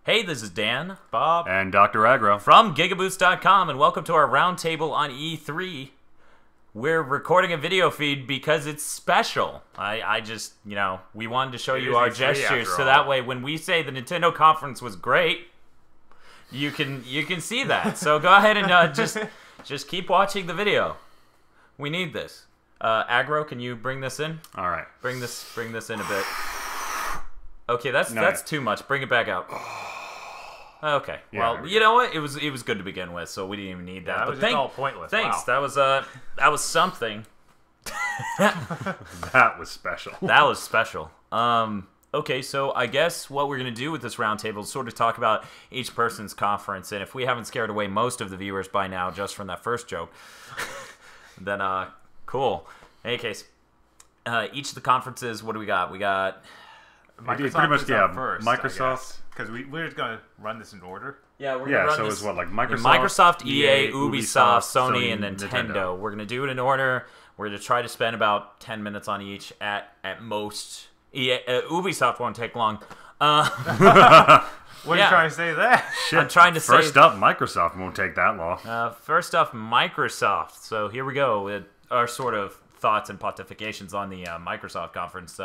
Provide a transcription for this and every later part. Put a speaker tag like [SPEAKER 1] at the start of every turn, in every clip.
[SPEAKER 1] Hey, this is Dan,
[SPEAKER 2] Bob,
[SPEAKER 3] and Dr. Aggro
[SPEAKER 1] from GigaBoots.com, and welcome to our roundtable on E3. We're recording a video feed because it's special. I just, we wanted to show you our gestures, so that way when we say the Nintendo conference was great, you can see that. So go ahead and just keep watching the video. We need this. Aggro, can you bring this in?
[SPEAKER 3] All right.
[SPEAKER 1] Bring this in a bit. Okay, that's too much. Bring it back out. Okay.
[SPEAKER 3] Yeah,
[SPEAKER 1] well, you know what? It was good to begin with, so we didn't even need that.
[SPEAKER 2] Yeah, that was just all pointless.
[SPEAKER 1] Thanks.
[SPEAKER 2] Wow.
[SPEAKER 1] That was something.
[SPEAKER 3] That was special.
[SPEAKER 1] That was special. Okay, so I guess what we're going to do with this roundtable is sort of talk about each person's conference, and if we haven't scared away most of the viewers by now just from that first joke, then cool. In any case, each of the conferences, what do we got? We got
[SPEAKER 2] Microsoft
[SPEAKER 3] pretty much,
[SPEAKER 2] first,
[SPEAKER 3] Microsoft.
[SPEAKER 2] Because we're just going to run this in order.
[SPEAKER 1] Yeah, we're gonna run
[SPEAKER 3] so
[SPEAKER 1] this.
[SPEAKER 3] it's what, like
[SPEAKER 1] Microsoft, EA, Ubisoft, Sony, and
[SPEAKER 3] Nintendo.
[SPEAKER 1] Nintendo. We're gonna do it in order. We're gonna try to spend about 10 minutes on each at most. Ubisoft won't take long.
[SPEAKER 2] What are you trying to say there?
[SPEAKER 3] Shit.
[SPEAKER 1] I'm trying to say.
[SPEAKER 3] First up, Microsoft won't take that long.
[SPEAKER 1] First off, Microsoft. So here we go with our sort of thoughts and pontifications on the Microsoft conference.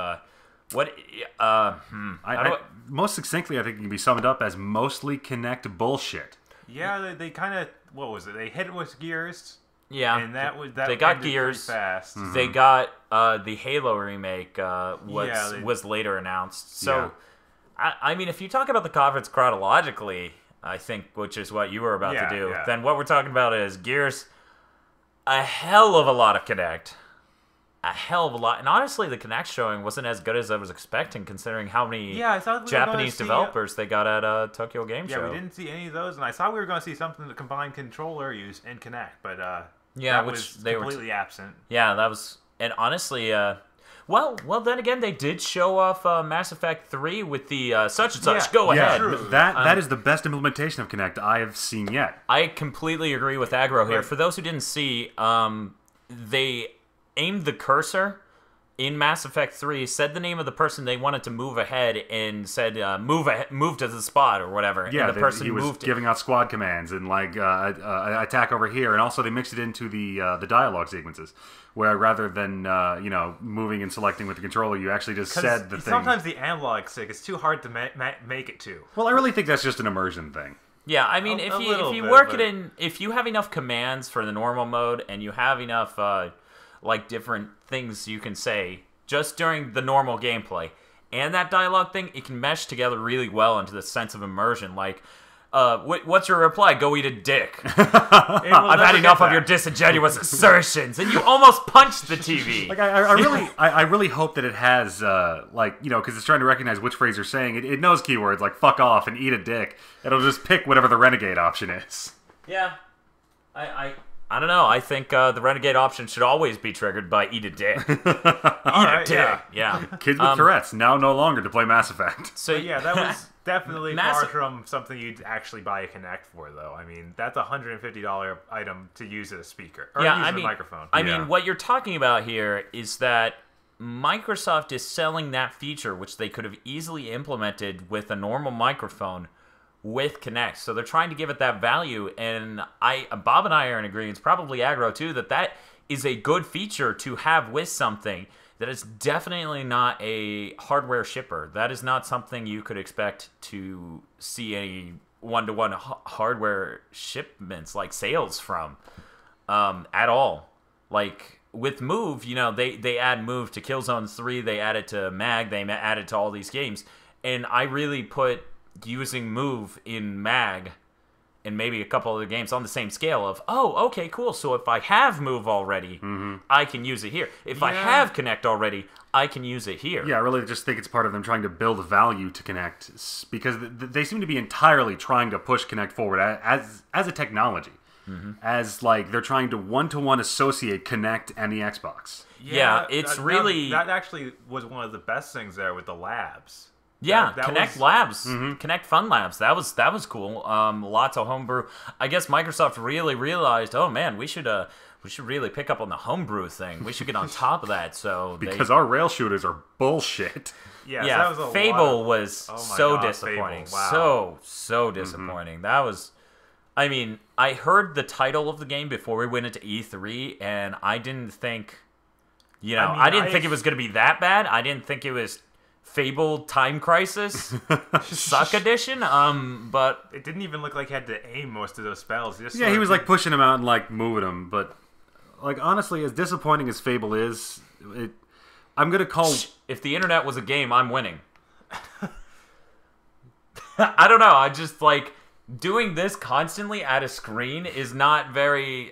[SPEAKER 3] Most succinctly, I think it can be summed up as mostly Kinect bullshit.
[SPEAKER 2] Yeah, they kind of, what was it? They hit it with Gears.
[SPEAKER 1] Yeah,
[SPEAKER 2] and
[SPEAKER 1] they got Gears
[SPEAKER 2] fast.
[SPEAKER 3] Mm-hmm.
[SPEAKER 1] They got the Halo remake, was later announced. So, yeah. I mean, if you talk about the conference chronologically, I think, which is what you were about to do, then what we're talking about is Gears, a hell of a lot of Kinect. A hell of a lot. And honestly, the Kinect showing wasn't as good as I was expecting, considering how many Japanese developers they got at Tokyo Game Show.
[SPEAKER 2] Yeah, we didn't see any of those, and I thought we were going to see something to combine controller use and Kinect, but that was completely absent.
[SPEAKER 1] Yeah, that was... And honestly, well, then again, they did show off Mass Effect 3 with the such and such. Go ahead.
[SPEAKER 3] True. That is the best implementation of Kinect I have seen yet.
[SPEAKER 1] I completely agree with Aggro here. For those who didn't see, they aimed the cursor in Mass Effect 3, said the name of the person they wanted to move ahead, and said move to the spot or whatever.
[SPEAKER 3] Yeah,
[SPEAKER 1] and the person
[SPEAKER 3] he was
[SPEAKER 1] moved
[SPEAKER 3] giving out squad commands and like attack over here, and also they mixed it into the dialogue sequences, where rather than moving and selecting with the controller, you actually just said the thing.
[SPEAKER 2] Sometimes the analog stick is too hard to make it to.
[SPEAKER 3] Well, I really think that's just an immersion thing.
[SPEAKER 1] Yeah, I mean, if you work it in, if you have enough commands for the normal mode, and you have enough like different things you can say just during the normal gameplay, and that dialogue thing, it can mesh together really well into the sense of immersion. Like, what's your reply? Go eat a dick. I've had enough of your disingenuous assertions, and you almost punched the TV.
[SPEAKER 3] Like, I really hope that it has, because it's trying to recognize which phrase you're saying. It knows keywords like fuck off and eat a dick. It'll just pick whatever the renegade option is.
[SPEAKER 1] Yeah, I don't know. I think the Renegade option should always be triggered by eat a dick. Eat a dick. Yeah.
[SPEAKER 3] Kids with Tourette's now no longer to play Mass Effect.
[SPEAKER 2] So yeah, that was definitely far from something you'd actually buy a Kinect for, though. I mean, that's a $150 item to use as a speaker or use as a microphone.
[SPEAKER 1] I mean, what you're talking about here is that Microsoft is selling that feature, which they could have easily implemented with a normal microphone, with Kinect. So they're trying to give it that value, and Bob and I are in agreement, probably Aggro too, that is a good feature to have with something that is definitely not a hardware shipper. That is not something you could expect to see any one-to-one hardware shipments, like sales from, at all. Like, with Move, they add Move to Killzone 3, they add it to MAG, they add it to all these games, and I really put using Move in MAG and maybe a couple other games on the same scale of, oh, okay, cool. So if I have Move already, I can use it here. If I have Kinect already, I can use it here.
[SPEAKER 3] Yeah, I really just think it's part of them trying to build value to Kinect, because they seem to be entirely trying to push Kinect forward as a technology. As like they're trying to one-to-one associate Kinect and the Xbox.
[SPEAKER 1] Yeah, it's really...
[SPEAKER 2] That actually was one of the best things there with the labs.
[SPEAKER 1] Yeah, Kinect Labs, Kinect Fun Labs. That was cool. Lots of homebrew. I guess Microsoft really realized, oh man, we should We should really pick up on the homebrew thing. We should get on top of that.
[SPEAKER 3] Because our rail shooters are bullshit.
[SPEAKER 2] Yeah, that was
[SPEAKER 1] Fable was so disappointing.
[SPEAKER 2] Wow.
[SPEAKER 1] So disappointing. That was... I mean, I heard the title of the game before we went into E3, and I didn't think... I didn't think it was going to be that bad. I didn't think it was Fable Time Crisis Suck Edition. But...
[SPEAKER 2] It didn't even look like he had to aim most of those spells.
[SPEAKER 3] He was, like, pushing them out and, like, moving them. But, like, honestly, as disappointing as Fable is, I'm going to call...
[SPEAKER 1] If the internet was a game, I'm winning. I don't know. I just, like... Doing this constantly at a screen is not very...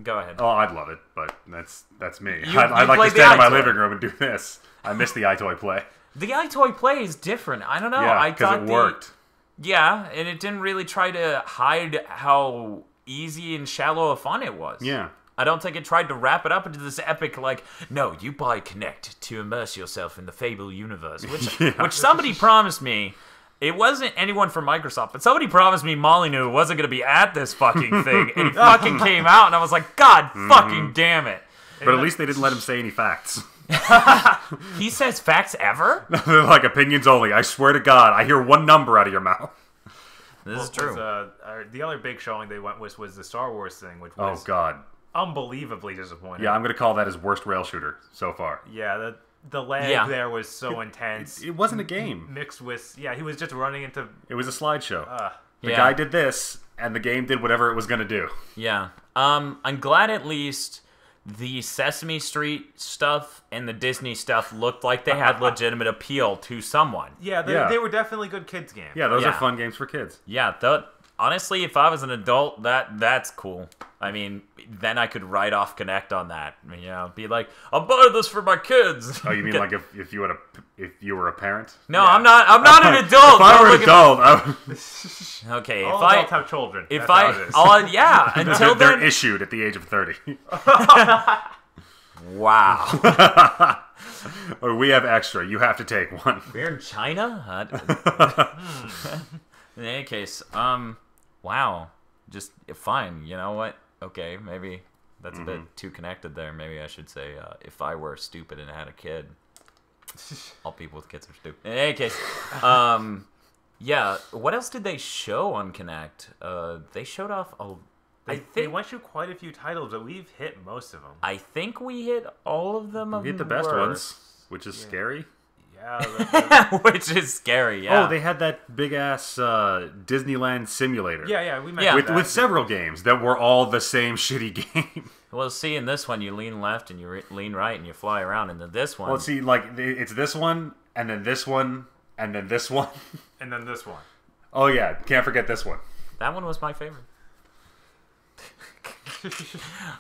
[SPEAKER 1] go ahead.
[SPEAKER 3] Oh, I'd love it, but that's me. I'd like to stand in my living room and do this. I miss the iToy play.
[SPEAKER 1] The iToy play is different. I don't know.
[SPEAKER 3] Yeah, because it worked.
[SPEAKER 1] Yeah, and it didn't really try to hide how easy and shallow of fun it was.
[SPEAKER 3] Yeah.
[SPEAKER 1] I don't think it tried to wrap it up into this epic, like, no, you buy Kinect to immerse yourself in the Fable universe, which somebody promised me. It wasn't anyone from Microsoft, but somebody promised me Molyneux wasn't going to be at this fucking thing, and he fucking came out, and I was like, God fucking damn it.
[SPEAKER 3] But at least they didn't let him say any facts.
[SPEAKER 1] He says facts ever?
[SPEAKER 3] They're like, opinions only. I swear to God, I hear one number out of your mouth.
[SPEAKER 1] This is true.
[SPEAKER 2] The other big showing they went with was the Star Wars thing, which was unbelievably disappointing.
[SPEAKER 3] Yeah, I'm going to call that his worst rail shooter so far.
[SPEAKER 2] Yeah, the lag there was so intense.
[SPEAKER 3] It wasn't a game.
[SPEAKER 2] Mixed with, he was just running into...
[SPEAKER 3] It was a slideshow. The guy did this, and the game did whatever it was going to do.
[SPEAKER 1] Yeah. I'm glad at least the Sesame Street stuff and the Disney stuff looked like they had legitimate appeal to someone.
[SPEAKER 2] Yeah, they were definitely good kids' games.
[SPEAKER 3] Yeah, those are fun games for kids.
[SPEAKER 1] Yeah, honestly, if I was an adult, that's cool. I mean, then I could write off Kinect on that. Be like, I'm buying this for my kids.
[SPEAKER 3] Oh, you mean like if you were a parent?
[SPEAKER 1] No, yeah. I'm not an adult.
[SPEAKER 3] If I were an adult,
[SPEAKER 1] okay.
[SPEAKER 2] All adults have children.
[SPEAKER 1] Until
[SPEAKER 3] they're issued at the age of 30.
[SPEAKER 1] Wow.
[SPEAKER 3] Or we have extra. You have to take one.
[SPEAKER 1] We're in China. In any case, wow. Just fine. You know what? Okay, maybe that's a bit too connected there. Maybe I should say, if I were stupid and had a kid, all people with kids are stupid. In any case, what else did they show on Kinect? They showed off
[SPEAKER 2] they went through quite a few titles, but we've hit most of them.
[SPEAKER 1] I think we hit all of them.
[SPEAKER 3] We hit the best ones, which is scary.
[SPEAKER 2] Yeah,
[SPEAKER 1] which is scary. Yeah.
[SPEAKER 3] Oh, they had that big ass Disneyland simulator.
[SPEAKER 2] Yeah, we mentioned
[SPEAKER 3] with several games that were all the same shitty game.
[SPEAKER 1] Well, see, in this one, you lean left and you lean right and you fly around. And then this one,
[SPEAKER 3] well, see, like it's this one, and then this one, and then this one,
[SPEAKER 2] and then this one.
[SPEAKER 3] Oh yeah, can't forget this one.
[SPEAKER 1] That one was my favorite.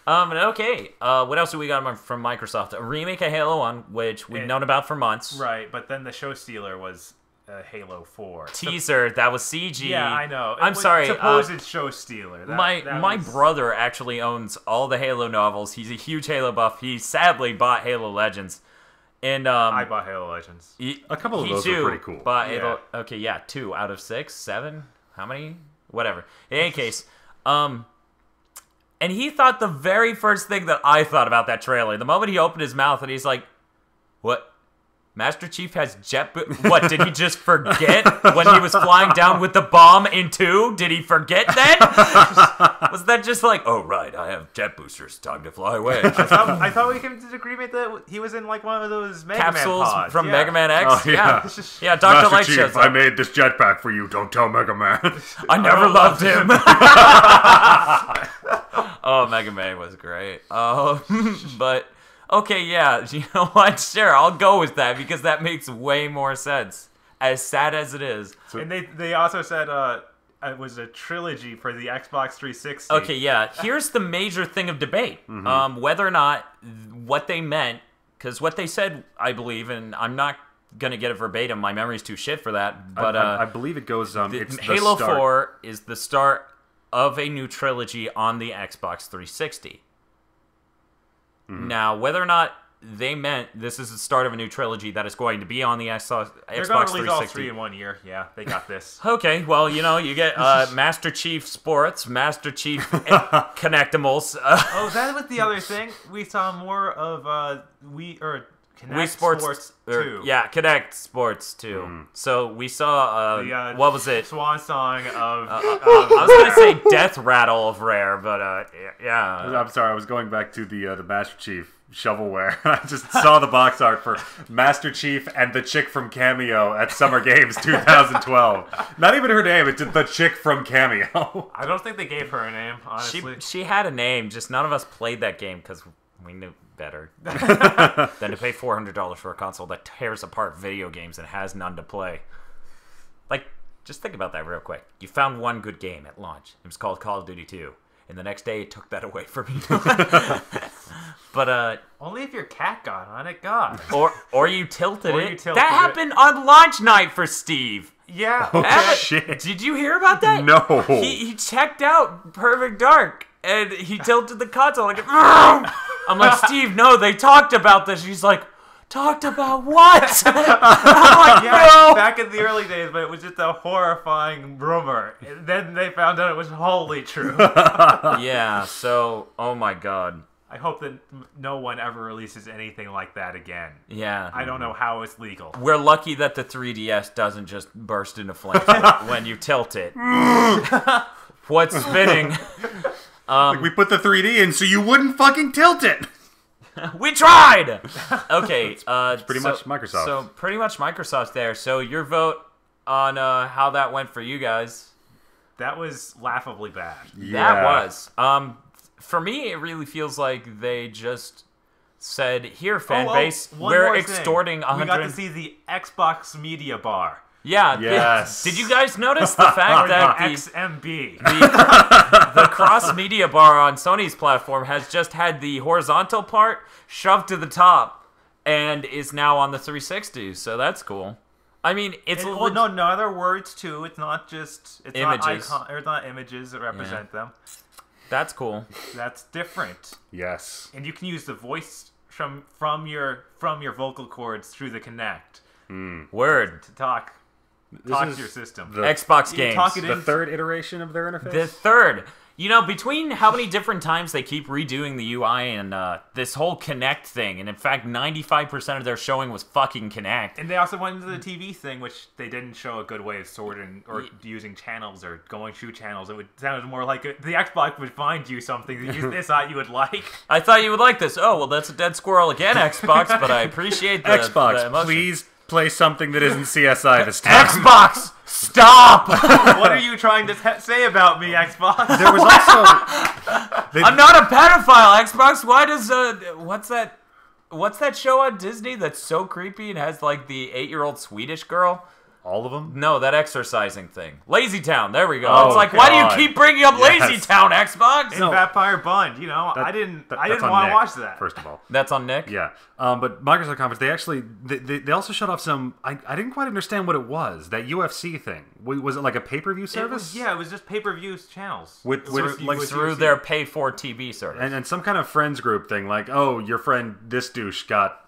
[SPEAKER 1] Okay. What else do we got from Microsoft? A remake of Halo 1, which we've known about for months.
[SPEAKER 2] Right, but then the show stealer was Halo 4.
[SPEAKER 1] Teaser, that was CG.
[SPEAKER 2] Yeah, I know.
[SPEAKER 1] I'm sorry.
[SPEAKER 2] Supposed show stealer.
[SPEAKER 1] My brother actually owns all the Halo novels. He's a huge Halo buff. He sadly bought Halo Legends. And
[SPEAKER 2] I bought Halo Legends.
[SPEAKER 3] A couple of those were pretty cool.
[SPEAKER 1] Halo, 2 out of 6, 7? How many? Whatever. In any case, and he thought the very first thing that I thought about that trailer, the moment he opened his mouth and he's like, what? Master Chief has jet boots? What, did he just forget when he was flying down with the bomb in 2? Did he forget that? Was that just like, oh, right, I have jet boosters, time to fly away?
[SPEAKER 2] I thought we came to the agreement that he was in like one of those Mega
[SPEAKER 1] capsules
[SPEAKER 2] Man pods.
[SPEAKER 1] From Mega Man X?
[SPEAKER 3] Oh, yeah.
[SPEAKER 1] Yeah, Dr. Light
[SPEAKER 3] Chief,
[SPEAKER 1] shows up.
[SPEAKER 3] I made this jetpack for you, don't tell Mega Man.
[SPEAKER 1] I never loved him. Oh, Mega Man was great. But... okay, yeah, you know what? Sure, I'll go with that because that makes way more sense. As sad as it is.
[SPEAKER 2] And they also said it was a trilogy for the Xbox 360.
[SPEAKER 1] Okay, yeah. Here's the major thing of debate. Whether or not what they meant, because what they said, I believe, and I'm not going to get it verbatim, my memory's too shit for that, but
[SPEAKER 3] I believe it goes, it's
[SPEAKER 1] Halo
[SPEAKER 3] the start.
[SPEAKER 1] 4 is the start of a new trilogy on the Xbox 360. Now, whether or not they meant this is the start of a new trilogy that is going to be on the Xbox 360.
[SPEAKER 2] They're going to release all 3 in 1 year. Yeah, they got this.
[SPEAKER 1] Okay, well, you get Master Chief Sports, Master Chief Connectimals.
[SPEAKER 2] Oh, that was the other thing. We saw more of Wii Sports 2.
[SPEAKER 1] Yeah, Kinect Sports 2. So we saw, what was it?
[SPEAKER 2] Swan song of...
[SPEAKER 1] I was going to say Death Rattle of Rare, but yeah.
[SPEAKER 3] I'm sorry, I was going back to the Master Chief shovelware. I just saw the box art for Master Chief and the chick from Cameo at Summer Games 2012. Not even her name, it's just the chick from Cameo.
[SPEAKER 2] I don't think they gave her a name, honestly.
[SPEAKER 1] She had a name, just none of us played that game because we knew better than to pay $400 for a console that tears apart video games and has none to play. Like, just think about that real quick. You found one good game at launch. It was called Call of Duty 2. And the next day, it took that away from you. But
[SPEAKER 2] only if your cat got on it, God.
[SPEAKER 1] Or you tilted it. That happened on launch night for Steve.
[SPEAKER 2] Yeah.
[SPEAKER 3] Oh, shit.
[SPEAKER 1] Did you hear about that?
[SPEAKER 3] No.
[SPEAKER 1] He checked out Perfect Dark and he tilted the console like. I'm like, Steve, no, they talked about this. He's like, talked about what? I'm like, no.
[SPEAKER 2] Back in the early days, but it was just a horrifying rumor. And then they found out it was wholly true.
[SPEAKER 1] Yeah, so, oh my god.
[SPEAKER 2] I hope that no one ever releases anything like that again.
[SPEAKER 1] Yeah.
[SPEAKER 2] I don't know how it's legal.
[SPEAKER 1] We're lucky that the 3DS doesn't just burst into flames when you tilt it. What's spinning?
[SPEAKER 3] Like we put the 3D in so you wouldn't fucking tilt it.
[SPEAKER 1] We tried! Okay.
[SPEAKER 3] It's pretty much Microsoft.
[SPEAKER 1] So pretty much Microsoft's there. So your vote on how that went for you guys.
[SPEAKER 2] That was laughably bad.
[SPEAKER 3] Yeah.
[SPEAKER 1] That was. For me, it really feels like they just said, here, fan base, we're extorting 100...
[SPEAKER 2] We got to see the Xbox Media Bar.
[SPEAKER 1] Yeah.
[SPEAKER 3] Yes.
[SPEAKER 1] Did you guys notice the fact that
[SPEAKER 2] XMB.
[SPEAKER 1] the cross-media bar on Sony's platform has just had the horizontal part shoved to the top and is now on the 360, so that's cool. I mean, it's...
[SPEAKER 2] Well, no, other words, too. It's not just... It's
[SPEAKER 1] images.
[SPEAKER 2] It's not images that represent them.
[SPEAKER 1] That's cool.
[SPEAKER 2] That's different.
[SPEAKER 3] Yes.
[SPEAKER 2] And you can use the voice from your vocal cords through the Kinect.
[SPEAKER 1] Word.
[SPEAKER 2] To talk to your system.
[SPEAKER 1] Xbox games.
[SPEAKER 3] The third iteration of their interface?
[SPEAKER 1] The third. You know, between how many different times they keep redoing the UI and this whole Kinect thing, and in fact, 95% of their showing was fucking Kinect.
[SPEAKER 2] And they also went into the TV thing, which they didn't show a good way of sorting or using channels or going through channels. It sounded more like the Xbox would find you something that you thought you would like.
[SPEAKER 1] I thought you would like this. Oh, well, that's a dead squirrel again, Xbox, but I appreciate the
[SPEAKER 3] Xbox,
[SPEAKER 1] the emotion.
[SPEAKER 3] please play something that isn't CSI this time.
[SPEAKER 1] Xbox, stop!
[SPEAKER 2] What are you trying to say about me, Xbox?
[SPEAKER 3] There was also...
[SPEAKER 1] I'm not a pedophile, Xbox. Why does what's that show on Disney that's so creepy and has like the 8-year-old Swedish girl?
[SPEAKER 3] All of them?
[SPEAKER 1] No, that exercising thing. Lazy Town. There we go.
[SPEAKER 3] Oh,
[SPEAKER 1] it's like,
[SPEAKER 3] God.
[SPEAKER 1] why do you keep bringing up Lazy Town, Xbox?
[SPEAKER 2] And Vampire Bund, I didn't want to watch that.
[SPEAKER 3] First of all.
[SPEAKER 1] That's on Nick?
[SPEAKER 3] Yeah. But Microsoft Conference, they actually, they also shut off some, I didn't quite understand what it was, that UFC thing. Was it like a pay-per-view service?
[SPEAKER 2] It was just pay-per-view channels.
[SPEAKER 1] Through their pay-for-TV service.
[SPEAKER 3] And some kind of friends group thing, like, oh, your friend, this douche,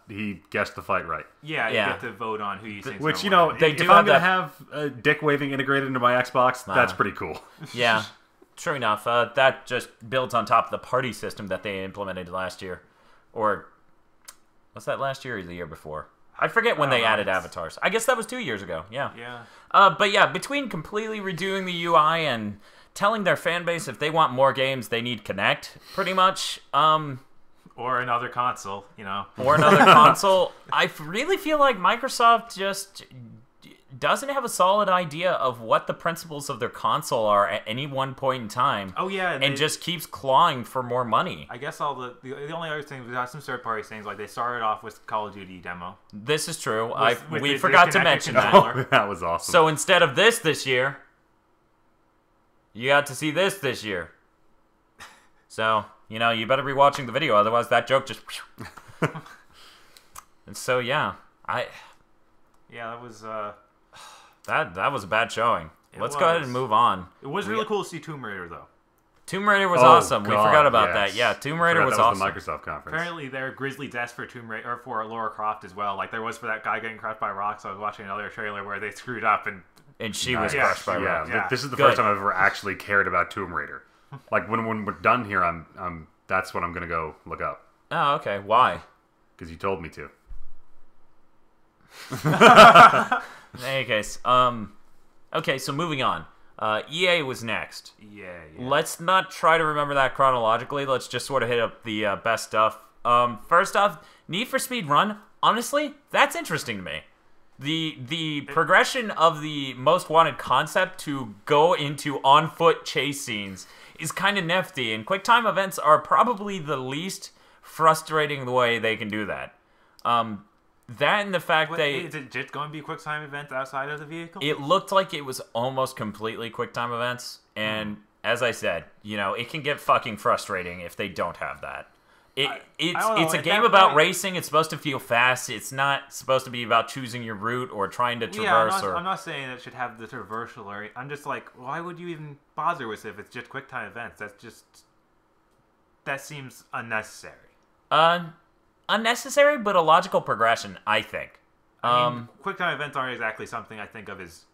[SPEAKER 3] he guessed the fight right.
[SPEAKER 2] Yeah, you get to vote on who you think.
[SPEAKER 3] Which,
[SPEAKER 1] they
[SPEAKER 3] if
[SPEAKER 1] do
[SPEAKER 3] I'm going to have dick waving integrated into my Xbox, that's pretty cool.
[SPEAKER 1] Yeah, true enough. That just builds on top of the party system that they implemented last year. Or, was that last year or the year before? I forget when they added avatars. I guess that was 2 years ago, yeah.
[SPEAKER 2] Yeah.
[SPEAKER 1] But yeah, between completely redoing the UI and telling their fan base if they want more games, they need Kinect, pretty much.
[SPEAKER 2] Or another console,
[SPEAKER 1] Or another console. I really feel like Microsoft just doesn't have a solid idea of what the principles of their console are at any one point in time.
[SPEAKER 2] Oh, yeah.
[SPEAKER 1] And just keeps clawing for more money.
[SPEAKER 2] I guess the only other thing, we got some third-party things, like they started off with Call of Duty demo.
[SPEAKER 1] This is true. We
[SPEAKER 2] the
[SPEAKER 1] forgot to mention that.
[SPEAKER 3] Oh, that was awesome.
[SPEAKER 1] So instead of this year, you got to see this year. So... you better be watching the video, otherwise that joke just... And so, yeah.
[SPEAKER 2] Yeah, that was...
[SPEAKER 1] That was a bad showing. Let's go ahead and move on.
[SPEAKER 2] It was really cool to see Tomb Raider, though.
[SPEAKER 1] Tomb Raider was
[SPEAKER 3] Oh,
[SPEAKER 1] awesome. We
[SPEAKER 3] God,
[SPEAKER 1] forgot about
[SPEAKER 3] yes.
[SPEAKER 1] that. Yeah, Tomb
[SPEAKER 3] I
[SPEAKER 1] Raider
[SPEAKER 3] forgot
[SPEAKER 1] was
[SPEAKER 3] that
[SPEAKER 1] awesome.
[SPEAKER 3] the Microsoft conference.
[SPEAKER 2] Apparently, they're Grizzly Death for Tomb Raider or for Lara Croft as well. Like there was for that guy getting crushed by rocks. I was watching another trailer where they screwed up
[SPEAKER 1] And she was
[SPEAKER 2] Yeah,
[SPEAKER 1] crushed by
[SPEAKER 2] yeah.
[SPEAKER 1] rocks.
[SPEAKER 3] This is the
[SPEAKER 1] Good.
[SPEAKER 3] first time I've ever actually cared about Tomb Raider. Like when we're done here, I'm that's what I'm gonna go look up
[SPEAKER 1] Oh, okay. Why?
[SPEAKER 3] because you told me to.
[SPEAKER 1] In any case, okay, so moving on. EA was next.
[SPEAKER 2] yeah.
[SPEAKER 1] Let's not try to remember that chronologically. Let's just sort of hit up the best stuff. First off, Need for Speed Run. Honestly, that's interesting to me. The progression of the Most Wanted concept to go into on-foot chase scenes is kind of nifty, and QuickTime events are probably the least frustrating way they can do that. That and the fact
[SPEAKER 2] Is it just going to be QuickTime events outside of the vehicle?
[SPEAKER 1] it looked like it was almost completely QuickTime events, and as I said, you know, it can get fucking frustrating if they don't have that. It's a
[SPEAKER 2] at
[SPEAKER 1] game
[SPEAKER 2] that
[SPEAKER 1] about
[SPEAKER 2] point-
[SPEAKER 1] racing. It's supposed to feel fast. It's not supposed to be about choosing your route or trying to traverse.
[SPEAKER 2] I'm not saying it should have the traversal area. I'm just like, why would you even bother with it if it's just QuickTime events? That seems unnecessary.
[SPEAKER 1] Unnecessary, but a logical progression, I think.
[SPEAKER 2] I mean, QuickTime events aren't exactly something I think of as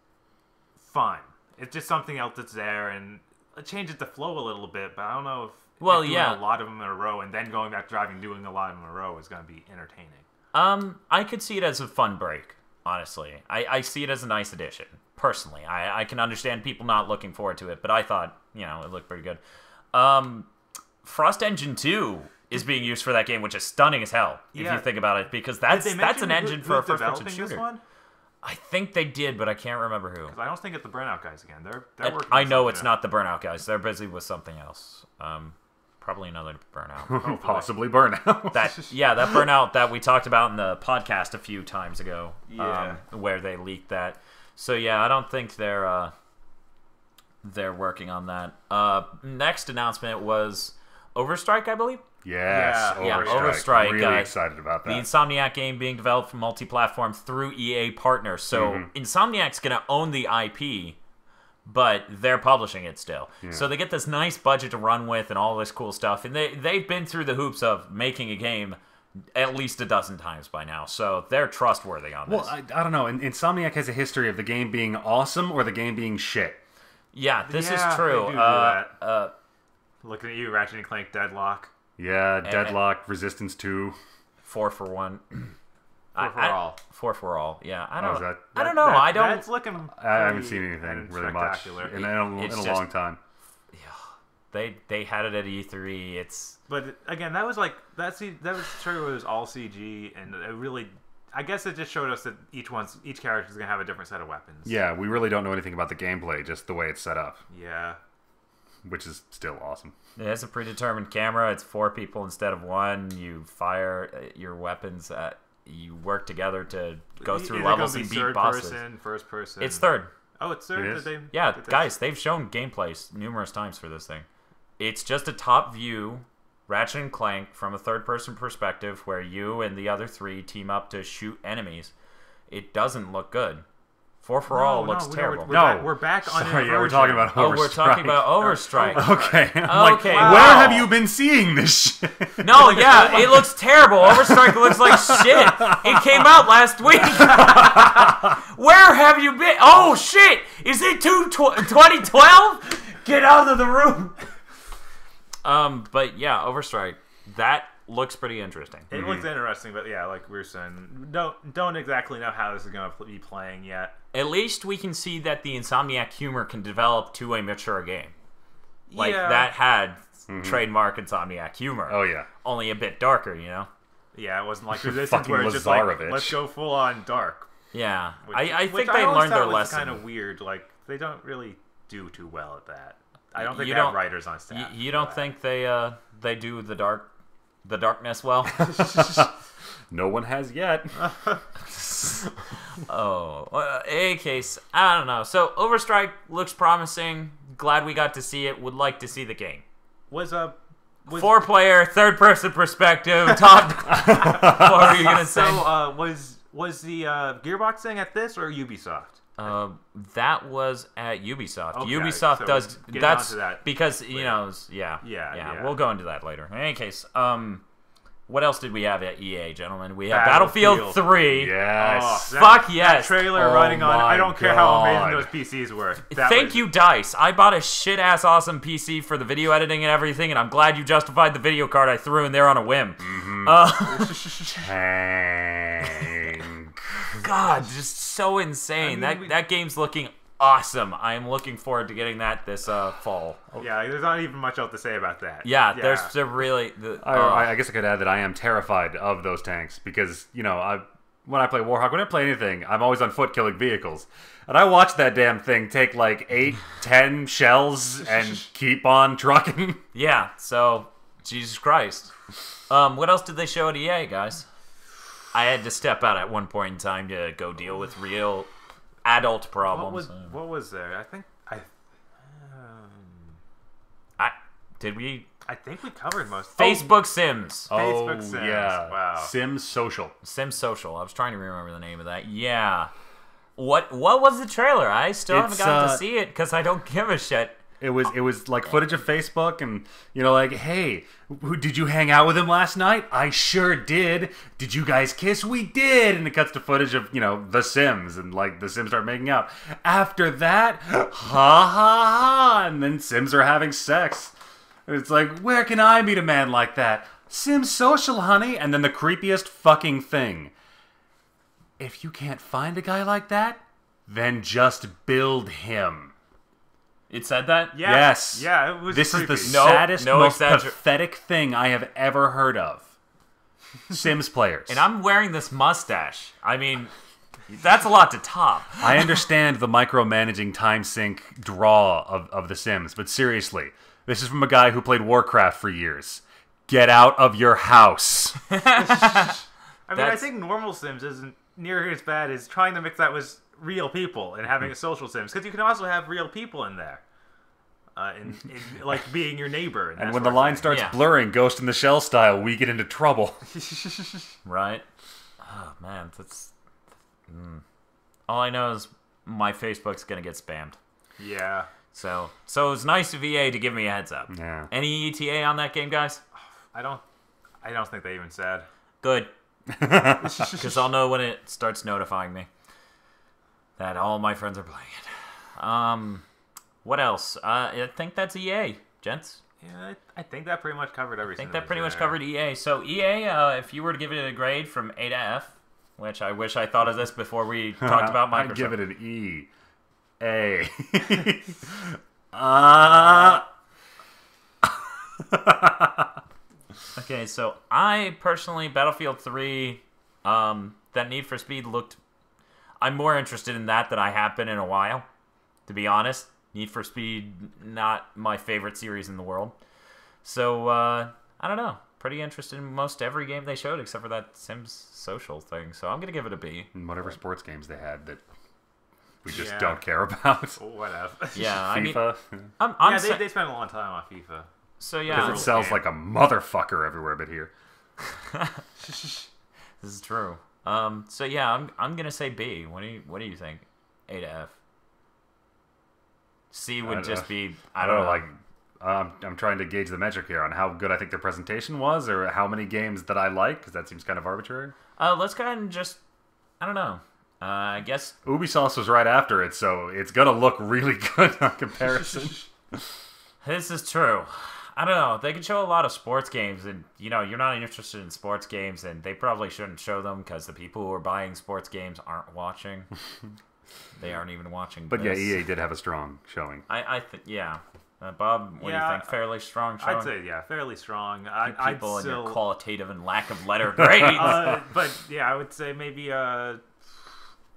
[SPEAKER 2] fun. It's just something else that's there, and it changes the flow a little bit. But I don't know if doing a lot of them in a row and then going back driving, doing a lot of them in a row is going to be entertaining.
[SPEAKER 1] I could see it as a fun break, honestly. I see it as a nice addition, personally. I can understand people not looking forward to it, but I thought, you know, it looked pretty good. Frost Engine 2 is being used for that game, which is stunning as hell, if you think about it, because that's an engine for a first-person shooter.
[SPEAKER 2] This one?
[SPEAKER 1] I think they did, but I can't remember who.
[SPEAKER 2] Because I don't think it's the Burnout guys again. They're working.
[SPEAKER 1] I
[SPEAKER 2] on
[SPEAKER 1] know
[SPEAKER 2] something
[SPEAKER 1] it's not the Burnout guys. They're busy with something else. Probably another Burnout.
[SPEAKER 3] Possibly Burnout.
[SPEAKER 1] that Burnout that we talked about in the podcast a few times ago.
[SPEAKER 2] Yeah.
[SPEAKER 1] Where they leaked that. So yeah, I don't think they're working on that. Next announcement was Overstrike, I believe.
[SPEAKER 3] Yes,
[SPEAKER 2] Yeah,
[SPEAKER 1] Overstrike.
[SPEAKER 3] Really excited about that.
[SPEAKER 1] The Insomniac game being developed for multi-platform through EA partners. So Insomniac's going to own the IP, but they're publishing it still. Yeah. So they get this nice budget to run with and all this cool stuff. And they've been through the hoops of making a game at least a dozen times by now. So they're trustworthy on this.
[SPEAKER 3] Well, I don't know. Insomniac has a history of the game being awesome or the game being shit.
[SPEAKER 1] Yeah, this is
[SPEAKER 2] Yeah,
[SPEAKER 1] true.
[SPEAKER 2] they do that. Looking at you, Ratchet and Clank Deadlock.
[SPEAKER 3] Yeah, Deadlock, Resistance 2.
[SPEAKER 1] 4 for 1.
[SPEAKER 2] 4 for all.
[SPEAKER 1] 4 for all. Yeah, I
[SPEAKER 3] Oh,
[SPEAKER 1] don't.
[SPEAKER 3] is that-
[SPEAKER 1] I don't know. I don't.
[SPEAKER 2] That's looking.
[SPEAKER 3] I haven't
[SPEAKER 2] pretty
[SPEAKER 3] seen anything really much
[SPEAKER 2] spectacular.
[SPEAKER 3] in a long time.
[SPEAKER 1] They had it at E3. It's.
[SPEAKER 2] But again, that was true. It was all CG, and it really. I guess it just showed us that each character is gonna have a different set of weapons.
[SPEAKER 3] Yeah, we really don't know anything about the gameplay, just the way it's set up,
[SPEAKER 2] Yeah.
[SPEAKER 3] which is still awesome.
[SPEAKER 1] It has a predetermined camera. It's 4 people instead of 1. You fire your weapons. You work together to go through levels and beat bosses.
[SPEAKER 2] First person.
[SPEAKER 1] It's third.
[SPEAKER 2] Oh, it's third.
[SPEAKER 3] It is?
[SPEAKER 2] Did they,
[SPEAKER 1] Yeah,
[SPEAKER 2] did they-
[SPEAKER 1] guys, they've shown gameplays numerous times for this thing. It's just a top view, Ratchet and Clank from a third-person perspective, where you and the other 3 team up to shoot enemies. It doesn't look good. 4 for all looks terrible.
[SPEAKER 2] We're back on.
[SPEAKER 3] Sorry, yeah, we're talking about Overstrike.
[SPEAKER 1] We're talking about Overstrike.
[SPEAKER 3] Okay. I'm
[SPEAKER 1] Okay.
[SPEAKER 3] like,
[SPEAKER 1] Wow.
[SPEAKER 3] where have you been seeing this shit?
[SPEAKER 1] No, yeah, it looks terrible. Overstrike looks like shit. It came out last week. Where have you been? Oh, shit. Is it 2012? Get out of the room. But yeah, Overstrike. That looks pretty interesting.
[SPEAKER 2] It looks interesting, but yeah, like we were saying, don't exactly know how this is going to be playing yet.
[SPEAKER 1] At least we can see that the Insomniac humor can develop to a mature game. Like,
[SPEAKER 2] Yeah.
[SPEAKER 1] that had trademark Insomniac humor.
[SPEAKER 3] Oh, yeah.
[SPEAKER 1] Only a bit darker, you know?
[SPEAKER 2] Yeah, it wasn't like Resistance
[SPEAKER 3] Fucking
[SPEAKER 2] where it's just like,
[SPEAKER 3] Lazarevic.
[SPEAKER 2] let's go full on dark.
[SPEAKER 1] Yeah.
[SPEAKER 2] Which,
[SPEAKER 1] I think they learned their lesson.
[SPEAKER 2] Kind of weird. Like, they don't really do too well at that. I don't think
[SPEAKER 1] You
[SPEAKER 2] they have
[SPEAKER 1] don't-
[SPEAKER 2] writers on staff.
[SPEAKER 1] You don't think they do the darkness well?
[SPEAKER 3] No one has yet.
[SPEAKER 1] A case, I don't know. So Overstrike looks promising. Glad we got to see it. Would like to see the game.
[SPEAKER 2] Was
[SPEAKER 1] 4-player, third-person perspective. Top. What were you gonna say?
[SPEAKER 2] So was the Gearbox thing at this or Ubisoft?
[SPEAKER 1] That was at Ubisoft.
[SPEAKER 2] Okay,
[SPEAKER 1] Ubisoft
[SPEAKER 2] so
[SPEAKER 1] does
[SPEAKER 2] that's that
[SPEAKER 1] because
[SPEAKER 2] later.
[SPEAKER 1] you know, yeah. We'll go into that later. In any case, what else did we have at EA, gentlemen? We have Battlefield 3.
[SPEAKER 3] Yes.
[SPEAKER 1] Fuck yes.
[SPEAKER 2] That trailer running on. I don't care how amazing those PCs were.
[SPEAKER 1] Thank you, DICE. I bought a shit-ass awesome PC for the video editing and everything, and I'm glad you justified the video card I threw in there on a whim. God, just so insane. That game's looking awesome. I am looking forward to getting that this fall.
[SPEAKER 2] Yeah, there's not even much else to say about that.
[SPEAKER 1] Yeah. They're really...
[SPEAKER 3] I guess I could add that I am terrified of those tanks because, you know, when I play Warhawk, when I play anything, I'm always on foot killing vehicles. And I watch that damn thing take like 8, 10 shells and keep on trucking.
[SPEAKER 1] Yeah, so, Jesus Christ. What else did they show at EA, guys? I had to step out at one point in time to go deal with real adult problems.
[SPEAKER 2] What was there? I think we covered most.
[SPEAKER 1] Facebook Sims.
[SPEAKER 2] Facebook Sims.
[SPEAKER 3] Yeah.
[SPEAKER 2] Wow.
[SPEAKER 3] Sims Social.
[SPEAKER 1] Sims Social. I was trying to remember the name of that. Yeah. What was the trailer? I still haven't gotten to see it because I don't give a shit.
[SPEAKER 3] It was like footage of Facebook and, you know, like, hey, did you hang out with him last night? I sure did. Did you guys kiss? We did. And it cuts to footage of, you know, The Sims and, like, the Sims start making out. After that, ha ha ha, and then Sims are having sex. And it's like, where can I meet a man like that? Sims Social, honey. And then the creepiest fucking thing. If you can't find a guy like that, then just build him.
[SPEAKER 1] It said that?
[SPEAKER 2] Yeah.
[SPEAKER 3] Yes.
[SPEAKER 2] Yeah, it was
[SPEAKER 3] This
[SPEAKER 2] creepy.
[SPEAKER 3] is the saddest, most
[SPEAKER 1] exagger-
[SPEAKER 3] pathetic thing I have ever heard of. Sims players.
[SPEAKER 1] And I'm wearing this mustache. I mean, that's a lot to top.
[SPEAKER 3] I understand the micromanaging time sync draw of The Sims, but seriously, this is from a guy who played Warcraft for years. Get out of your house.
[SPEAKER 2] I think normal Sims isn't near as bad as trying to mix that with real people and having a social Sims, because you can also have real people in there, in like being your neighbor.
[SPEAKER 3] And when the line starts blurring, Ghost in the Shell style, we get into trouble.
[SPEAKER 1] Right? Oh man, that's. All I know is my Facebook's gonna get spammed.
[SPEAKER 2] Yeah.
[SPEAKER 1] So it's nice of EA to give me a heads up.
[SPEAKER 3] Yeah.
[SPEAKER 1] Any ETA on that game, guys?
[SPEAKER 2] I don't think they even said.
[SPEAKER 1] Good. Because I'll know when it starts notifying me that all my friends are playing it. What else? I think that's EA, gents.
[SPEAKER 2] Yeah, I think that pretty much covered everything.
[SPEAKER 1] I think that pretty much covered EA. So EA, if you were to give it a grade from A to F, which I wish I thought of this before we talked about Microsoft.
[SPEAKER 3] I'd give it an E. A.
[SPEAKER 1] Okay, so I personally, Battlefield 3, that Need for Speed looked... I'm more interested in that than I have been in a while, to be honest. Need for Speed, not my favorite series in the world. So, I don't know. Pretty interested in most every game they showed, except for that Sims Social thing. So I'm going to give it a B.
[SPEAKER 3] And whatever sports games they had that we just don't care about.
[SPEAKER 2] Whatever.
[SPEAKER 1] Yeah, I mean...
[SPEAKER 2] FIFA. They spent a long time on FIFA.
[SPEAKER 1] So, yeah.
[SPEAKER 3] Because it sells like a motherfucker everywhere but here.
[SPEAKER 1] This is true. So yeah, I'm gonna say B. What do you think? A to F. C would just be I don't know.
[SPEAKER 3] Like I'm trying to gauge the metric here on how good I think their presentation was, or how many games that I like, because that seems kind of arbitrary.
[SPEAKER 1] Let's go ahead and just I don't know. I guess
[SPEAKER 3] Ubisoft was right after it, so it's gonna look really good on comparison.
[SPEAKER 1] This is true. I don't know. They can show a lot of sports games, and you know you're not interested in sports games, and they probably shouldn't show them because the people who are buying sports games aren't watching. They aren't even watching.
[SPEAKER 3] But yeah, EA did have a strong showing.
[SPEAKER 1] I think Bob, what do you think? Fairly strong showing?
[SPEAKER 2] I'd say fairly strong.
[SPEAKER 1] People and your qualitative and lack of letter grades.
[SPEAKER 2] But yeah, I would say maybe I'm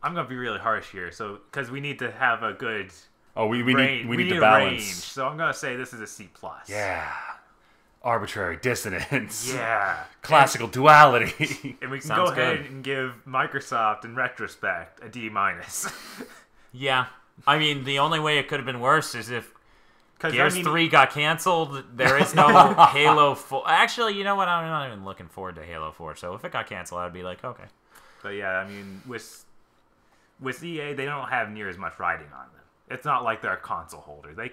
[SPEAKER 2] gonna be really harsh here, so because we need to have a good.
[SPEAKER 3] Oh, we need to balance.
[SPEAKER 2] Range, so I'm gonna say this is a C+.
[SPEAKER 3] Yeah. Arbitrary dissonance.
[SPEAKER 2] Yeah.
[SPEAKER 3] Classical duality.
[SPEAKER 2] And we can go ahead and give Microsoft, in retrospect, a D-.
[SPEAKER 1] Yeah. I mean, the only way it could have been worse is if Gears 3 got canceled. There is no Halo 4. Actually, you know what? I'm not even looking forward to Halo 4. So if it got canceled, I'd be like, okay.
[SPEAKER 2] But yeah, I mean, with EA, they don't have near as much riding on them. It's not like they're a console holder. They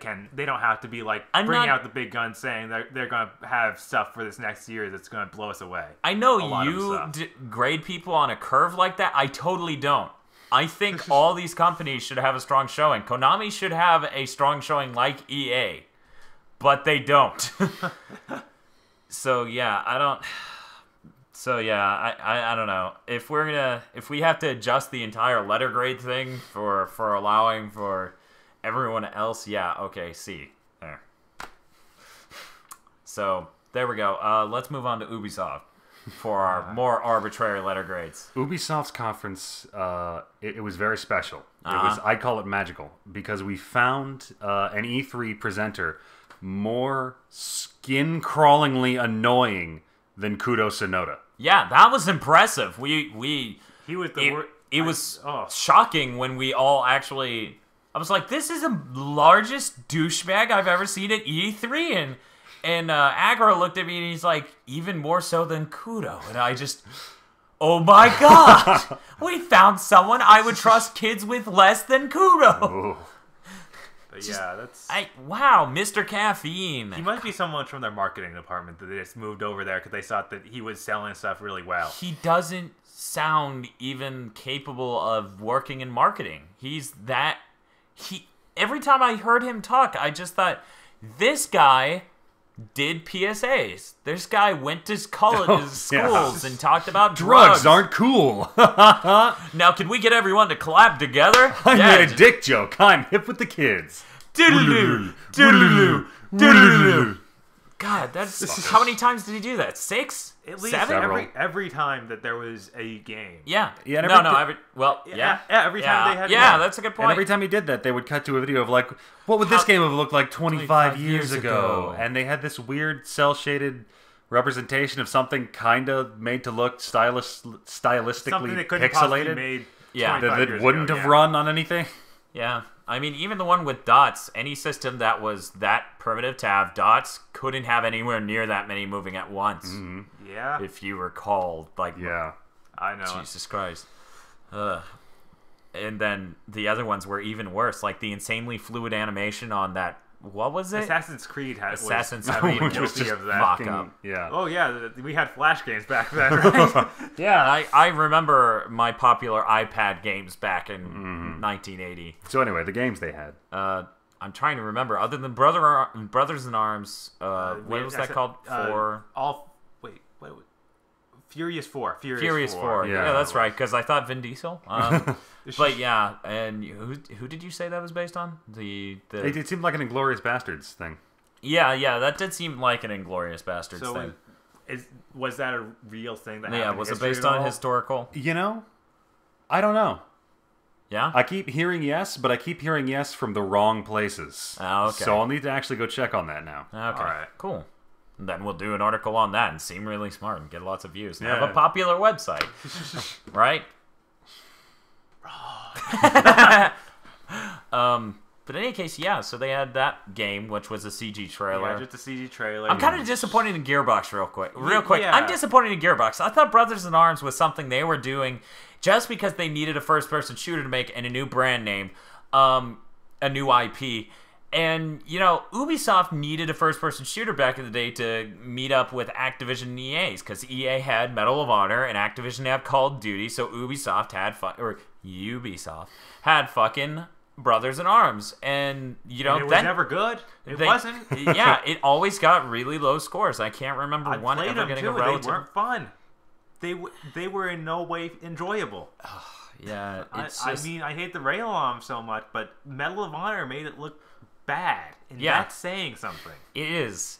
[SPEAKER 2] don't have to be like bringing out the big guns saying they're going to have stuff for this next year that's going to blow us away.
[SPEAKER 1] I know you grade people on a curve like that. I totally don't. I think all these companies should have a strong showing. Konami should have a strong showing like EA, but they don't. So yeah, I don't. So yeah, I don't know if we have to adjust the entire letter grade thing for allowing for everyone else. Yeah, okay, C there. So there we go. Let's move on to Ubisoft for our more arbitrary letter grades.
[SPEAKER 3] Ubisoft's conference, it was very special. I call it magical because we found an E3 presenter more skin-crawlingly annoying than Kudo Sonoda.
[SPEAKER 1] Yeah, that was impressive. He was it was shocking when we all actually. I was like, this is the largest douchebag I've ever seen at E3, and Aggro looked at me and he's like, even more so than Kudo, and I just, oh my god, we found someone I would trust kids with less than Kudo.
[SPEAKER 2] Ooh. But yeah, that's...
[SPEAKER 1] Wow, Mr. Caffeine.
[SPEAKER 2] He must be someone from their marketing department that they just moved over there because they thought that he was selling stuff really well.
[SPEAKER 1] He doesn't sound even capable of working in marketing. Every time I heard him talk, I just thought, this guy did PSAs. This guy went to schools and talked about drugs.
[SPEAKER 3] Drugs aren't cool.
[SPEAKER 1] Now, can we get everyone to collab together?
[SPEAKER 3] I made a dick joke. I'm hip with the kids.
[SPEAKER 1] Doodaloo, doodaloo, doodaloo. God, that's how many times did he do that? 6?
[SPEAKER 2] At least
[SPEAKER 1] 7?
[SPEAKER 2] every time that there was a game.
[SPEAKER 1] Yeah.
[SPEAKER 3] Yeah.
[SPEAKER 1] Every
[SPEAKER 2] time they had.
[SPEAKER 1] Yeah, that's a good point.
[SPEAKER 3] And every time he did that, they would cut to a video of like, what would this game have looked like 25 years ago? And they had this weird cel-shaded representation of something kind of made to look stylistically pixelated. That wouldn't have run on anything.
[SPEAKER 1] Yeah. I mean, even the one with dots, any system that was that primitive to have dots couldn't have anywhere near that many moving at once.
[SPEAKER 3] Mm-hmm.
[SPEAKER 2] Yeah.
[SPEAKER 1] If you recall, like...
[SPEAKER 3] Yeah.
[SPEAKER 2] I know.
[SPEAKER 1] Jesus Christ. And then the other ones were even worse, like the insanely fluid animation on that... What was it?
[SPEAKER 2] Assassin's Creed was
[SPEAKER 1] guilty
[SPEAKER 2] of that.
[SPEAKER 1] Mock-up.
[SPEAKER 3] Yeah.
[SPEAKER 2] Oh, yeah. We had Flash games back then, right?
[SPEAKER 1] Yeah, I remember my popular iPad games back in 1980.
[SPEAKER 3] So anyway, the games they had.
[SPEAKER 1] I'm trying to remember. Other than Brothers in Arms, what was that called?
[SPEAKER 2] Furious 4.
[SPEAKER 1] Furious 4. Yeah, that's right, because I thought Vin Diesel. But yeah, and who did you say that was based on?
[SPEAKER 3] It seemed like an Inglourious Bastards thing.
[SPEAKER 1] Yeah, that did seem like an Inglourious Bastards thing.
[SPEAKER 2] Was that a real thing that happened?
[SPEAKER 1] Yeah, was it based on historical?
[SPEAKER 3] You know, I don't know.
[SPEAKER 1] Yeah?
[SPEAKER 3] I keep hearing yes, but I keep hearing yes from the wrong places.
[SPEAKER 1] Oh, okay.
[SPEAKER 3] So I'll need to actually go check on that now.
[SPEAKER 1] Okay, all right. Cool. And then we'll do an article on that and seem really smart and get lots of views. And have a popular website. Right? But in any case, yeah, so they had that game, which was a CG trailer.
[SPEAKER 2] Yeah, just a CG trailer.
[SPEAKER 1] I'm kind of disappointed in Gearbox real quick.
[SPEAKER 2] Yeah.
[SPEAKER 1] I'm disappointed in Gearbox. I thought Brothers in Arms was something they were doing just because they needed a first-person shooter to make and a new brand name, a new IP. And, you know, Ubisoft needed a first-person shooter back in the day to meet up with Activision and EA's, because EA had Medal of Honor and Activision had Call of Duty, so Ubisoft had fucking Brothers in Arms. And, you know,
[SPEAKER 2] and it was never good. It wasn't.
[SPEAKER 1] Yeah, it always got really low scores. I can't remember one ever getting a relative.
[SPEAKER 2] They weren't fun. They were in no way enjoyable.
[SPEAKER 1] Yeah,
[SPEAKER 2] I mean, I hate to rail on them so much, but Medal of Honor made it look bad, and that's saying something.
[SPEAKER 1] It is.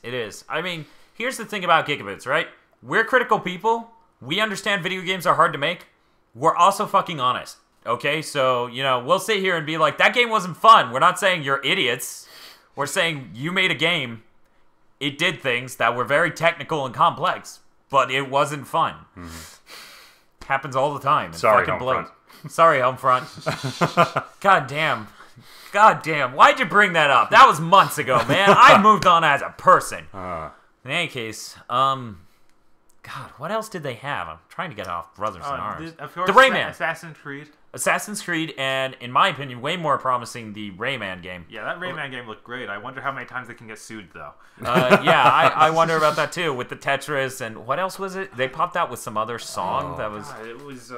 [SPEAKER 1] I mean, here's the thing about GigaBoots, right? We're critical people. We understand video games are hard to make. We're also fucking honest, okay? So, you know, we'll sit here and be like, that game wasn't fun. We're not saying you're idiots. We're saying you made a game. It did things that were very technical and complex, but it wasn't fun. Mm-hmm. Happens all the time.
[SPEAKER 3] Sorry, Homefront.
[SPEAKER 1] Sorry, Homefront. God damn, why'd you bring that up? That was months ago, man. I moved on as a person. In any case, God God, what else did they have? I'm trying to get off Brothers in Arms.
[SPEAKER 2] Of course,
[SPEAKER 1] the Rayman.
[SPEAKER 2] Assassin's Creed,
[SPEAKER 1] and in my opinion, way more promising, the Rayman game.
[SPEAKER 2] Yeah, that Rayman game looked great. I wonder how many times they can get sued, though.
[SPEAKER 1] I wonder about that, too, with the Tetris, and what else was it? They popped out with some other song that was...
[SPEAKER 2] God, it was...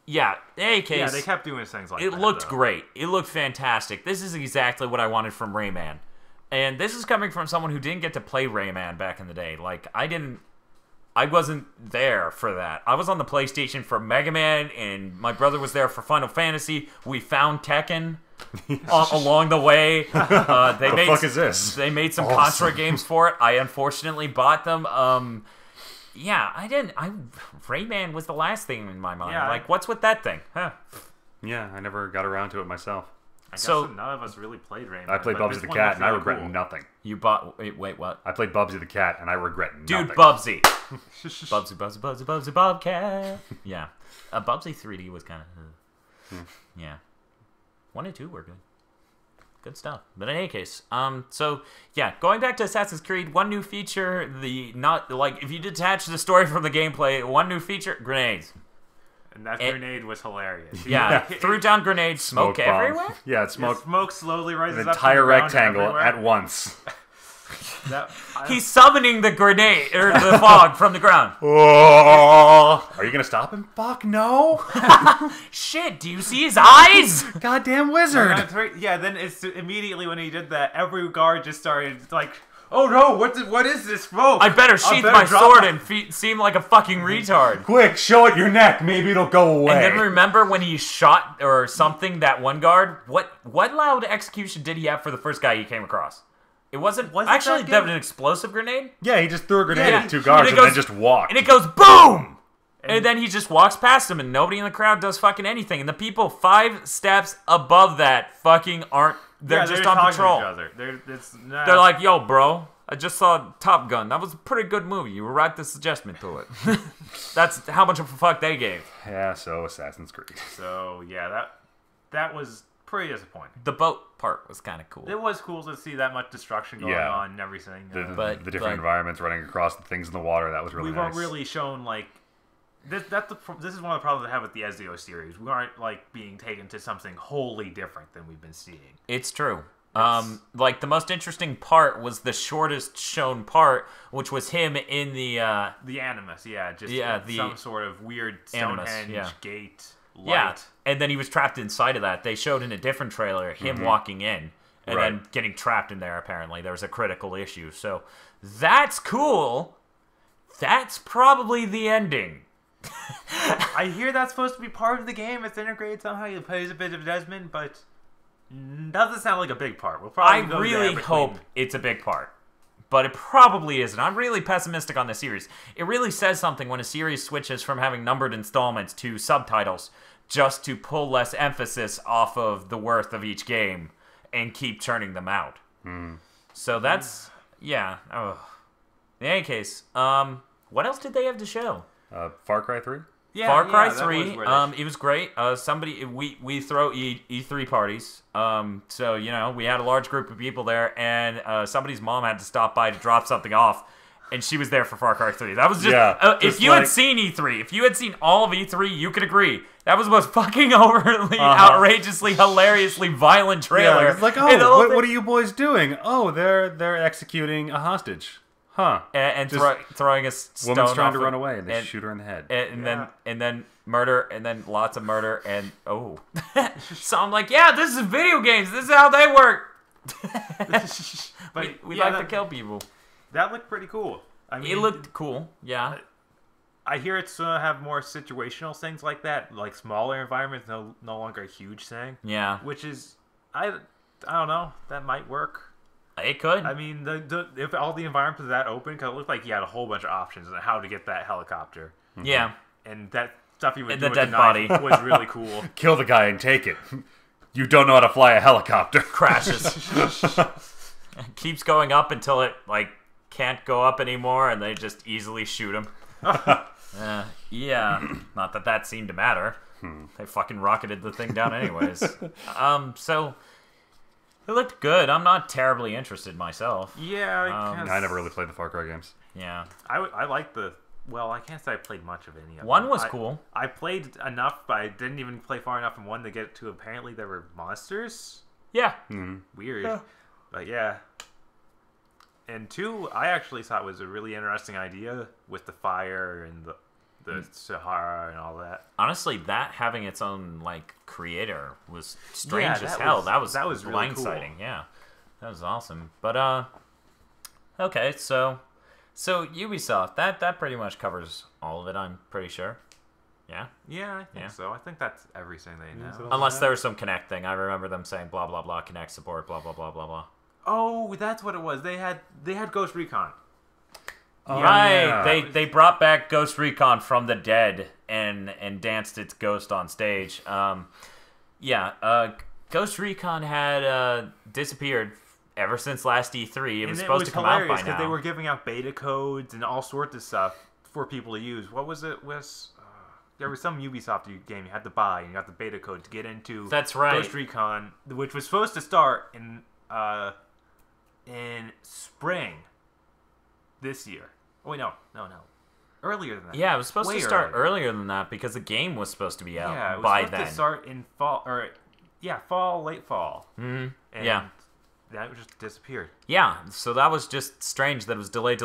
[SPEAKER 1] Yeah, in any case...
[SPEAKER 2] Yeah, they kept doing things like that.
[SPEAKER 1] It looked great. It looked fantastic. This is exactly what I wanted from Rayman. And this is coming from someone who didn't get to play Rayman back in the day. Like, I wasn't there for that. I was on the PlayStation for Mega Man, and my brother was there for Final Fantasy. We found Tekken along the way.
[SPEAKER 3] The fuck is this?
[SPEAKER 1] They made some Contra games for it. I unfortunately bought them. Yeah, I didn't. Rayman was the last thing in my mind. Like, what's with that thing? Huh?
[SPEAKER 3] Yeah, I never got around to it myself.
[SPEAKER 2] I guess none of us really played Rayman.
[SPEAKER 3] I played Bubsy the Cat, and I regret nothing.
[SPEAKER 1] You bought... Wait, what?
[SPEAKER 3] I played Bubsy the Cat, and I regret nothing.
[SPEAKER 1] Dude, Bubsy. Bubsy, Bobcat. Yeah. Bubsy 3D was kind of... Yeah. 1 and 2 were good. Good stuff. But in any case, so, yeah, going back to Assassin's Creed, one new feature, if you detach the story from the gameplay, one new feature, grenades.
[SPEAKER 2] And that grenade was hilarious.
[SPEAKER 1] Yeah, threw down grenades, smoke everywhere?
[SPEAKER 3] Yeah, smoke.
[SPEAKER 2] Yeah, smoke slowly rises
[SPEAKER 3] an
[SPEAKER 2] up
[SPEAKER 3] entire
[SPEAKER 2] from the ground
[SPEAKER 3] rectangle
[SPEAKER 2] everywhere.
[SPEAKER 3] at once.
[SPEAKER 1] He's summoning the grenade, or the fog from the ground.
[SPEAKER 3] Oh, are you going to stop him? Fuck, no.
[SPEAKER 1] Shit, do you see his eyes?
[SPEAKER 3] Goddamn wizard.
[SPEAKER 2] Yeah, then it's immediately when he did that, every guard just started, like... Oh no! What is this smoke?
[SPEAKER 1] I better sheath my sword and seem like a fucking retard.
[SPEAKER 3] Quick, show it your neck. Maybe it'll go away.
[SPEAKER 1] And then remember when he shot or something that one guard? What loud execution did he have for the first guy he came across? It wasn't actually that an explosive grenade.
[SPEAKER 3] Yeah, he just threw a grenade at 2 guards and then just walked.
[SPEAKER 1] And it goes boom. And then he just walks past him, and nobody in the crowd does fucking anything. And the people 5 steps above that fucking aren't. They're just on patrol. They're like, yo, bro, I just saw Top Gun. That was a pretty good movie. You were right to suggest me to it. That's how much of a fuck they gave.
[SPEAKER 3] Yeah, so Assassin's Creed.
[SPEAKER 2] So, yeah, that was pretty disappointing.
[SPEAKER 1] The boat part was kind of cool.
[SPEAKER 2] It was cool to see that much destruction going on and everything.
[SPEAKER 3] The different environments running across the things in the water, that was really nice.
[SPEAKER 2] We weren't really shown, like... This is one of the problems I have with the Ezio series. We aren't, like, being taken to something wholly different than we've been seeing.
[SPEAKER 1] It's true. Like, the most interesting part was the shortest shown part, which was him in the
[SPEAKER 2] Animus, some sort of weird Stonehenge gate light.
[SPEAKER 1] Yeah, and then he was trapped inside of that. They showed in a different trailer him walking in and then getting trapped in there, apparently. There was a critical issue. So, that's cool. That's probably the ending.
[SPEAKER 2] I hear that's supposed to be part of the game. It's integrated somehow. He plays a bit of Desmond, but doesn't sound like a big part.
[SPEAKER 1] I really hope it's a big part, but it probably isn't. I'm really pessimistic on the series. It really says something when a series switches from having numbered installments to subtitles just to pull less emphasis off of the worth of each game and keep churning them out. So that's, yeah. Oh. In any case, what else did they have to show?
[SPEAKER 3] Far Cry 3?
[SPEAKER 1] Yeah, Far Cry 3, it was great. We throw E3 parties. So, you know, we had a large group of people there, and somebody's mom had to stop by to drop something off, and she was there for Far Cry 3. That was just, if you had seen E3, if you had seen all of E3, you could agree. That was the most fucking overly, outrageously, hilariously violent trailer.
[SPEAKER 3] Yeah, it's like, oh, what are you boys doing? Oh, they're executing a hostage. Huh.
[SPEAKER 1] And throwing a stone.
[SPEAKER 3] Woman's trying to run away, and they shoot her in the head.
[SPEAKER 1] And then murder, and then lots of murder, and so I'm like, yeah, this is video games. This is how they work. But we like to kill people.
[SPEAKER 2] That looked pretty cool. I mean,
[SPEAKER 1] it looked cool. Yeah.
[SPEAKER 2] I hear it's gonna have more situational things like that, like smaller environments, no longer a huge thing.
[SPEAKER 1] Yeah.
[SPEAKER 2] Which is, I don't know. That might work.
[SPEAKER 1] It could.
[SPEAKER 2] I mean, if all the environments are that open, because it looked like you had a whole bunch of options on how to get that helicopter.
[SPEAKER 1] Yeah.
[SPEAKER 2] And that stuff you would do
[SPEAKER 1] the
[SPEAKER 2] with
[SPEAKER 1] dead
[SPEAKER 2] the
[SPEAKER 1] body
[SPEAKER 2] was really cool.
[SPEAKER 3] Kill the guy and take it. You don't know how to fly a helicopter.
[SPEAKER 1] Crashes. Keeps going up until it, like, can't go up anymore, and they just easily shoot him. Yeah. Not that seemed to matter. They fucking rocketed the thing down anyways. So... It looked good. I'm not terribly interested myself.
[SPEAKER 2] Yeah,
[SPEAKER 3] I never really played the Far Cry games.
[SPEAKER 1] Yeah,
[SPEAKER 2] I like the Well, I can't say I played much of any of them.
[SPEAKER 1] One was cool.
[SPEAKER 2] I played enough, but I didn't even play far enough in one to get to apparently there were monsters.
[SPEAKER 1] Yeah.
[SPEAKER 2] Weird.
[SPEAKER 1] Yeah.
[SPEAKER 2] But yeah. And 2, I actually thought was a really interesting idea with the fire and the Sahara and all that.
[SPEAKER 1] Honestly, that having its own like creator was strange
[SPEAKER 2] Yeah,
[SPEAKER 1] as hell.
[SPEAKER 2] that was really
[SPEAKER 1] blindsiding.
[SPEAKER 2] cool.
[SPEAKER 1] Yeah, that was awesome. But okay, so Ubisoft, that pretty much covers all of it. I'm pretty sure. Yeah.
[SPEAKER 2] Yeah, I think so. I think that's everything they know.
[SPEAKER 1] Unless there was some Kinect thing. I remember them saying blah blah blah Kinect support blah blah blah blah blah.
[SPEAKER 2] Oh, that's what it was. They had Ghost Recon.
[SPEAKER 1] Right,
[SPEAKER 3] yeah.
[SPEAKER 1] they brought back Ghost Recon from the dead and danced its ghost on stage. Ghost Recon had disappeared ever since last E3. It was supposed to come out by now.
[SPEAKER 2] Because they were giving out beta codes and all sorts of stuff for people to use. What was it? There was some Ubisoft game you had to buy, and you got the beta code to get into.
[SPEAKER 1] That's right.
[SPEAKER 2] Ghost Recon, which was supposed to start in spring this year. Oh wait, no. Earlier than that.
[SPEAKER 1] Yeah, it was supposed to start earlier than that because the game was supposed to be out by then.
[SPEAKER 2] Yeah, it was supposed to start in fall, late fall.
[SPEAKER 1] Mm-hmm.
[SPEAKER 2] And
[SPEAKER 1] yeah.
[SPEAKER 2] That just disappeared.
[SPEAKER 1] Yeah, so that was just strange that it was delayed.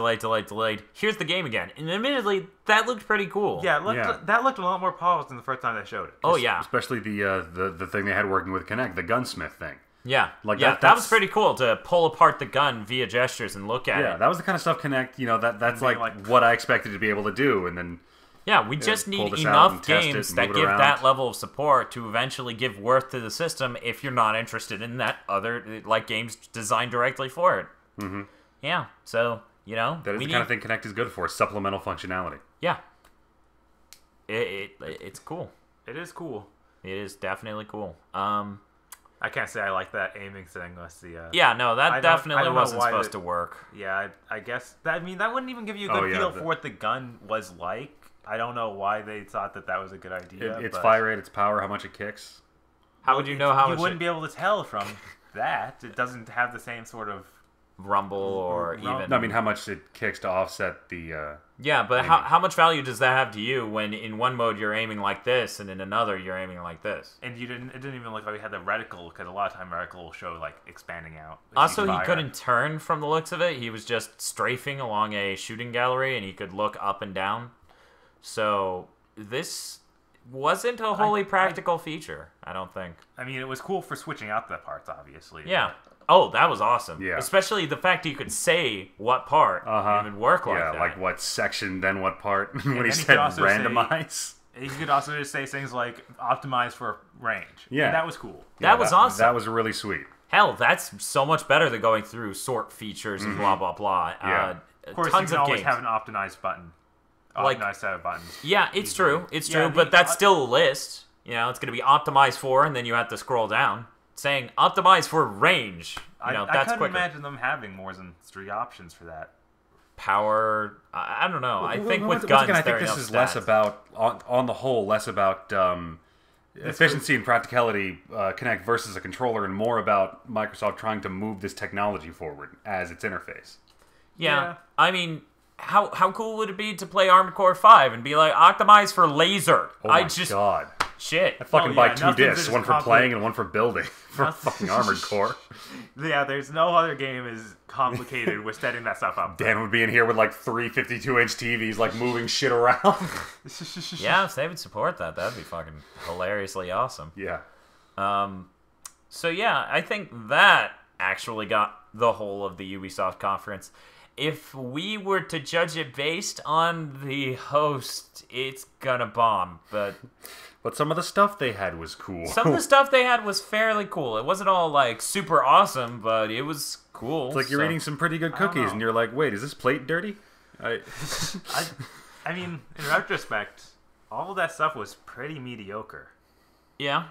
[SPEAKER 1] Here's the game again. And admittedly, that looked pretty cool.
[SPEAKER 2] Yeah, that looked a lot more polished than the first time they showed it.
[SPEAKER 1] Oh, yeah.
[SPEAKER 3] Especially the thing they had working with Kinect, the gunsmith thing.
[SPEAKER 1] Yeah,
[SPEAKER 3] like
[SPEAKER 1] that was pretty cool to pull apart the gun via gestures and look at it.
[SPEAKER 3] Yeah, that was the kind of stuff Kinect, that's like what I expected to be able to do, and then...
[SPEAKER 1] Yeah, we just need enough games that give that level of support to eventually give worth to the system if you're not interested in that other, like, games designed directly for it.
[SPEAKER 3] Mm-hmm.
[SPEAKER 1] Yeah, so,
[SPEAKER 3] That is the kind of thing Kinect is good for, supplemental functionality.
[SPEAKER 1] Yeah. It's cool.
[SPEAKER 2] It is cool.
[SPEAKER 1] It is definitely cool.
[SPEAKER 2] I can't say I like that aiming thing unless the...
[SPEAKER 1] Yeah, no, that definitely wasn't supposed to work.
[SPEAKER 2] Yeah, I guess... that wouldn't even give you a good feel for what the gun was like. I don't know why they thought that was a good idea.
[SPEAKER 3] Its fire rate, its power, how much it kicks.
[SPEAKER 1] How would you know how much...
[SPEAKER 2] You wouldn't be able to tell from that. It doesn't have the same sort of...
[SPEAKER 1] rumble or even...
[SPEAKER 3] No, I mean, how much it kicks to offset the...
[SPEAKER 1] Yeah, but how much value does that have to you when in one mode you're aiming like this and in another you're aiming like this?
[SPEAKER 2] And it didn't even look like we had the reticle, because a lot of time reticle will show like expanding out.
[SPEAKER 1] Also, he couldn't turn from the looks of it. He was just strafing along a shooting gallery and he could look up and down. So this wasn't a wholly practical feature, I don't think.
[SPEAKER 2] I mean, it was cool for switching out the parts, obviously.
[SPEAKER 1] Yeah. Oh, that was awesome.
[SPEAKER 3] Yeah.
[SPEAKER 1] Especially the fact you could say what part even work like that.
[SPEAKER 3] Yeah, like what section, then what part. When he said randomize.
[SPEAKER 2] He could also just say things like optimize for range.
[SPEAKER 3] Yeah.
[SPEAKER 2] And that was cool.
[SPEAKER 1] That was awesome.
[SPEAKER 3] That was really sweet.
[SPEAKER 1] Hell, that's so much better than going through sort features and blah, blah, blah.
[SPEAKER 3] Yeah.
[SPEAKER 2] Of course,
[SPEAKER 1] tons
[SPEAKER 2] you can
[SPEAKER 1] of
[SPEAKER 2] always
[SPEAKER 1] games.
[SPEAKER 2] have an optimized button.
[SPEAKER 1] Like,
[SPEAKER 2] Optimized set of buttons.
[SPEAKER 1] Yeah, it's true. It's true, but that's still a list. It's going to be optimized for, and then you have to scroll down. Saying optimize for range.
[SPEAKER 2] I
[SPEAKER 1] that's
[SPEAKER 2] couldn't
[SPEAKER 1] quicker.
[SPEAKER 2] imagine them having more than 3 options for that.
[SPEAKER 1] Power, I don't know. I think with
[SPEAKER 3] once
[SPEAKER 1] guns,
[SPEAKER 3] again, I think
[SPEAKER 1] there
[SPEAKER 3] this is less about, on the whole, less about efficiency and practicality, Kinect versus a controller, and more about Microsoft trying to move this technology forward as its interface.
[SPEAKER 1] Yeah. I mean, how cool would it be to play Armored Core 5 and be like, optimize for laser?
[SPEAKER 3] Oh my god.
[SPEAKER 1] Shit.
[SPEAKER 3] I fucking buy 2 discs, one for
[SPEAKER 2] complicated.
[SPEAKER 3] playing and one for building, for fucking Armored Core.
[SPEAKER 2] Yeah, there's no other game as complicated with setting that stuff up.
[SPEAKER 3] Dan would be in here with like 3 52-inch TVs, like moving shit around.
[SPEAKER 1] Yeah, if they would support that, that'd be fucking hilariously awesome.
[SPEAKER 3] Yeah.
[SPEAKER 1] So yeah, I think that actually got the whole of the Ubisoft conference. If we were to judge it based on the host, it's gonna bomb, but
[SPEAKER 3] some of the stuff they had was cool.
[SPEAKER 1] Some of the stuff they had was fairly cool. It wasn't all like super awesome, but it was cool.
[SPEAKER 3] It's like you're eating some pretty good cookies, and you're like, wait, is this plate dirty?
[SPEAKER 2] I mean, in retrospect, all of that stuff was pretty mediocre.
[SPEAKER 1] Yeah.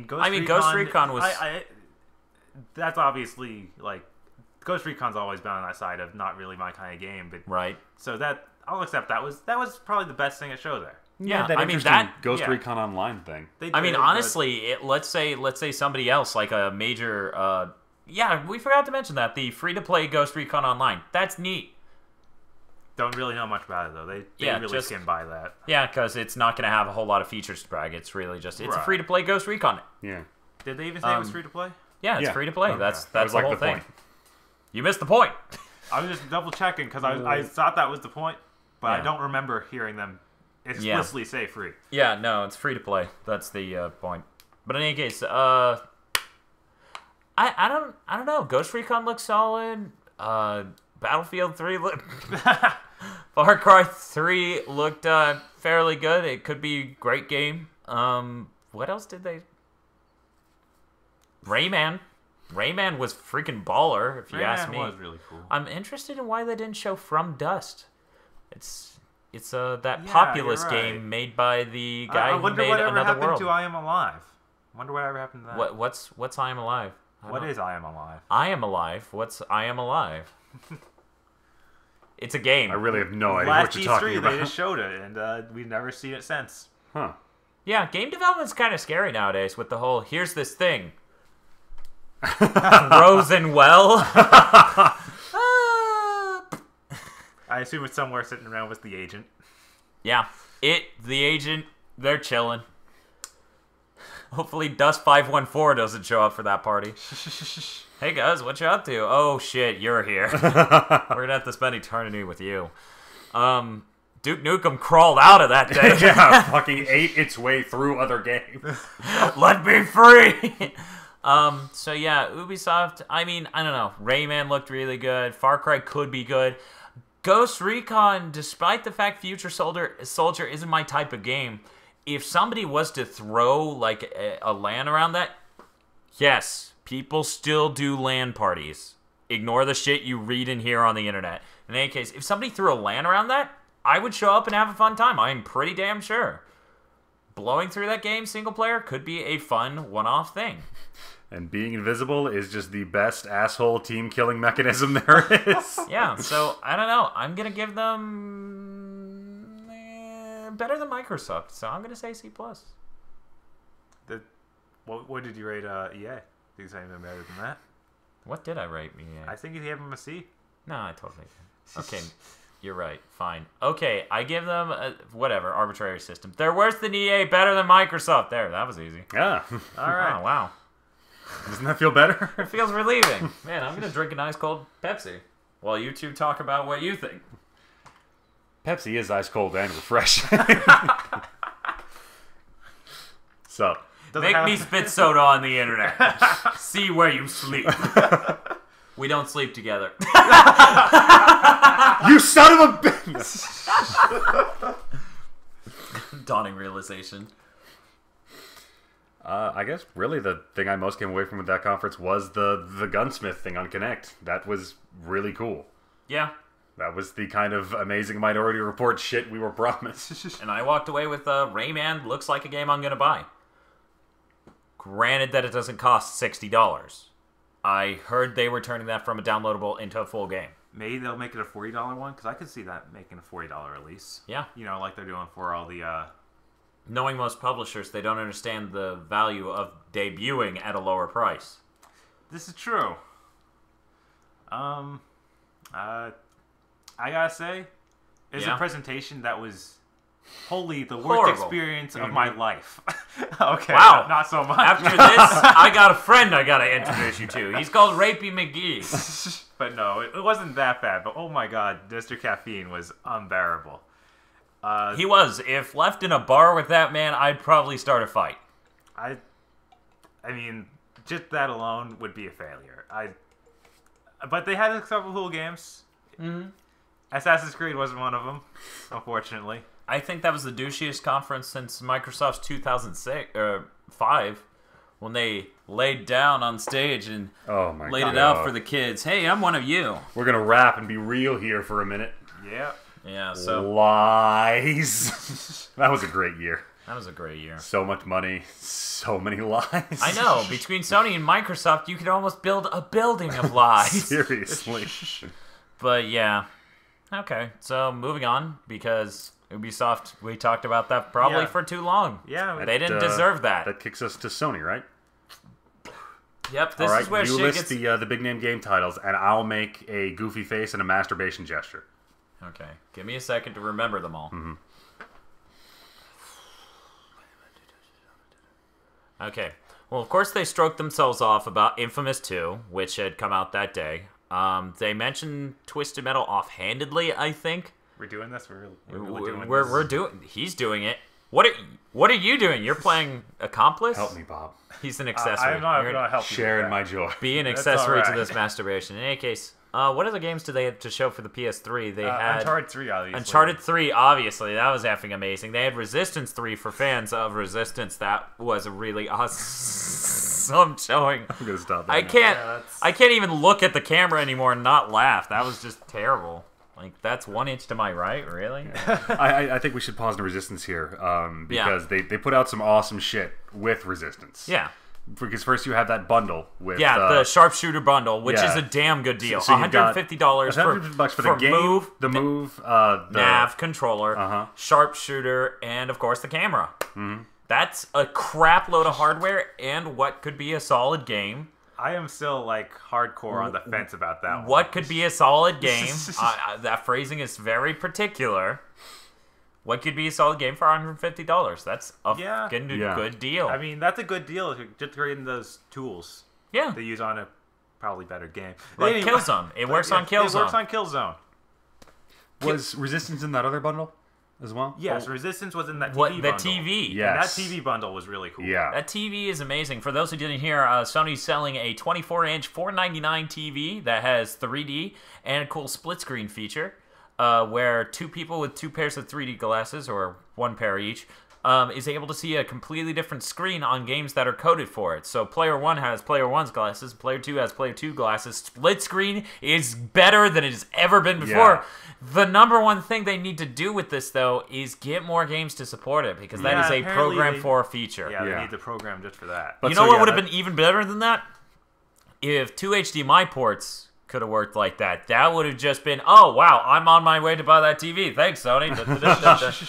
[SPEAKER 2] Ghost
[SPEAKER 1] Recon was...
[SPEAKER 2] that's obviously, like... Ghost Recon's always been on that side of not really my kind of game, but...
[SPEAKER 1] Right.
[SPEAKER 2] So that... I'll accept that was probably the best thing at show there.
[SPEAKER 1] Yeah,
[SPEAKER 3] that interesting Ghost Recon Online thing.
[SPEAKER 1] Honestly, let's say somebody else, like a major... we forgot to mention that. The free-to-play Ghost Recon Online. That's neat.
[SPEAKER 2] Don't really know much about it, though. They really skim by that.
[SPEAKER 1] Yeah, because it's not going to have a whole lot of features to brag. It's really just, it's a free-to-play Ghost Recon.
[SPEAKER 3] Yeah.
[SPEAKER 2] Did they even say it was free-to-play?
[SPEAKER 1] Yeah, it's free-to-play. Okay. That's the
[SPEAKER 3] like
[SPEAKER 1] whole
[SPEAKER 3] the
[SPEAKER 1] thing.
[SPEAKER 3] Point.
[SPEAKER 1] You missed the point.
[SPEAKER 2] I was just double-checking, because I thought that was the point, but I don't remember hearing them explicitly say free.
[SPEAKER 1] Yeah, no, it's free-to-play. That's the point. But in any case, I don't know. Ghost Recon looks solid. Battlefield 3 looked... Far Cry 3 looked fairly good. It could be a great game. What else did they... Rayman. Rayman was freaking baller, if you ask me.
[SPEAKER 2] Rayman was really cool.
[SPEAKER 1] I'm interested in why they didn't show From Dust. It's that Populous game made by the guy who made Another World.
[SPEAKER 2] I wonder whatever happened to I Am Alive. I wonder whatever happened to that.
[SPEAKER 1] What's I Am Alive?
[SPEAKER 2] What is I Am Alive?
[SPEAKER 1] I Am Alive? What's I Am Alive? It's a game.
[SPEAKER 3] I really have no idea what you're talking about.
[SPEAKER 2] They just showed it, and we've never seen it since.
[SPEAKER 3] Huh.
[SPEAKER 1] Yeah, game development's kind of scary nowadays with the whole, here's this thing. Frozen well.
[SPEAKER 2] I assume it's somewhere sitting around with the agent.
[SPEAKER 1] Yeah. The agent, they're chilling. Hopefully Dust 514 doesn't show up for that party. Hey guys, what you up to? Oh shit, you're here. We're gonna have to spend eternity with you. Duke Nukem crawled out of that day.
[SPEAKER 3] Yeah, fucking ate its way through other games.
[SPEAKER 1] Let me free! So yeah, Ubisoft, I mean, I don't know. Rayman looked really good. Far Cry could be good. Ghost Recon, despite the fact Future Soldier isn't my type of game, if somebody was to throw like a LAN around that, yes, people still do LAN parties. Ignore the shit you read and hear on the internet. In any case, if somebody threw a LAN around that, I would show up and have a fun time. I'm pretty damn sure. Blowing through that game single player could be a fun one-off thing.
[SPEAKER 3] And being invisible is just the best asshole team killing mechanism there is.
[SPEAKER 1] Yeah, so I don't know. I'm going to give them better than Microsoft, so I'm going to say C+.
[SPEAKER 2] What did you rate EA? Did you say anything better than that?
[SPEAKER 1] What did I rate EA?
[SPEAKER 2] I think you gave them a C.
[SPEAKER 1] No, I totally did. Okay, you're right. Fine. Okay, I give them whatever, arbitrary system. They're worse than EA, better than Microsoft. There, that was easy.
[SPEAKER 3] Yeah.
[SPEAKER 1] All right. Oh, wow.
[SPEAKER 3] Doesn't that feel better?
[SPEAKER 1] It feels relieving. Man, I'm going to drink a nice cold Pepsi while you two talk about what you think.
[SPEAKER 3] Pepsi is ice cold and refreshing. So,
[SPEAKER 1] make me spit soda on the internet. See where you sleep. We don't sleep together.
[SPEAKER 3] You son of a bitch!
[SPEAKER 1] Dawning realization.
[SPEAKER 3] I guess really the thing I most came away from with that conference was the gunsmith thing on Kinect. That was really cool.
[SPEAKER 1] Yeah.
[SPEAKER 3] That was the kind of amazing Minority Report shit we were promised.
[SPEAKER 1] And I walked away with Rayman looks like a game I'm going to buy. Granted that it doesn't cost $60. I heard they were turning that from a downloadable into a full game.
[SPEAKER 2] Maybe they'll make it a $40 one, because I could see that making a $40 release.
[SPEAKER 1] Yeah.
[SPEAKER 2] You know, like they're doing for all the...
[SPEAKER 1] Knowing most publishers, they don't understand the value of debuting at a lower price.
[SPEAKER 2] This is true. I gotta say, it's a presentation that was wholly the worst experience of my life. Okay,
[SPEAKER 1] wow.
[SPEAKER 2] Not so much.
[SPEAKER 1] After this, I got a friend I gotta introduce you to. He's called Rapey McGee.
[SPEAKER 2] But no, it wasn't that bad. But oh my god, Mr. Caffeine was unbearable.
[SPEAKER 1] He was. If left in a bar with that man, I'd probably start a fight.
[SPEAKER 2] I mean, just that alone would be a failure. But they had several cool games.
[SPEAKER 1] Mm-hmm.
[SPEAKER 2] Assassin's Creed wasn't one of them, unfortunately.
[SPEAKER 1] I think that was the douchiest conference since Microsoft's 2005, when they laid down on stage and laid it out for the kids. Hey, I'm one of you.
[SPEAKER 3] We're gonna rap and be real here for a minute.
[SPEAKER 2] Yeah.
[SPEAKER 1] Yeah, so...
[SPEAKER 3] Lies. That was a great year.
[SPEAKER 1] That was a great year.
[SPEAKER 3] So much money, so many lies.
[SPEAKER 1] I know. Between Sony and Microsoft, you could almost build a building of lies.
[SPEAKER 3] Seriously.
[SPEAKER 1] But yeah. Okay, so moving on, because Ubisoft, we talked about that probably for too long.
[SPEAKER 2] Yeah.
[SPEAKER 1] They didn't deserve that.
[SPEAKER 3] That kicks us to Sony, right?
[SPEAKER 1] Yep, this is where
[SPEAKER 3] you list the big name game titles, and I'll make a goofy face and a masturbation gesture.
[SPEAKER 1] Okay. Give me a second to remember them all.
[SPEAKER 3] Mm-hmm.
[SPEAKER 1] Okay. Well, of course, they stroked themselves off about Infamous 2, which had come out that day. They mentioned Twisted Metal offhandedly, I think.
[SPEAKER 2] We're doing this? We're
[SPEAKER 1] doing this? He's doing it. What are you doing? You're playing Accomplice?
[SPEAKER 3] Help me, Bob.
[SPEAKER 1] He's an accessory.
[SPEAKER 2] I'm not going to help you.
[SPEAKER 3] Sharing my joy.
[SPEAKER 1] Be an accessory to this masturbation. In any case, what other games did they have to show for the PS3? They had
[SPEAKER 2] Uncharted 3, obviously.
[SPEAKER 1] Uncharted 3, obviously. That was effing amazing. They had Resistance 3 for fans of Resistance. That was a really awesome showing.
[SPEAKER 3] I'm going to stop that.
[SPEAKER 1] I can't even look at the camera anymore and not laugh. That was just terrible. Like, that's 1 inch to my right, really?
[SPEAKER 3] I think we should pause the Resistance here because they put out some awesome shit with Resistance.
[SPEAKER 1] Yeah.
[SPEAKER 3] Because first you have that bundle with...
[SPEAKER 1] the Sharpshooter bundle, which is a damn good deal.
[SPEAKER 3] So
[SPEAKER 1] $150
[SPEAKER 3] for the game,
[SPEAKER 1] move,
[SPEAKER 3] the
[SPEAKER 1] nav, controller, Sharpshooter, and, of course, the camera. Mm-hmm. That's a crap load of hardware and what could be a solid game.
[SPEAKER 2] I am still, like, hardcore on the fence about that one.
[SPEAKER 1] What could be a solid game? That phrasing is very particular. What could be a solid game for $150? That's a good deal.
[SPEAKER 2] I mean, that's a good deal. Just creating those tools.
[SPEAKER 1] Yeah.
[SPEAKER 2] They use on a probably better game.
[SPEAKER 1] Like Killzone. It works on Killzone.
[SPEAKER 2] It works on Killzone.
[SPEAKER 3] Was Resistance in that other bundle as well?
[SPEAKER 2] Yes, Resistance was in that TV bundle.
[SPEAKER 1] The TV.
[SPEAKER 3] Yes.
[SPEAKER 2] And that TV bundle was really cool.
[SPEAKER 3] Yeah.
[SPEAKER 1] That TV is amazing. For those who didn't hear, Sony's selling a 24-inch, $499 TV that has 3D and a cool split-screen feature. Where two people with two pairs of 3D glasses, or one pair each, is able to see a completely different screen on games that are coded for it. So player 1 has player 1's glasses, player 2 has player 2 glasses. Split screen is better than it has ever been before. Yeah. The number one thing they need to do with this, though, is get more games to support it, because that is a program for a feature.
[SPEAKER 2] Yeah, they need the program just for that.
[SPEAKER 1] But you know what would have been even better than that? If 2 HDMI ports could have worked like that. That would have just been, oh, wow, I'm on my way to buy that TV. Thanks, Sony.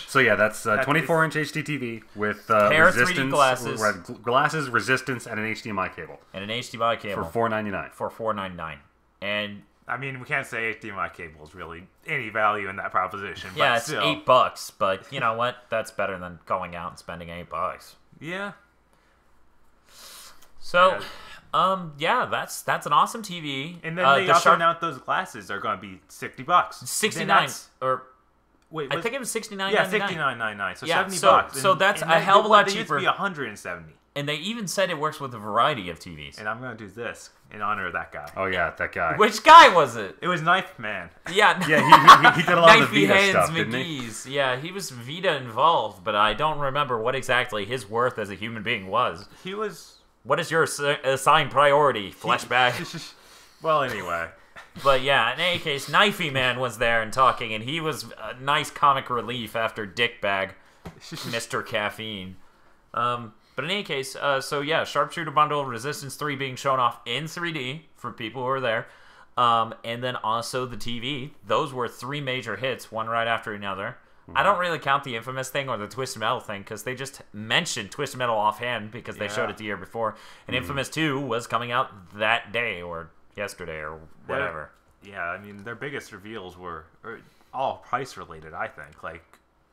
[SPEAKER 3] So, yeah, that's 24-inch HD TV with
[SPEAKER 1] pair of
[SPEAKER 3] Resistance,
[SPEAKER 1] 3D
[SPEAKER 3] glasses, Resistance, and an HDMI cable.
[SPEAKER 1] And an HDMI cable.
[SPEAKER 3] For $499.
[SPEAKER 1] For $499. And...
[SPEAKER 2] I mean, we can't say HDMI cable is really any value in that proposition.
[SPEAKER 1] Yeah,
[SPEAKER 2] but
[SPEAKER 1] it's
[SPEAKER 2] still.
[SPEAKER 1] $8, but you know what? That's better than going out and spending $8.
[SPEAKER 2] Yeah.
[SPEAKER 1] So... that's an awesome TV.
[SPEAKER 2] And then they also announced those glasses are going to be $60.
[SPEAKER 1] $69 or wait, I think it was $69.99.
[SPEAKER 2] Yeah, $69.99. So $70.
[SPEAKER 1] So that's a hell of a lot cheaper.
[SPEAKER 2] It used to be $170.
[SPEAKER 1] And they even said it works with a variety of TVs.
[SPEAKER 2] And I'm going to do this in honor of that guy.
[SPEAKER 3] Oh yeah, that guy.
[SPEAKER 1] Which guy was it?
[SPEAKER 2] It was Knife Man.
[SPEAKER 1] Yeah,
[SPEAKER 3] he did a lot of the Vita stuff, didn't he?
[SPEAKER 1] Yeah, he was Vita involved, but I don't remember what exactly his worth as a human being was.
[SPEAKER 2] He was.
[SPEAKER 1] What is your assigned priority? Flashback.
[SPEAKER 2] Well, anyway.
[SPEAKER 1] But yeah, in any case, Knifey Man was there and talking, and he was a nice comic relief after Dickbag, Mr. Caffeine. But in any case, so yeah, Sharpshooter Bundle, Resistance 3 being shown off in 3D for people who are there. And then also the TV. Those were 3 major hits, one right after another. I don't really count the Infamous thing or the Twisted Metal thing because they just mentioned Twisted Metal offhand because they showed it the year before. And Infamous 2 was coming out that day or yesterday or whatever.
[SPEAKER 2] Yeah, I mean, their biggest reveals were all price related, I think. Like,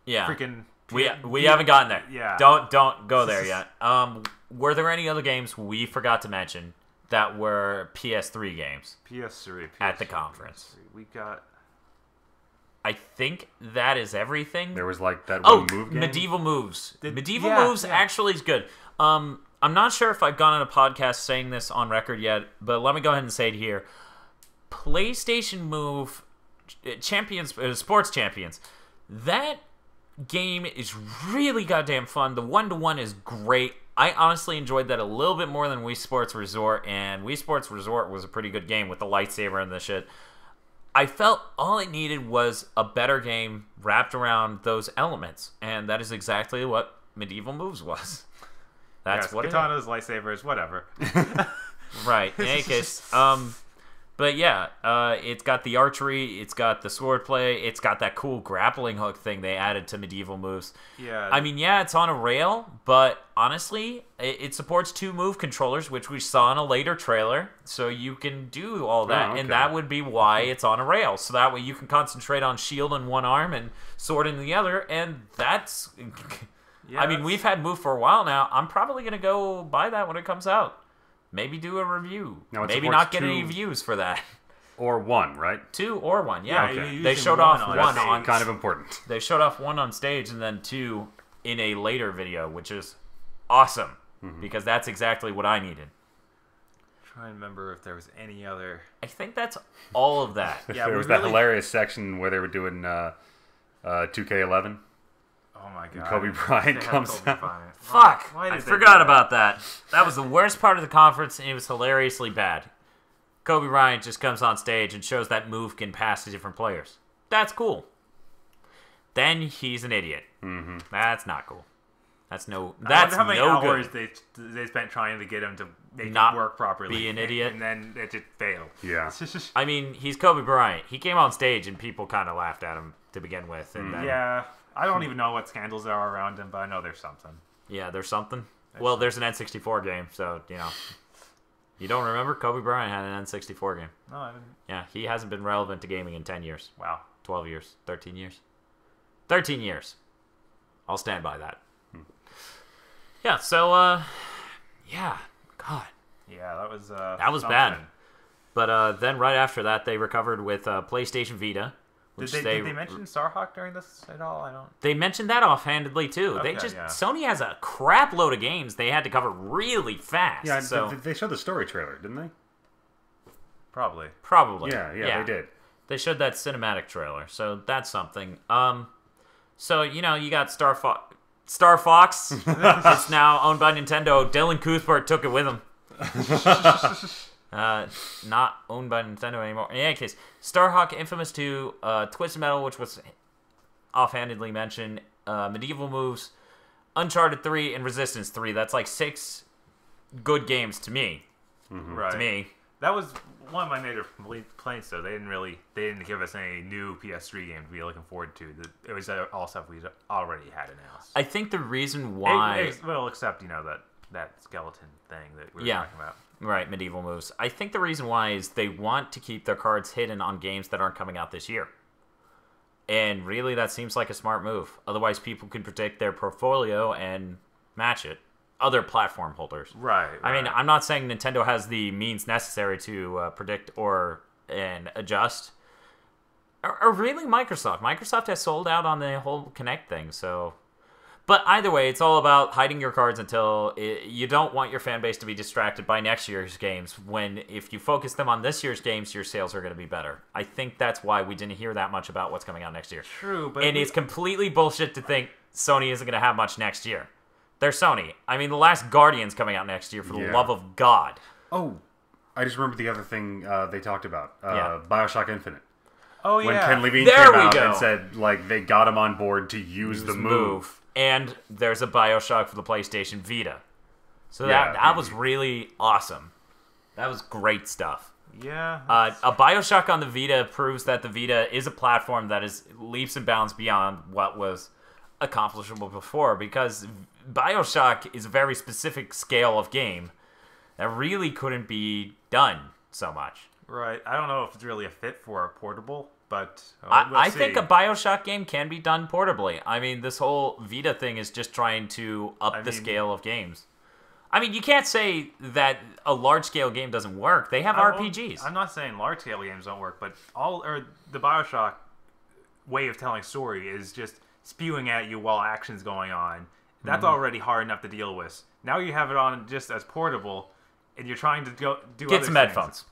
[SPEAKER 2] freaking...
[SPEAKER 1] We haven't gotten there.
[SPEAKER 2] Yeah.
[SPEAKER 1] Don't go there yet. Were there any other games we forgot to mention that were PS3 games?
[SPEAKER 2] PS3
[SPEAKER 1] at the conference.
[SPEAKER 2] PS3. We got...
[SPEAKER 1] I think that is everything.
[SPEAKER 3] There was like that one move game.
[SPEAKER 1] Medieval Moves. Medieval Moves actually is good. I'm not sure if I've gone on a podcast saying this on record yet, but let me go ahead and say it here. PlayStation Move Champions, Sports Champions. That game is really goddamn fun. The 1-to-1 is great. I honestly enjoyed that a little bit more than Wii Sports Resort, and Wii Sports Resort was a pretty good game with the lightsaber and the shit. I felt all it needed was a better game wrapped around those elements, and that is exactly what Medieval Moves was. That's what
[SPEAKER 2] katanas, lightsabers, whatever.
[SPEAKER 1] Right. In any case, But yeah, it's got the archery, it's got the swordplay, it's got that cool grappling hook thing they added to medieval moves.
[SPEAKER 2] Yeah.
[SPEAKER 1] I mean, yeah, it's on a rail, but honestly, it supports 2 move controllers, which we saw in a later trailer, so you can do all that, and that would be why it's on a rail. So that way you can concentrate on shield in one arm and sword in the other, and that's...
[SPEAKER 2] Yeah,
[SPEAKER 1] I mean, we've had Move for a while now. I'm probably going to go buy that when it comes out. Maybe do a review.
[SPEAKER 3] Now
[SPEAKER 1] Maybe not get any views for that.
[SPEAKER 3] Or 1, right?
[SPEAKER 1] 2 or 1, yeah.
[SPEAKER 2] Okay.
[SPEAKER 1] They showed off 1 on...
[SPEAKER 3] kind of important.
[SPEAKER 1] They showed off 1 on stage and then 2 in a later video, which is awesome. Because that's exactly what I needed.
[SPEAKER 2] Trying to remember if there was any other...
[SPEAKER 1] I think that's all of that.
[SPEAKER 2] Yeah,
[SPEAKER 3] there was that hilarious section where they were doing 2K11.
[SPEAKER 2] Oh my god.
[SPEAKER 3] Kobe Bryant comes out.
[SPEAKER 1] Fuck! I forgot about that. That was the worst part of the conference, and it was hilariously bad. Kobe Bryant just comes on stage and shows that move can pass to different players. That's cool. Then he's an idiot. That's not cool. That's no. That's
[SPEAKER 2] how many
[SPEAKER 1] no
[SPEAKER 2] hours
[SPEAKER 1] good.
[SPEAKER 2] they spent trying to get him to make
[SPEAKER 1] Not
[SPEAKER 2] it work properly.
[SPEAKER 1] be an idiot.
[SPEAKER 2] And then it just failed.
[SPEAKER 3] Yeah.
[SPEAKER 1] I mean, he's Kobe Bryant. He came on stage and people kind of laughed at him to begin with. And then,
[SPEAKER 2] Yeah. I don't even know what scandals there are around him, but I know there's something.
[SPEAKER 1] Yeah, there's something. Well, there's an N64 game, so, you know. You don't remember? Kobe Bryant had an N64 game.
[SPEAKER 2] No, I didn't.
[SPEAKER 1] Yeah, he hasn't been relevant to gaming in 10 years.
[SPEAKER 2] Wow.
[SPEAKER 1] 12 years. 13 years. 13 years. I'll stand by that. Yeah, so, yeah. God.
[SPEAKER 2] Yeah, that was
[SPEAKER 1] something. Bad. But then right after that, they recovered with PlayStation Vita.
[SPEAKER 2] Did they mention Starhawk during this at all? I don't.
[SPEAKER 1] They mentioned that offhandedly too.
[SPEAKER 2] Okay,
[SPEAKER 1] Sony has a crap load of games they had to cover really fast.
[SPEAKER 3] Yeah,
[SPEAKER 1] so
[SPEAKER 3] they showed the story trailer, didn't they?
[SPEAKER 2] Probably.
[SPEAKER 3] Yeah, they did.
[SPEAKER 1] They showed that cinematic trailer, so that's something. So you know, you got Star Fox. It's now owned by Nintendo. Dylan Cuthbert took it with him. Not owned by Nintendo anymore. In any case, Starhawk, Infamous 2, Twisted Metal, which was offhandedly mentioned, Medieval Moves, Uncharted 3, and Resistance 3. That's like 6 good games to me.
[SPEAKER 2] Right.
[SPEAKER 1] To me.
[SPEAKER 2] That was one of my major complaints, though. They didn't give us any new PS3 game to be looking forward to. It was all stuff we already had announced.
[SPEAKER 1] I think the reason why...
[SPEAKER 2] Well, except, you know, that skeleton thing that we were talking about.
[SPEAKER 1] Right, Medieval Moves. I think the reason why is they want to keep their cards hidden on games that aren't coming out this year. And really, that seems like a smart move. Otherwise, people can predict their portfolio and match it. Other platform holders.
[SPEAKER 2] Right.
[SPEAKER 1] I mean, I'm not saying Nintendo has the means necessary to predict and adjust. Or really Microsoft. Microsoft has sold out on the whole Kinect thing, so... But either way, it's all about hiding your cards until you don't want your fan base to be distracted by next year's games, when if you focus them on this year's games, your sales are going to be better. I think that's why we didn't hear that much about what's coming out next year.
[SPEAKER 2] True, but...
[SPEAKER 1] And it's completely bullshit to think Sony isn't going to have much next year. They're Sony. I mean, The Last Guardian's coming out next year, for the love of God.
[SPEAKER 3] Oh, I just remembered the other thing they talked about. BioShock Infinite.
[SPEAKER 2] Oh, yeah.
[SPEAKER 3] When Ken Levine came out and said, like, they got him on board to use the move.
[SPEAKER 1] And there's a BioShock for the PlayStation Vita. So that was really awesome. That was great stuff.
[SPEAKER 2] Yeah.
[SPEAKER 1] A BioShock on the Vita proves that the Vita is a platform that is leaps and bounds beyond what was accomplishable before, because BioShock is a very specific scale of game that really couldn't be done so much.
[SPEAKER 2] Right. I don't know if it's really a fit for a portable, but
[SPEAKER 1] I think a BioShock game can be done portably. I mean, this whole Vita thing is just trying to up the scale of games. I mean, you can't say that a large-scale game doesn't work. They have RPGs.
[SPEAKER 2] I'm not saying large-scale games don't work, but the BioShock way of telling story is just spewing at you while action's going on. That's already hard enough to deal with. Now you have it on just as portable, and you're trying to do
[SPEAKER 1] Get some headphones.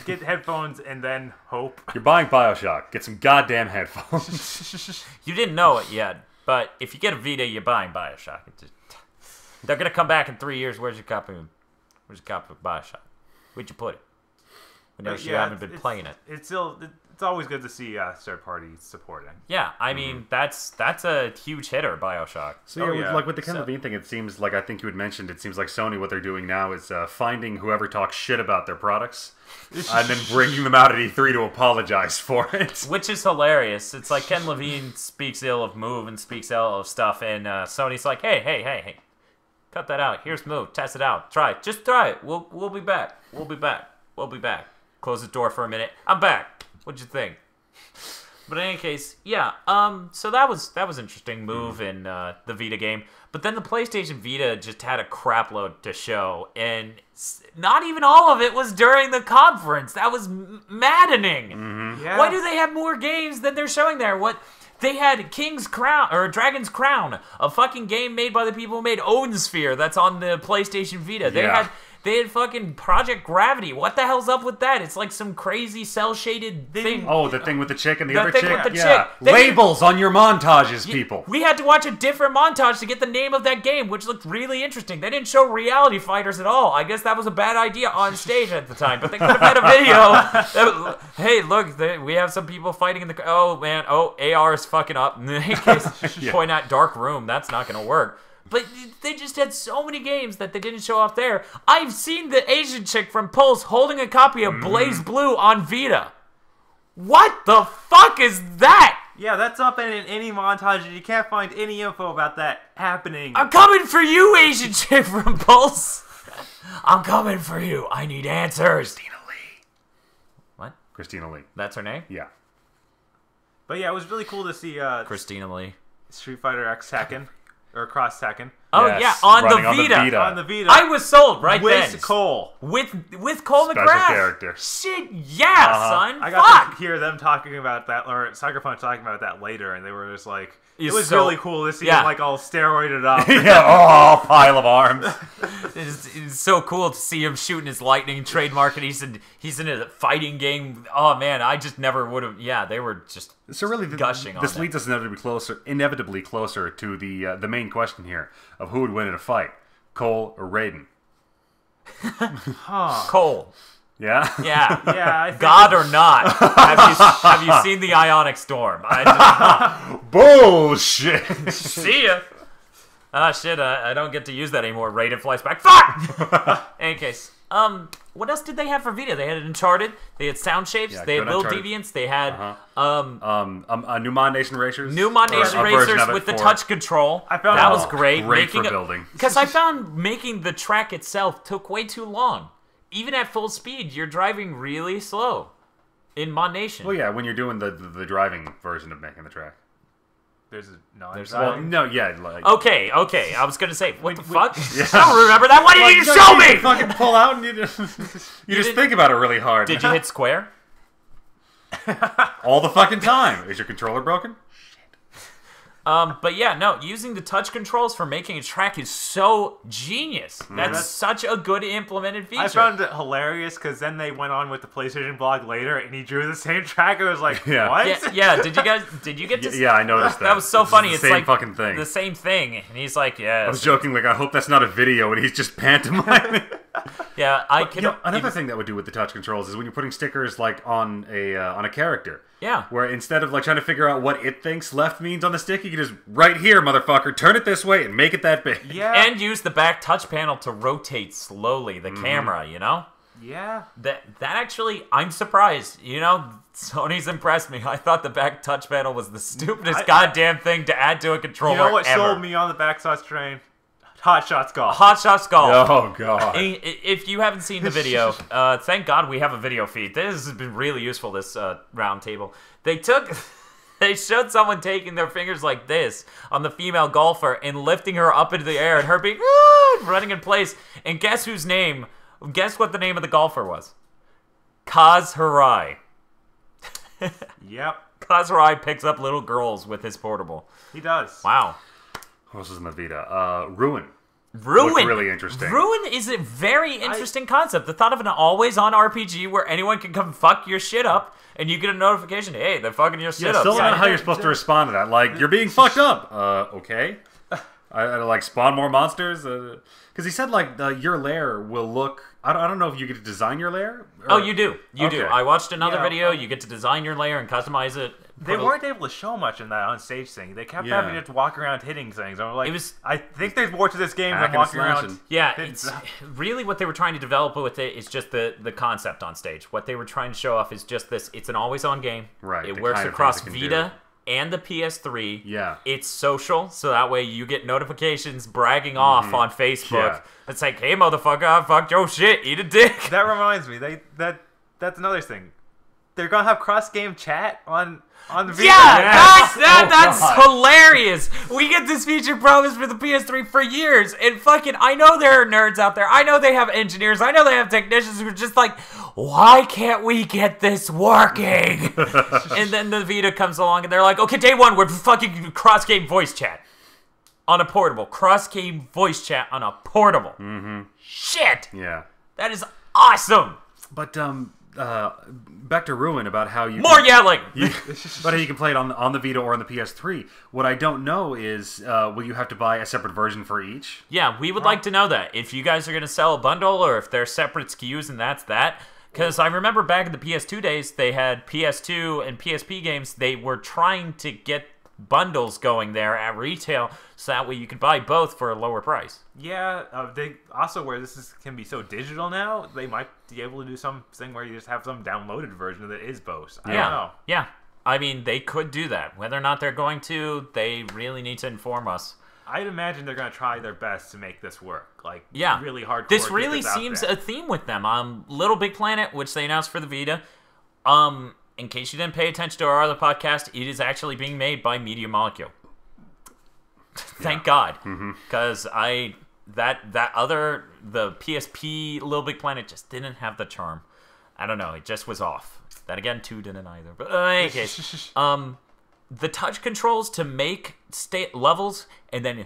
[SPEAKER 2] Get headphones and then hope.
[SPEAKER 3] You're buying BioShock. Get some goddamn headphones.
[SPEAKER 1] You didn't know it yet, but if you get a Vita, you're buying BioShock. They're going to come back in 3 years. Where's your copy of BioShock? Where'd you put it? We know you haven't been playing it.
[SPEAKER 2] It's always good to see third parties supporting.
[SPEAKER 1] Yeah, I mean that's a huge hitter, BioShock.
[SPEAKER 3] So like with the Ken Levine thing, it seems like I think you had mentioned. It seems like Sony, what they're doing now is finding whoever talks shit about their products, and then bringing them out at E3 to apologize for it.
[SPEAKER 1] Which is hilarious. It's like Ken Levine speaks ill of Move and speaks ill of stuff, and Sony's like, hey, cut that out. Here's Move. Test it out. Try it. Just try it. We'll be back. We'll be back. Close the door for a minute. I'm back. What'd you think? But in any case, yeah. So that was interesting move in the Vita game. But then the PlayStation Vita just had a crapload to show, and not even all of it was during the conference. That was maddening.
[SPEAKER 3] Mm-hmm.
[SPEAKER 2] Yeah.
[SPEAKER 1] Why do they have more games than they're showing there? What? They had King's Crown, or Dragon's Crown, a fucking game made by the people who made Odin Sphere that's on the PlayStation Vita. They had fucking Project Gravity. What the hell's up with that? It's like some crazy cel-shaded thing.
[SPEAKER 3] Oh, the thing with the chick and the other chick?
[SPEAKER 1] With the
[SPEAKER 3] chick.
[SPEAKER 1] They
[SPEAKER 3] Labels on your montages, people.
[SPEAKER 1] We had to watch a different montage to get the name of that game, which looked really interesting. They didn't show reality fighters at all. I guess that was a bad idea on stage at the time, but they could have had a video. Hey, look, we have some people fighting in the... Oh, man. Oh, AR is fucking up. In case point out Dark Room. That's not going to work. But they just had so many games that they didn't show off there. I've seen the Asian chick from Pulse holding a copy of Blaze Blue on Vita. What the fuck is that?
[SPEAKER 2] Yeah, that's up in any montage, and you can't find any info about that happening.
[SPEAKER 1] I'm coming for you, Asian chick from Pulse. I'm coming for you. I need answers.
[SPEAKER 3] Christina Lee.
[SPEAKER 1] What?
[SPEAKER 3] Christina Lee.
[SPEAKER 1] That's her name?
[SPEAKER 3] Yeah.
[SPEAKER 2] But yeah, it was really cool to see
[SPEAKER 1] Christina Lee.
[SPEAKER 2] Street Fighter X Tekken. Or Cross Tekken.
[SPEAKER 1] Oh,
[SPEAKER 3] Yes,
[SPEAKER 1] yeah, on the
[SPEAKER 3] running
[SPEAKER 1] Vita.
[SPEAKER 2] On the Vita.
[SPEAKER 1] I was sold right then.
[SPEAKER 2] With Cole.
[SPEAKER 1] With Cole
[SPEAKER 3] Special
[SPEAKER 1] McGrath.
[SPEAKER 3] character.
[SPEAKER 1] Shit, yeah, son.
[SPEAKER 2] I got
[SPEAKER 1] Fuck.
[SPEAKER 2] to hear them talking about that, or Sucker Punch talking about that later, and they were just like, it
[SPEAKER 1] It's
[SPEAKER 2] was
[SPEAKER 1] so-
[SPEAKER 2] really cool to see him like all steroided up.
[SPEAKER 3] Yeah, oh, pile of arms.
[SPEAKER 1] It's so cool to see him shooting his lightning trademark, and he's in a fighting game. Oh man, I just never would have. Yeah, they were just
[SPEAKER 3] So really,
[SPEAKER 1] gushing on
[SPEAKER 3] this
[SPEAKER 1] it.
[SPEAKER 3] leads us inevitably closer to the main question here of who would win in a fight, Cole or Raiden.
[SPEAKER 1] Cole.
[SPEAKER 3] Yeah.
[SPEAKER 1] Yeah,
[SPEAKER 2] Yeah, I think
[SPEAKER 1] God or not. Have you seen the Ionic Storm?
[SPEAKER 3] Bullshit.
[SPEAKER 1] See ya. Ah, shit, I don't get to use that anymore. Raiden flies back. Fuck! In any case, what else did they have for Vita? They had Uncharted, they had Sound Shapes,
[SPEAKER 3] Yeah,
[SPEAKER 1] they had
[SPEAKER 3] good
[SPEAKER 1] Little
[SPEAKER 3] Uncharted.
[SPEAKER 1] Deviants, they had
[SPEAKER 3] New Mod Nation Racers.
[SPEAKER 1] New Mod Nation
[SPEAKER 3] Or a version
[SPEAKER 1] Racers
[SPEAKER 3] of it
[SPEAKER 1] with the
[SPEAKER 3] for-
[SPEAKER 1] touch control.
[SPEAKER 2] I found
[SPEAKER 1] that
[SPEAKER 2] that
[SPEAKER 1] was great.
[SPEAKER 3] great for building.
[SPEAKER 1] Because I found making the track itself took way too long. Even at full speed, you're driving really slow in Mod Nation.
[SPEAKER 3] Well, yeah, when you're doing the driving version of making the track.
[SPEAKER 2] there's a
[SPEAKER 3] Well, no, yeah, like
[SPEAKER 1] Okay, I was gonna say, what the fuck? I don't remember that. Why didn't you
[SPEAKER 3] no,
[SPEAKER 1] show
[SPEAKER 3] you
[SPEAKER 1] me?
[SPEAKER 3] fucking pull out and you just
[SPEAKER 1] didn't-
[SPEAKER 3] think about it really hard.
[SPEAKER 1] Did you hit square?
[SPEAKER 3] all the fucking time? Is your controller broken?
[SPEAKER 1] But yeah, no, using the touch controls for making a track is so genius. That's such a good implemented feature.
[SPEAKER 2] I found it hilarious because then they went on with the PlayStation blog later, and he drew the same track. I was like,
[SPEAKER 3] Yeah.
[SPEAKER 2] what?
[SPEAKER 1] Yeah, did you get to
[SPEAKER 3] Yeah, I noticed that.
[SPEAKER 1] That was so
[SPEAKER 3] It's
[SPEAKER 1] funny.
[SPEAKER 3] the
[SPEAKER 1] It's
[SPEAKER 3] same
[SPEAKER 1] like
[SPEAKER 3] fucking thing.
[SPEAKER 1] the same thing. And he's like, yeah.
[SPEAKER 3] I was joking, like, I hope that's not a video, and he's just pantomiming.
[SPEAKER 1] Yeah, I can.
[SPEAKER 3] Another thing that would do with the touch controls is when you're putting stickers like on a character.
[SPEAKER 1] Yeah.
[SPEAKER 3] Where instead of like trying to figure out what it thinks left means on the stick, you can just right here, motherfucker, turn it this way and make it that big.
[SPEAKER 2] Yeah.
[SPEAKER 1] And use the back touch panel to rotate slowly the camera, you know?
[SPEAKER 2] Yeah.
[SPEAKER 1] That actually, I'm surprised. You know, Sony's impressed me. I thought the back touch panel was the stupidest goddamn thing to add to a controller
[SPEAKER 2] You know what
[SPEAKER 1] ever.
[SPEAKER 2] sold me on the backshots train? Hot Shots Golf.
[SPEAKER 1] Hot Shots Golf.
[SPEAKER 3] Oh, God.
[SPEAKER 1] If you haven't seen the video, thank God we have a video feed. This has been really useful, this roundtable. They showed someone taking their fingers like this on the female golfer and lifting her up into the air and her being running in place. And guess what the name of the golfer was? Kaz Hirai.
[SPEAKER 2] Yep.
[SPEAKER 1] Kaz Hirai picks up little girls with his portable.
[SPEAKER 2] He does.
[SPEAKER 1] Wow.
[SPEAKER 3] What else is in the Vita? Ruin.
[SPEAKER 1] Ruin.
[SPEAKER 3] Looked really interesting.
[SPEAKER 1] Ruin is a very interesting concept. The thought of an always-on RPG where anyone can come fuck your shit up, and you get a notification, hey, they're fucking your shit up.
[SPEAKER 3] Still don't know how you're supposed to respond to that. Like, you're being fucked up. Okay. I like spawn more monsters. Because he said like your lair will look. I don't know if you get to design your lair.
[SPEAKER 1] Oh, you do. You do. I watched another video. You get to design your lair and customize it.
[SPEAKER 2] They weren't able to show much in that on stage thing. They kept having to walk around hitting things. I'm like, I think there's more to this game than walking around.
[SPEAKER 1] Yeah, it's really what they were trying to develop with it is just the concept on stage. What they were trying to show off is just this. It's an always-on game.
[SPEAKER 3] Right.
[SPEAKER 1] It works across Vita and the PS3.
[SPEAKER 3] Yeah.
[SPEAKER 1] It's social, so that way you get notifications bragging off on Facebook. Yeah. It's like, hey, motherfucker, I fucked your shit. Eat a dick.
[SPEAKER 2] That reminds me. That's another thing. They're going to have cross-game chat on the Vita.
[SPEAKER 1] Yeah, that's hilarious. We get this feature promised for the PS3 for years, and fucking, I know there are nerds out there. I know they have engineers. I know they have technicians who are just like, why can't we get this working? And then the Vita comes along, and they're like, okay, day one, we're fucking cross-game voice chat on a portable. Cross-game voice chat on a portable. Shit.
[SPEAKER 3] Yeah.
[SPEAKER 1] That is awesome.
[SPEAKER 3] But, back to Ruin about how you
[SPEAKER 1] yelling.
[SPEAKER 3] But how you can play it on the Vita or on the PS3. What I don't know is will you have to buy a separate version for each?
[SPEAKER 1] Yeah, we would like to know that. If you guys are going to sell a bundle or if they're separate SKUs and that's that. Because I remember back in the PS2 days, they had PS2 and PSP games. They were trying to get bundles going there at retail so that way you could buy both for a lower price.
[SPEAKER 2] Yeah, they also, where can be so digital now, they might be able to do something where you just have some downloaded version that is both. I don't know.
[SPEAKER 1] Yeah, I mean, they could do that. Whether or not they're going to, they really need to inform us.
[SPEAKER 2] I'd imagine they're going to try their best to make this work. Like, really hardcore.
[SPEAKER 1] This really seems a theme with them. Little Big Planet, which they announced for the Vita, in case you didn't pay attention to our other podcast, it is actually being made by Media Molecule. Thank God, because the PSP Little Big Planet just didn't have the charm. I don't know, it just was off. Then again, 2 didn't either. But in any case, the touch controls to make state levels and then.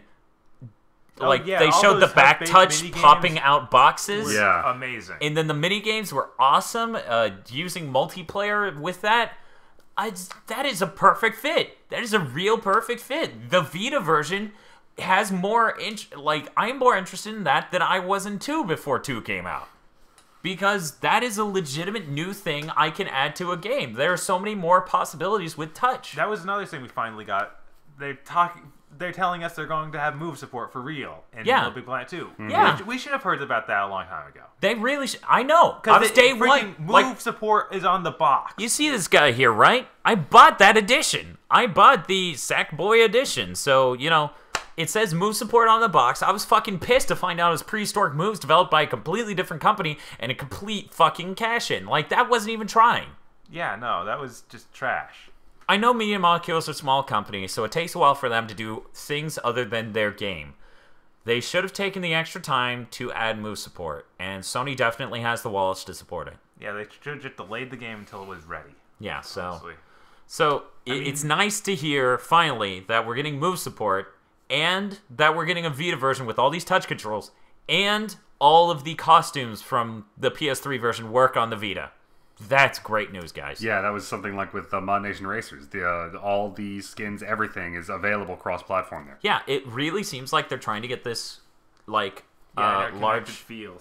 [SPEAKER 1] They showed the back touch popping out boxes.
[SPEAKER 2] Yeah. Amazing.
[SPEAKER 1] And then the mini games were awesome. Using multiplayer with that, that is a perfect fit. That is a real perfect fit. The Vita version has more... I'm more interested in that than I was in 2 before 2 came out. Because that is a legitimate new thing I can add to a game. There are so many more possibilities with touch.
[SPEAKER 2] That was another thing we finally got. They're telling us they're going to have move support for real in Little Big Planet 2.
[SPEAKER 1] Yeah.
[SPEAKER 2] We should have heard about that a long time ago.
[SPEAKER 1] They really should. I know. Because day one.
[SPEAKER 2] Move support is on the box.
[SPEAKER 1] You see this guy here, right? I bought that edition. I bought the Sackboy edition. So, it says move support on the box. I was fucking pissed to find out it was prehistoric moves developed by a completely different company and a complete fucking cash-in. That wasn't even trying.
[SPEAKER 2] Yeah, no, that was just trash.
[SPEAKER 1] I know Media Molecule is a small company, so it takes a while for them to do things other than their game. They should have taken the extra time to add move support, and Sony definitely has the wallets to support it.
[SPEAKER 2] Yeah, they should have just delayed the game until it was ready.
[SPEAKER 1] Yeah,
[SPEAKER 2] honestly.
[SPEAKER 1] It's nice to hear, finally, that we're getting move support, and that we're getting a Vita version with all these touch controls, and all of the costumes from the PS3 version work on the Vita. That's great news, guys.
[SPEAKER 3] Yeah, that was something like with Mod Nation Racers. All the skins, everything is available cross-platform there.
[SPEAKER 1] Yeah, it really seems like they're trying to get this, large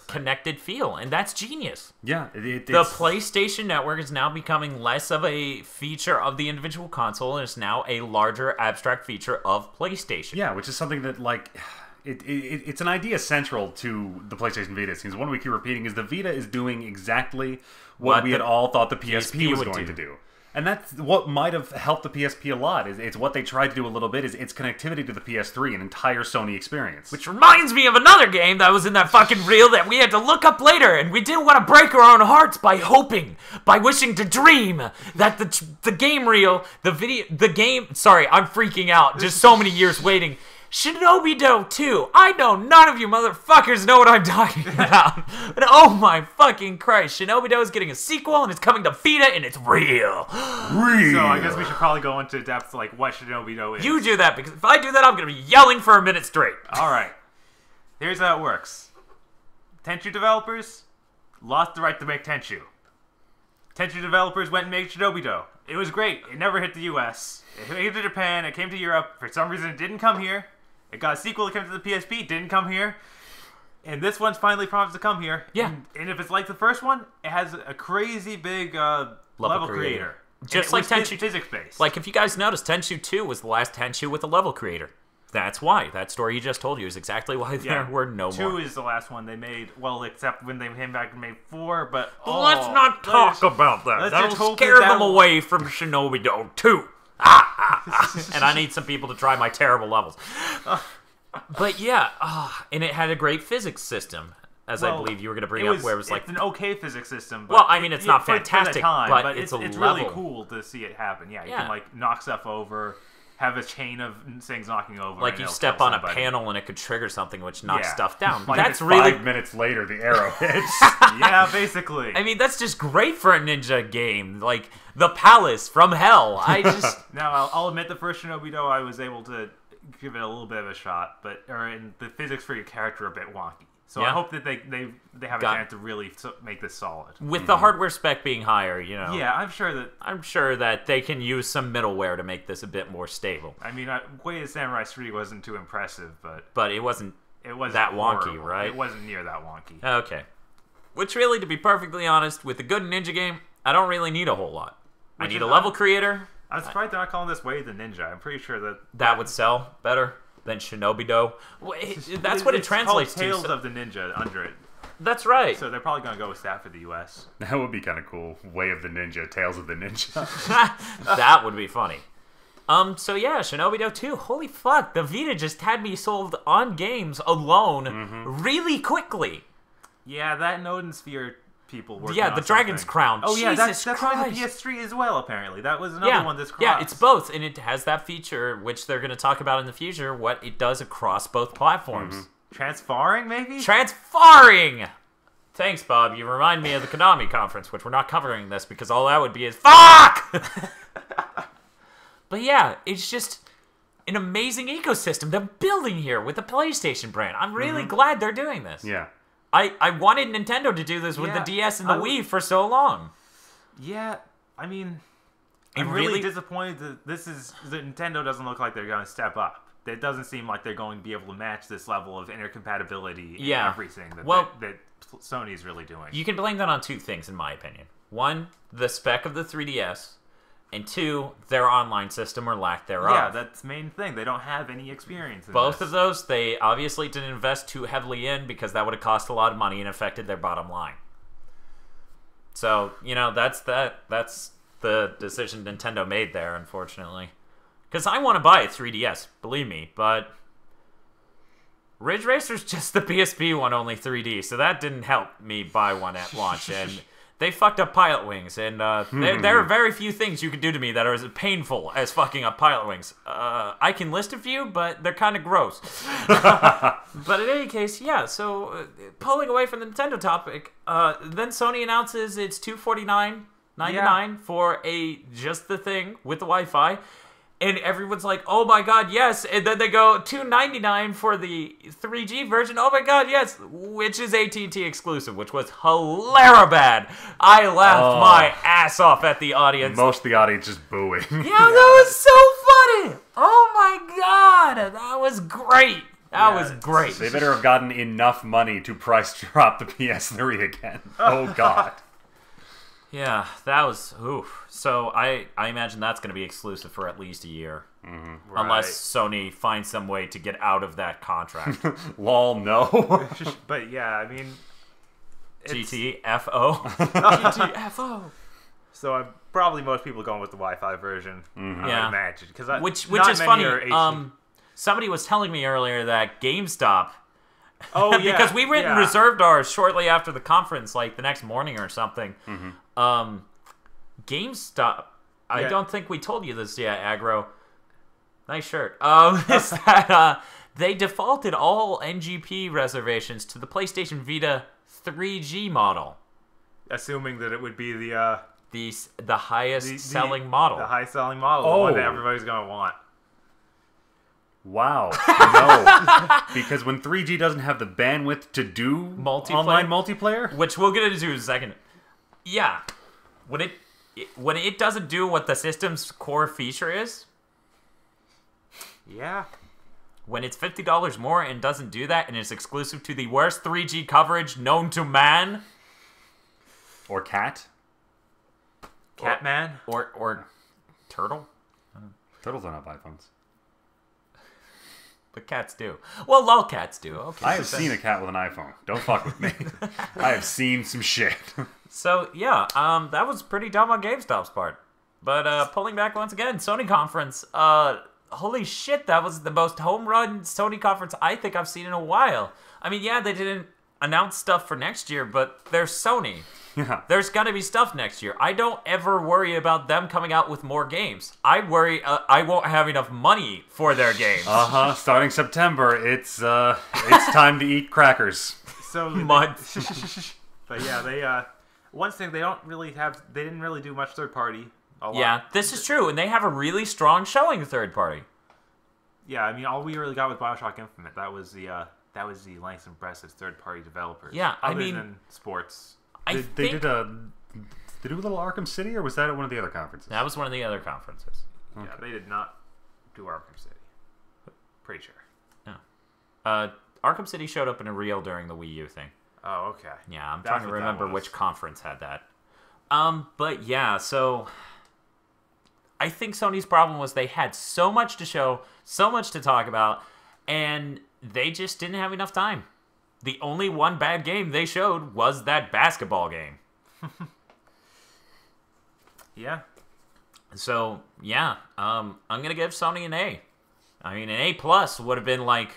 [SPEAKER 1] connected feel, and that's genius.
[SPEAKER 3] Yeah,
[SPEAKER 1] the PlayStation Network is now becoming less of a feature of the individual console, and is now a larger abstract feature of PlayStation.
[SPEAKER 3] Yeah, which is something that, it's an idea central to the PlayStation Vita. It seems one we keep repeating is the Vita is doing exactly what we had all thought the PSP was going to do. And that's what might have helped the PSP a lot. It's what they tried to do a little bit, is its connectivity to the PS3, an entire Sony experience.
[SPEAKER 1] Which reminds me of another game that was in that fucking reel that we had to look up later, and we didn't want to break our own hearts by wishing to dream that the game reel, sorry, I'm freaking out, just so many years waiting. Shinobi Do 2. I know none of you motherfuckers know what I'm talking about. But oh my fucking Christ. Shinobi Do is getting a sequel and it's coming to Vita and it's real.
[SPEAKER 2] So I guess we should probably go into depth what Shinobi Do is.
[SPEAKER 1] You do that, because if I do that, I'm going to be yelling for a minute straight.
[SPEAKER 2] Alright. Here's how it works. Tenchu developers lost the right to make Tenchu. Tenchu developers went and made Shinobi Do. It was great. It never hit the US. It came to Japan. It came to Europe. For some reason, it didn't come here. It got a sequel that came to the PSP, didn't come here. And this one's finally promised to come here.
[SPEAKER 1] Yeah.
[SPEAKER 2] And if it's like the first one, it has a crazy big level creator.
[SPEAKER 1] Just like Tenchu.
[SPEAKER 2] Physics-based.
[SPEAKER 1] Like, if you guys noticed, Tenchu 2 was the last Tenchu with a level creator. That's why. That story you just told you is exactly why there were no
[SPEAKER 2] 2
[SPEAKER 1] more.
[SPEAKER 2] 2 is the last one they made. Well, except when they came back and made 4, but...
[SPEAKER 1] let's not talk about that. That'll scare them away from Shinobi Do 2. And I need some people to try my terrible levels. But yeah, and it had a great physics system, as I believe you were going to bring up, where it was like...
[SPEAKER 2] It's an okay physics system. But
[SPEAKER 1] well, I mean, it's not fantastic, but it's a
[SPEAKER 2] it's
[SPEAKER 1] level.
[SPEAKER 2] really cool to see it happen. Yeah, you can, like, knock stuff over, have a chain of things knocking over.
[SPEAKER 1] Like, you step on a panel and it could trigger something which knocks stuff down.
[SPEAKER 3] Like,
[SPEAKER 1] that's really...
[SPEAKER 3] 5 minutes later, the arrow hits.
[SPEAKER 2] Yeah, basically.
[SPEAKER 1] I mean, that's just great for a ninja game. Like, the Palace from Hell. I just...
[SPEAKER 2] Now, I'll admit the first Shinobi Do, I was able to give it a little bit of a shot, but and the physics for your character are a bit wonky. So I hope that they have a chance to really make this solid.
[SPEAKER 1] With the hardware spec being higher, you know.
[SPEAKER 2] Yeah, I'm sure that
[SPEAKER 1] they can use some middleware to make this a bit more stable.
[SPEAKER 2] I mean, Way of Samurai 3 wasn't too impressive, but
[SPEAKER 1] it wasn't that
[SPEAKER 2] horrible.
[SPEAKER 1] wonky, right?
[SPEAKER 2] It wasn't near that wonky.
[SPEAKER 1] Okay. Which really, to be perfectly honest, with a good ninja game, I don't really need a whole lot. I need a level creator.
[SPEAKER 2] I'm surprised they're not calling this Way the Ninja. I'm pretty sure
[SPEAKER 1] that would sell better than Shinobi Do. That's what it translates to.
[SPEAKER 2] Tales of the Ninja under it.
[SPEAKER 1] That's right.
[SPEAKER 2] So they're probably going to go with that for the US.
[SPEAKER 3] That would be kind of cool. Way of the Ninja, Tales of the Ninja.
[SPEAKER 1] That would be funny. So yeah, Shinobi Do 2. Holy fuck, the Vita just had me sold on games alone really quickly.
[SPEAKER 2] Yeah, that Nodin Sphere people working
[SPEAKER 1] the Dragon's Crown.
[SPEAKER 2] Oh yeah,
[SPEAKER 1] Jesus
[SPEAKER 2] that's
[SPEAKER 1] Christ.
[SPEAKER 2] on the PS3 as well, apparently. That was another one that's crossed.
[SPEAKER 1] Yeah, it's both, and it has that feature, which they're going to talk about in the future, what it does across both platforms.
[SPEAKER 2] Transfarring, maybe?
[SPEAKER 1] Transfarring! Thanks, Bob. You remind me of the Konami conference, which we're not covering this, because all that would be is FUCK! But yeah, it's just an amazing ecosystem they're building here with the PlayStation brand. I'm really glad they're doing this.
[SPEAKER 3] Yeah.
[SPEAKER 1] I wanted Nintendo to do this with the DS and the Wii for so long.
[SPEAKER 2] Yeah, I mean, I'm really disappointed that Nintendo doesn't look like they're going to step up. It doesn't seem like they're going to be able to match this level of intercompatibility in everything that Sony's really doing.
[SPEAKER 1] You can blame that on two things, in my opinion. One, the spec of the 3DS, and two, their online system or lack thereof.
[SPEAKER 2] Yeah, that's the main thing. They don't have any experience in
[SPEAKER 1] Both of those, they obviously didn't invest too heavily in because that would have cost a lot of money and affected their bottom line. So, you know, that's the decision Nintendo made there, unfortunately. Because I want to buy a 3DS, believe me, but Ridge Racer's just the PSP one, only 3D, so that didn't help me buy one at launch, and they fucked up Pilot Wings, and there are very few things you can do to me that are as painful as fucking up Pilot Wings. I can list a few, but they're kind of gross. But in any case, yeah, so pulling away from the Nintendo topic, then Sony announces it's $249.99 for just the thing with the Wi-Fi. And everyone's like, oh my god, yes. And then they go $299 for the 3G version. Oh my god, yes. Which is AT&T exclusive, which was hilarabad. I laughed my ass off at the audience.
[SPEAKER 3] Most of the audience just booing.
[SPEAKER 1] Yeah, that was so funny. Oh my god. That was great. That was great.
[SPEAKER 3] They better have gotten enough money to price drop the PS3 again. Oh god.
[SPEAKER 1] Yeah, that was oof. So I imagine that's going to be exclusive for at least a year, unless Sony finds some way to get out of that contract.
[SPEAKER 3] Lol, no.
[SPEAKER 2] But yeah, I mean,
[SPEAKER 1] GTFO. GTFO.
[SPEAKER 2] So probably most people going with the Wi-Fi version. I imagine
[SPEAKER 1] which is funny. Somebody was telling me earlier that GameStop.
[SPEAKER 2] Oh yeah,
[SPEAKER 1] because we went and reserved ours shortly after the conference, like the next morning or something. GameStop. I don't think we told you this yet, Aggro. Nice shirt. Is that they defaulted all NGP reservations to the PlayStation Vita 3G model,
[SPEAKER 2] assuming that it would be the
[SPEAKER 1] highest selling model.
[SPEAKER 2] The highest selling model, the one that everybody's gonna want.
[SPEAKER 3] Wow. No. Because when 3G doesn't have the bandwidth to do online multiplayer,
[SPEAKER 1] which we'll get into in a second. Yeah. When it doesn't do what the system's core feature is.
[SPEAKER 2] Yeah.
[SPEAKER 1] when it's $50 more and doesn't do that, and it's exclusive to the worst 3G coverage known to man.
[SPEAKER 3] Or cat.
[SPEAKER 2] Catman?
[SPEAKER 1] Or turtle?
[SPEAKER 3] Turtles don't have iPhones.
[SPEAKER 1] But cats do. Well, lolcats do. Okay.
[SPEAKER 3] I have seen a cat with an iPhone. Don't fuck with me. I have seen some shit.
[SPEAKER 1] So, yeah, that was pretty dumb on GameStop's part. But pulling back once again, Sony conference. Holy shit, that was the most home run Sony conference I think I've seen in a while. I mean, yeah, they didn't announce stuff for next year, but they're Sony.
[SPEAKER 3] Yeah.
[SPEAKER 1] There's gonna be stuff next year. I don't ever worry about them coming out with more games. I worry I won't have enough money for their games.
[SPEAKER 3] Starting September, it's time to eat crackers.
[SPEAKER 2] So
[SPEAKER 1] Months.
[SPEAKER 2] But yeah, they one thing they didn't really do much third party.
[SPEAKER 1] Yeah, this is true, and they have a really strong showing third party.
[SPEAKER 2] Yeah, I mean, all we really got was BioShock Infinite. That was the nice impressive third party developers.
[SPEAKER 1] Yeah, I
[SPEAKER 2] other
[SPEAKER 1] mean,
[SPEAKER 2] than sports.
[SPEAKER 3] They did a little Arkham City, or was that at one of the other conferences?
[SPEAKER 1] That was one of the other conferences.
[SPEAKER 2] Okay. Yeah, they did not do Arkham City. Pretty sure.
[SPEAKER 1] No. Arkham City showed up in a reel during the Wii U thing.
[SPEAKER 2] Oh, okay.
[SPEAKER 1] Yeah, I'm trying to remember which conference had that. But yeah, so I think Sony's problem was they had so much to show, so much to talk about, and they just didn't have enough time. The only one bad game they showed was that basketball game.
[SPEAKER 2] Yeah.
[SPEAKER 1] So, yeah, I'm going to give Sony an A. I mean, an A+ would have been like,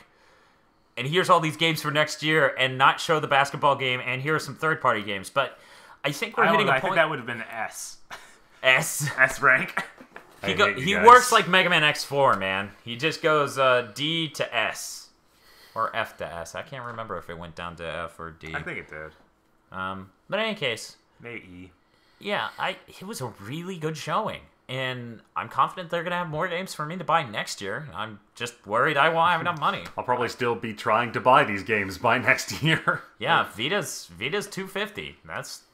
[SPEAKER 1] and here's all these games for next year, and not show the basketball game, and here are some third-party games. But I think we're hitting a point.
[SPEAKER 2] I think that would have been S.
[SPEAKER 1] S?
[SPEAKER 2] S rank.
[SPEAKER 1] He works like Mega Man X4, man. He just goes D to S. Or F to S. I can't remember if it went down to F or D.
[SPEAKER 2] I think it did.
[SPEAKER 1] But in any case.
[SPEAKER 2] Maybe E.
[SPEAKER 1] Yeah, it was a really good showing. And I'm confident they're going to have more games for me to buy next year. I'm just worried I won't have enough money.
[SPEAKER 3] I'll probably still be trying to buy these games by next year.
[SPEAKER 1] Yeah, Vita's $250.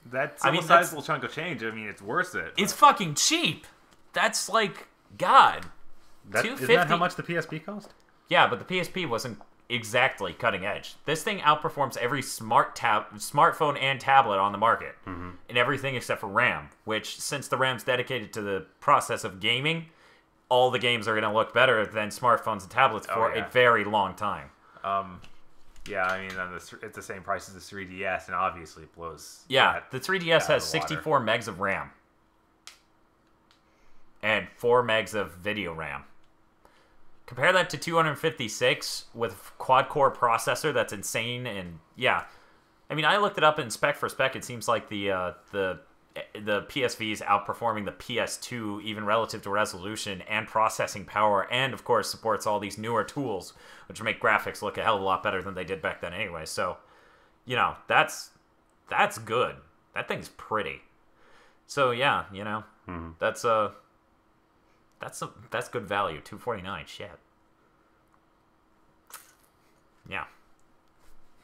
[SPEAKER 1] That's
[SPEAKER 2] a sizable chunk of change. I mean, it's worth it.
[SPEAKER 1] It's fucking cheap. That's like, God.
[SPEAKER 3] $250. Isn't that how much the PSP cost?
[SPEAKER 1] Yeah, but the PSP wasn't exactly cutting edge. This thing outperforms every smartphone and tablet on the market in everything except for RAM, which, since the RAM's dedicated to the process of gaming, all the games are going to look better than smartphones and tablets for a very long time.
[SPEAKER 2] Yeah, I mean, it's the same price as the 3DS, and obviously it blows.
[SPEAKER 1] Yeah, the 3DS has 64 megs of RAM and 4 megs of video RAM. Compare that to 256 with a quad-core processor that's insane, and yeah. I mean, I looked it up in spec for spec. It seems like the PSV is outperforming the PS2 even relative to resolution and processing power, and of course supports all these newer tools, which make graphics look a hell of a lot better than they did back then anyway. So, you know, that's good. That thing's pretty. So yeah, you know, that's good value. $249. Shit. Yeah.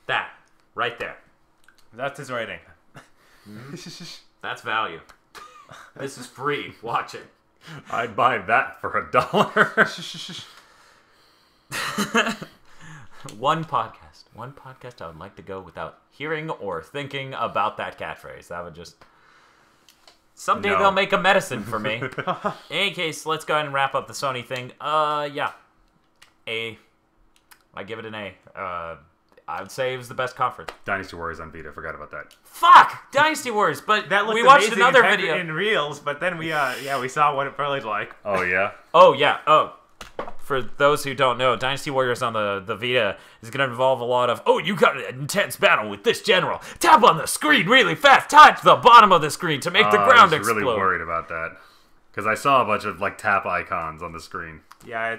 [SPEAKER 1] That right there.
[SPEAKER 2] That's his rating.
[SPEAKER 1] That's value. This is free. Watch it.
[SPEAKER 3] I'd buy that for $1.
[SPEAKER 1] One podcast I would like to go without hearing or thinking about that catchphrase. That would just... Someday they'll make a medicine for me. In any case, let's go ahead and wrap up the Sony thing. Yeah. A. I give it an A. I would say it was the best conference.
[SPEAKER 3] Dynasty Warriors on Vita. Forgot about that.
[SPEAKER 1] Fuck! Dynasty Warriors. But we watched another video
[SPEAKER 2] in Reels, but then we saw what it played like.
[SPEAKER 3] Oh, yeah?
[SPEAKER 1] Oh, yeah. Oh. For those who don't know, Dynasty Warriors on the Vita is going to involve a lot of, you got an intense battle with this general. Tap on the screen really fast. Touch the bottom of the screen to make the ground explode.
[SPEAKER 3] I was really worried about that. Because I saw a bunch of, tap icons on the screen.
[SPEAKER 2] Yeah,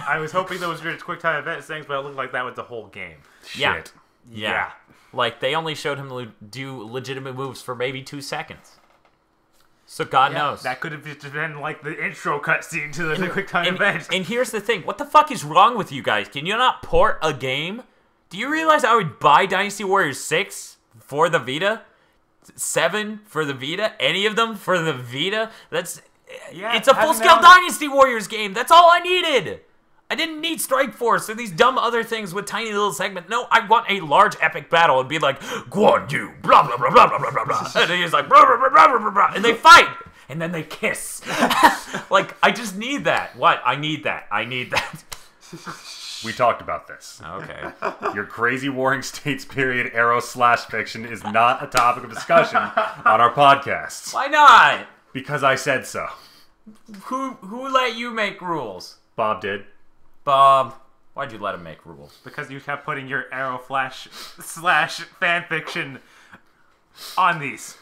[SPEAKER 2] I was hoping there was just quick time event things, but it looked like that was the whole game.
[SPEAKER 1] Yeah.
[SPEAKER 3] Shit.
[SPEAKER 1] Yeah. Like, they only showed him do legitimate moves for maybe 2 seconds. So God knows.
[SPEAKER 2] That could have just been like the intro cutscene to the quick time event.
[SPEAKER 1] And here's the thing. What the fuck is wrong with you guys? Can you not port a game? Do you realize I would buy Dynasty Warriors 6 for the Vita? 7 for the Vita? Any of them for the Vita? It's a full-scale Dynasty Warriors game. That's all I needed. I didn't need Strike Force and these dumb other things with tiny little segments. No, I want a large epic battle and be like, Guan Yu, blah, blah, blah, blah, blah, blah, blah, blah. And he's like, blah, blah, blah, blah, blah, blah, and they fight. And then they kiss. Like, I just need that. What? I need that.
[SPEAKER 3] We talked about this.
[SPEAKER 1] Okay.
[SPEAKER 3] Your crazy Warring States period Arrow/fiction is not a topic of discussion on our podcasts.
[SPEAKER 1] Why not?
[SPEAKER 3] Because I said so.
[SPEAKER 1] Who let you make rules?
[SPEAKER 3] Bob did.
[SPEAKER 1] Bob, why'd you let him make rules?
[SPEAKER 2] Because you kept putting your Arrow Flash / fanfiction on these.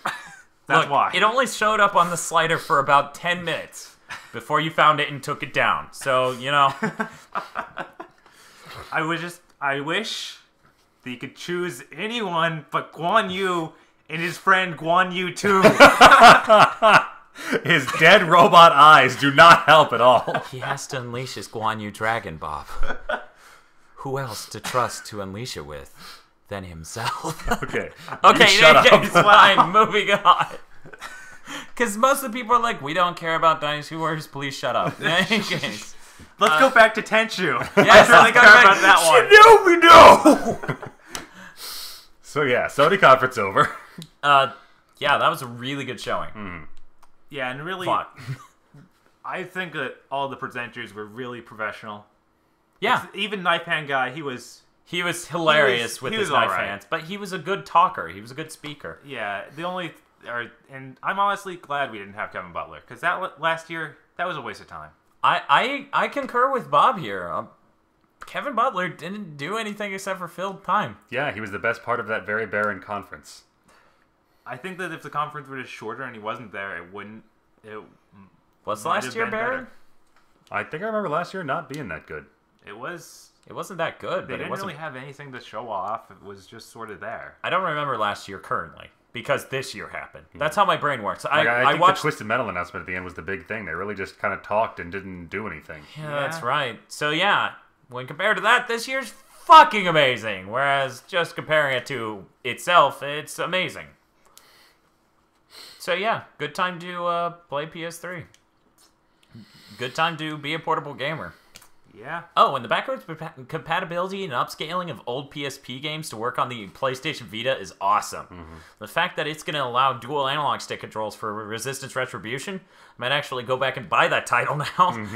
[SPEAKER 2] That's why.
[SPEAKER 1] It only showed up on the slider for about 10 minutes before you found it and took it down. So, you know.
[SPEAKER 2] I wish that you could choose anyone but Guan Yu and his friend Guan Yu 2.
[SPEAKER 3] His dead robot eyes do not help at all.
[SPEAKER 1] He has to unleash his Guan Yu dragon, Bob. Who else to trust to unleash it with than himself?
[SPEAKER 3] Okay.
[SPEAKER 1] Okay,
[SPEAKER 3] shut up.
[SPEAKER 1] It's fine. Moving on. Because most of the people are like, we don't care about Dynasty Warriors. Please shut up. In any case.
[SPEAKER 2] Let's go back to Tenchu.
[SPEAKER 1] Yes,
[SPEAKER 2] I really care about that one.
[SPEAKER 3] We know. So yeah, Sony conference over.
[SPEAKER 1] Yeah, that was a really good showing.
[SPEAKER 2] Yeah, and really,
[SPEAKER 1] Fun.
[SPEAKER 2] I think that all the presenters were really professional.
[SPEAKER 1] Yeah.
[SPEAKER 2] Even Knife Hand Guy, he was
[SPEAKER 1] hilarious with
[SPEAKER 2] he
[SPEAKER 1] his
[SPEAKER 2] was
[SPEAKER 1] knife
[SPEAKER 2] alright.
[SPEAKER 1] hands, but he was a good talker. He was a good speaker.
[SPEAKER 2] Yeah, and I'm honestly glad we didn't have Kevin Butler, because that last year, that was a waste of time.
[SPEAKER 1] I concur with Bob here. Kevin Butler didn't do anything except for fill time.
[SPEAKER 3] Yeah, he was the best part of that very barren conference.
[SPEAKER 2] I think that if the conference were just shorter and he wasn't there, it wouldn't.
[SPEAKER 1] Was
[SPEAKER 2] might
[SPEAKER 1] last
[SPEAKER 2] have
[SPEAKER 1] year
[SPEAKER 2] been
[SPEAKER 1] better?
[SPEAKER 2] better.
[SPEAKER 3] I think I remember last year not being that good.
[SPEAKER 2] It was.
[SPEAKER 1] It wasn't that good,
[SPEAKER 2] They
[SPEAKER 1] but it
[SPEAKER 2] didn't
[SPEAKER 1] wasn't.
[SPEAKER 2] really have anything to show off. It was just sort of there.
[SPEAKER 1] I don't remember last year currently because this year happened. That's how my brain works.
[SPEAKER 3] I think
[SPEAKER 1] watched
[SPEAKER 3] the Twisted Metal announcement at the end was the big thing. They really just kind of talked and didn't do anything.
[SPEAKER 1] Yeah, that's right. So yeah, when compared to that, this year's fucking amazing. Whereas just comparing it to itself, it's amazing. So yeah, good time to play PS3. Good time to be a portable gamer.
[SPEAKER 2] Yeah.
[SPEAKER 1] Oh, and the backwards compatibility and upscaling of old PSP games to work on the PlayStation Vita is awesome. The fact that it's going to allow dual analog stick controls for Resistance Retribution, I might actually go back and buy that title now.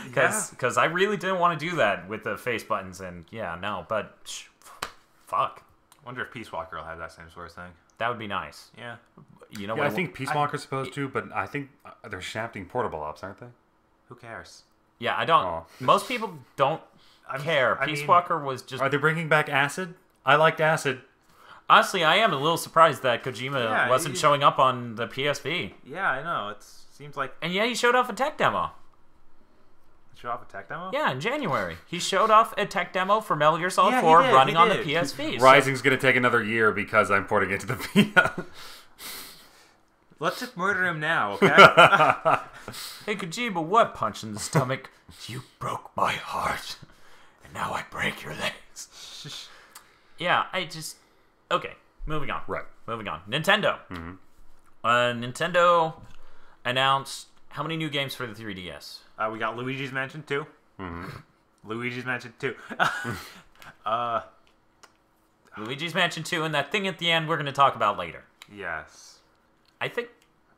[SPEAKER 1] Because I really didn't want to do that with the face buttons. And yeah, no, but fuck.
[SPEAKER 2] Wonder if Peace Walker will have that same sort of thing.
[SPEAKER 1] That would be nice.
[SPEAKER 2] Yeah.
[SPEAKER 1] You know
[SPEAKER 3] Yeah,
[SPEAKER 1] what?
[SPEAKER 3] I think Peace Walker's supposed to, but I think they're shafting portable ops, aren't they?
[SPEAKER 2] Who cares?
[SPEAKER 1] Yeah, I don't.
[SPEAKER 3] Oh.
[SPEAKER 1] Most people don't care. Peace Walker was just.
[SPEAKER 3] Are they bringing back Acid? I liked Acid.
[SPEAKER 1] Honestly, I am a little surprised that Kojima wasn't showing up on the PSP.
[SPEAKER 2] Yeah, I know. It seems like.
[SPEAKER 1] And yeah, he showed off a tech demo.
[SPEAKER 2] Show off a tech demo?
[SPEAKER 1] Yeah, in January. He showed off a tech demo for Metal Gear Solid
[SPEAKER 2] Yeah,
[SPEAKER 1] 4
[SPEAKER 2] he
[SPEAKER 1] running on the
[SPEAKER 2] did.
[SPEAKER 1] PSP.
[SPEAKER 3] Rising's going to take another year because I'm porting it to the Vita.
[SPEAKER 2] Let's just murder him now, okay?
[SPEAKER 1] Hey, Kojima, what punch in the stomach? You broke my heart. And now I break your legs. Yeah, Okay, moving on.
[SPEAKER 3] Right.
[SPEAKER 1] Moving on. Nintendo. Nintendo announced how many new games for the 3DS?
[SPEAKER 2] We got Luigi's Mansion 2. Luigi's Mansion 2.
[SPEAKER 1] Luigi's Mansion 2 and that thing at the end we're going to talk about later.
[SPEAKER 2] Yes.
[SPEAKER 1] I think...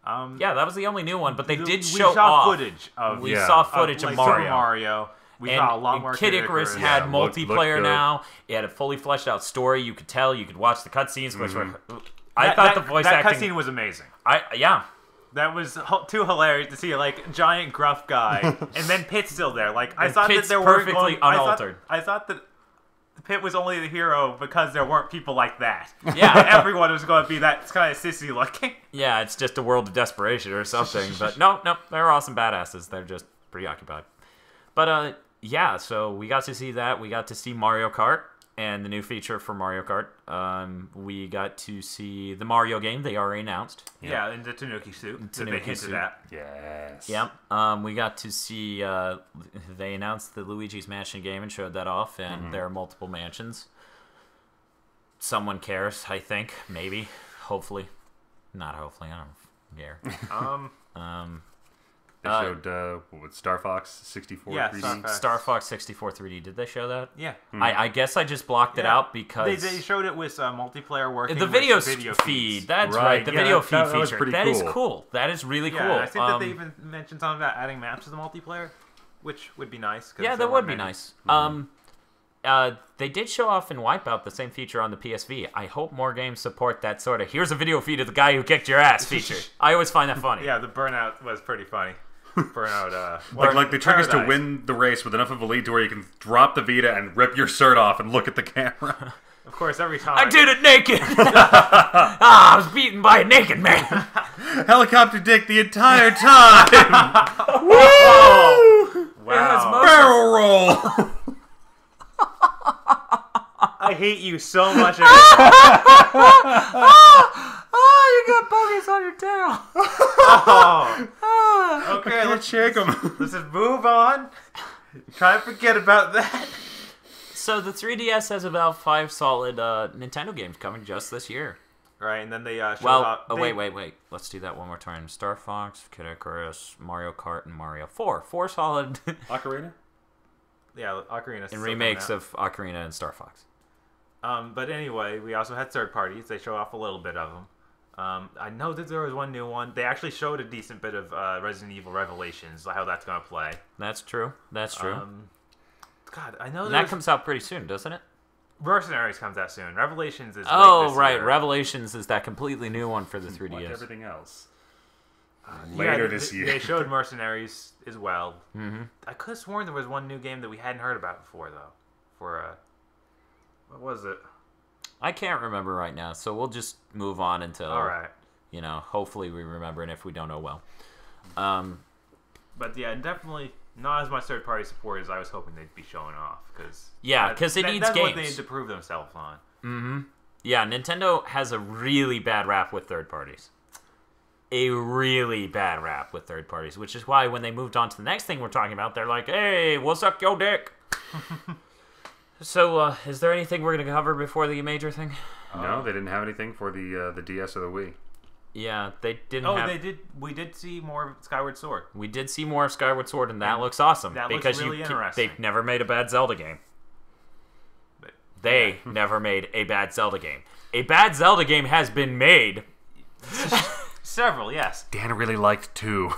[SPEAKER 1] yeah, that was the only new one, but they did
[SPEAKER 2] we
[SPEAKER 1] show
[SPEAKER 2] saw
[SPEAKER 1] off.
[SPEAKER 2] footage of
[SPEAKER 1] We saw footage of
[SPEAKER 2] like,
[SPEAKER 1] Mario.
[SPEAKER 2] Super Mario. We
[SPEAKER 1] And
[SPEAKER 2] saw a lot more
[SPEAKER 1] Kid Icarus had
[SPEAKER 3] looked
[SPEAKER 1] multiplayer
[SPEAKER 3] good.
[SPEAKER 1] now. It had a fully fleshed out story. You could tell. You could watch the cutscenes, which were... I thought the voice
[SPEAKER 2] that
[SPEAKER 1] acting...
[SPEAKER 2] cutscene was amazing.
[SPEAKER 1] Yeah.
[SPEAKER 2] That was too hilarious to see, like, giant gruff guy, and then Pit's still there. Like, I thought
[SPEAKER 1] Pit's
[SPEAKER 2] that there
[SPEAKER 1] perfectly
[SPEAKER 2] weren't going,
[SPEAKER 1] unaltered.
[SPEAKER 2] I thought that Pit was only the hero because there weren't people like that.
[SPEAKER 1] Yeah.
[SPEAKER 2] Everyone was going to be that kind of sissy looking.
[SPEAKER 1] Yeah, it's just a world of desperation or something. But no, they're awesome badasses. They're just preoccupied. But, yeah, so we got to see that. We got to see Mario Kart and the new feature for Mario Kart. We got to see the Mario game they already announced.
[SPEAKER 2] Yeah, in the Tanuki suit. They
[SPEAKER 1] Tanuki
[SPEAKER 2] hinted
[SPEAKER 1] suit.
[SPEAKER 2] at.
[SPEAKER 3] Yes.
[SPEAKER 1] Yep. We got to see... they announced the Luigi's Mansion game and showed that off, and there are multiple mansions. Someone cares, I think. Maybe. Hopefully. Not hopefully. I don't care.
[SPEAKER 3] They showed Star Fox 64 3D.
[SPEAKER 1] Star Fox 64 3D. Did they show that?
[SPEAKER 2] Yeah.
[SPEAKER 1] I guess I just blocked it out because
[SPEAKER 2] they showed it with multiplayer working.
[SPEAKER 1] The video feed. That's right. The video feed feature. That is cool. That is really cool.
[SPEAKER 2] I think that they even mentioned something about adding maps to the multiplayer, which would be nice.
[SPEAKER 1] Yeah, that would be nice. They did show off in Wipeout the same feature on the PSV. I hope more games support that sort of here's a video feed of the guy who kicked your ass feature. I always find that funny.
[SPEAKER 2] Yeah, the Burnout was pretty funny. Burnout,
[SPEAKER 3] like the trick is to win the race with enough of a lead to where you can drop the Vita and rip your shirt off and look at the camera.
[SPEAKER 2] Of course, every time
[SPEAKER 1] I did it naked. I was beaten by a naked man.
[SPEAKER 3] Helicopter dick the entire time.
[SPEAKER 2] Woo! Wow!
[SPEAKER 3] Barrel roll.
[SPEAKER 2] I hate you so much.
[SPEAKER 1] You got buggies on your tail.
[SPEAKER 2] Okay,
[SPEAKER 3] let's shake them.
[SPEAKER 2] Let's just move on. Try to forget about that.
[SPEAKER 1] So the 3DS has about 5 solid Nintendo games coming just this year.
[SPEAKER 2] Right, and then they showed off...
[SPEAKER 1] Wait. Let's do that one more time. Star Fox, Kid Icarus, Mario Kart, and Mario 4. 4 solid...
[SPEAKER 3] Ocarina?
[SPEAKER 2] Yeah, Ocarina.
[SPEAKER 1] And remakes of Ocarina and Star Fox.
[SPEAKER 2] But anyway, we also had third parties. They show off a little bit of them. I know that there was one new one. They actually showed a decent bit of Resident Evil Revelations, how that's going to play.
[SPEAKER 1] That's true.
[SPEAKER 2] God, I know
[SPEAKER 1] that comes out pretty soon, doesn't it?
[SPEAKER 2] Mercenaries comes out soon. Revelations is
[SPEAKER 1] late this year. Revelations is that completely new one for the 3DS.
[SPEAKER 3] Like everything else.
[SPEAKER 2] Later this year. They showed Mercenaries as well. Mm-hmm. I could have sworn there was one new game that we hadn't heard about before, though. What was it?
[SPEAKER 1] I can't remember right now, so we'll just move on until...
[SPEAKER 2] All right.
[SPEAKER 1] Hopefully we remember, and if we don't know, well.
[SPEAKER 2] But yeah, definitely not as much third-party support as I was hoping they'd be showing off. Because
[SPEAKER 1] it needs
[SPEAKER 2] that's
[SPEAKER 1] games.
[SPEAKER 2] what they need to prove themselves on.
[SPEAKER 1] Mm-hmm. Yeah, Nintendo has a really bad rap with third parties. A really bad rap with third parties, which is why when they moved on to the next thing we're talking about, they're like, hey, we'll suck your dick. So, is there anything we're going to cover before the major thing?
[SPEAKER 3] No, they didn't have anything for the DS or the Wii.
[SPEAKER 1] Yeah, they didn't have...
[SPEAKER 2] they did. We did see more of Skyward Sword.
[SPEAKER 1] We did see more of Skyward Sword, and that looks awesome.
[SPEAKER 2] That looks really interesting.
[SPEAKER 1] They've never made a bad Zelda game. They never made a bad Zelda game. A bad Zelda game has been made.
[SPEAKER 2] Several, yes.
[SPEAKER 3] Dan really liked 2.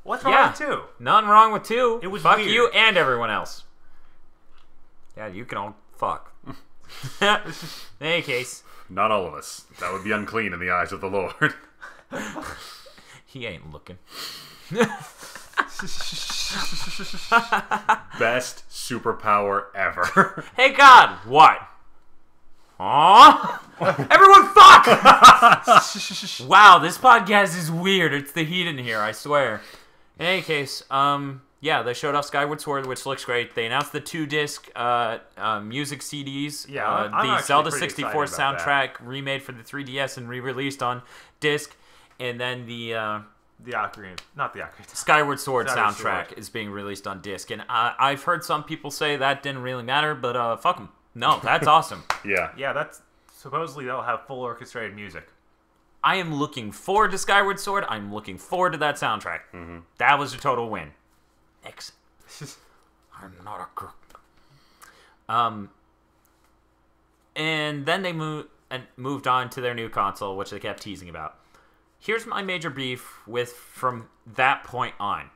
[SPEAKER 2] What's wrong with 2?
[SPEAKER 1] Nothing wrong with 2.
[SPEAKER 2] It was
[SPEAKER 1] Fuck
[SPEAKER 2] weird.
[SPEAKER 1] you and everyone else. Yeah, you can all fuck. In any case.
[SPEAKER 3] Not all of us. That would be unclean in the eyes of the Lord.
[SPEAKER 1] He ain't looking.
[SPEAKER 3] Best superpower ever.
[SPEAKER 1] Hey God, what? Aww. Everyone fuck! Wow, this podcast is weird. It's the heat in here, I swear. In any case, yeah, they showed off Skyward Sword, which looks great. They announced the 2-disc music CDs.
[SPEAKER 2] Yeah,
[SPEAKER 1] the Zelda 64 soundtrack remade for the 3DS and re-released on disc. And then the
[SPEAKER 2] Ocarina, not the Ocarina.
[SPEAKER 1] Skyward Sword soundtrack is being released on disc. And I've heard some people say that didn't really matter, but fuck them. No, that's awesome.
[SPEAKER 3] Yeah.
[SPEAKER 2] Yeah, that's... Supposedly they'll have full orchestrated music.
[SPEAKER 1] I am looking forward to Skyward Sword. I'm looking forward to that soundtrack. Mm-hmm. That was a total win. Excellent. I'm not a crook. And then they moved on to their new console, which they kept teasing about. Here's my major beef with from that point on.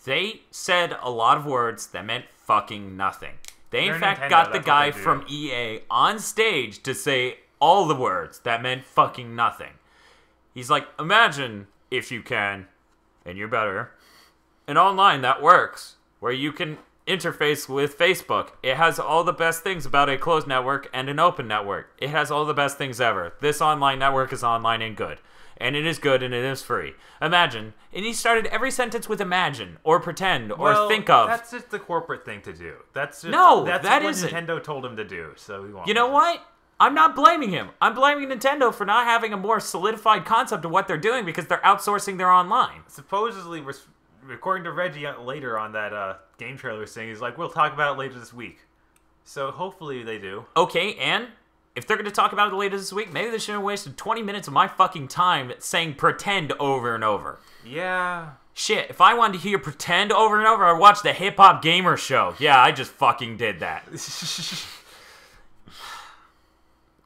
[SPEAKER 1] They said a lot of words that meant fucking nothing. They, in fact, got the guy from EA on stage to say all the words that meant fucking nothing. He's like, imagine, if you can, and you're better, an online that works, where you can interface with Facebook. It has all the best things about a closed network and an open network. It has all the best things ever. This online network is online and good. And it is good and it is free. Imagine. And he started every sentence with imagine or pretend or think of.
[SPEAKER 2] That's just the corporate thing to do. That's what Nintendo told him to do. So he won't.
[SPEAKER 1] You know what? I'm not blaming him. I'm blaming Nintendo for not having a more solidified concept of what they're doing because they're outsourcing their online.
[SPEAKER 2] Supposedly, according to Reggie later on that game trailer thing, he's like, we'll talk about it later this week. So hopefully they do.
[SPEAKER 1] Okay, and if they're going to talk about it later this week, maybe they shouldn't have wasted 20 minutes of my fucking time saying pretend over and over.
[SPEAKER 2] Yeah.
[SPEAKER 1] Shit, if I wanted to hear pretend over and over, I'd watch the Hip Hop Gamer Show. Yeah, I just fucking did that.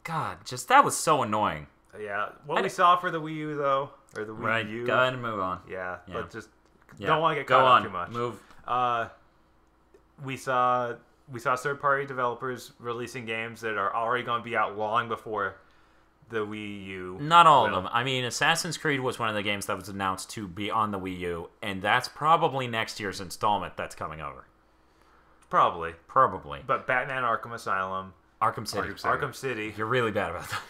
[SPEAKER 1] God, that was so annoying.
[SPEAKER 2] Yeah. What we saw for the Wii U, though, or the Wii U.
[SPEAKER 1] Go ahead and move on.
[SPEAKER 2] Yeah, but just don't want to get caught up too much.
[SPEAKER 1] Move.
[SPEAKER 2] We saw third-party developers releasing games that are already going to be out long before the Wii U.
[SPEAKER 1] Not all of them. I mean, Assassin's Creed was one of the games that was announced to be on the Wii U, and that's probably next year's installment that's coming over.
[SPEAKER 2] Probably.
[SPEAKER 1] But
[SPEAKER 2] Batman Arkham Asylum.
[SPEAKER 1] Arkham City.
[SPEAKER 2] Arkham City.
[SPEAKER 1] You're really bad about that.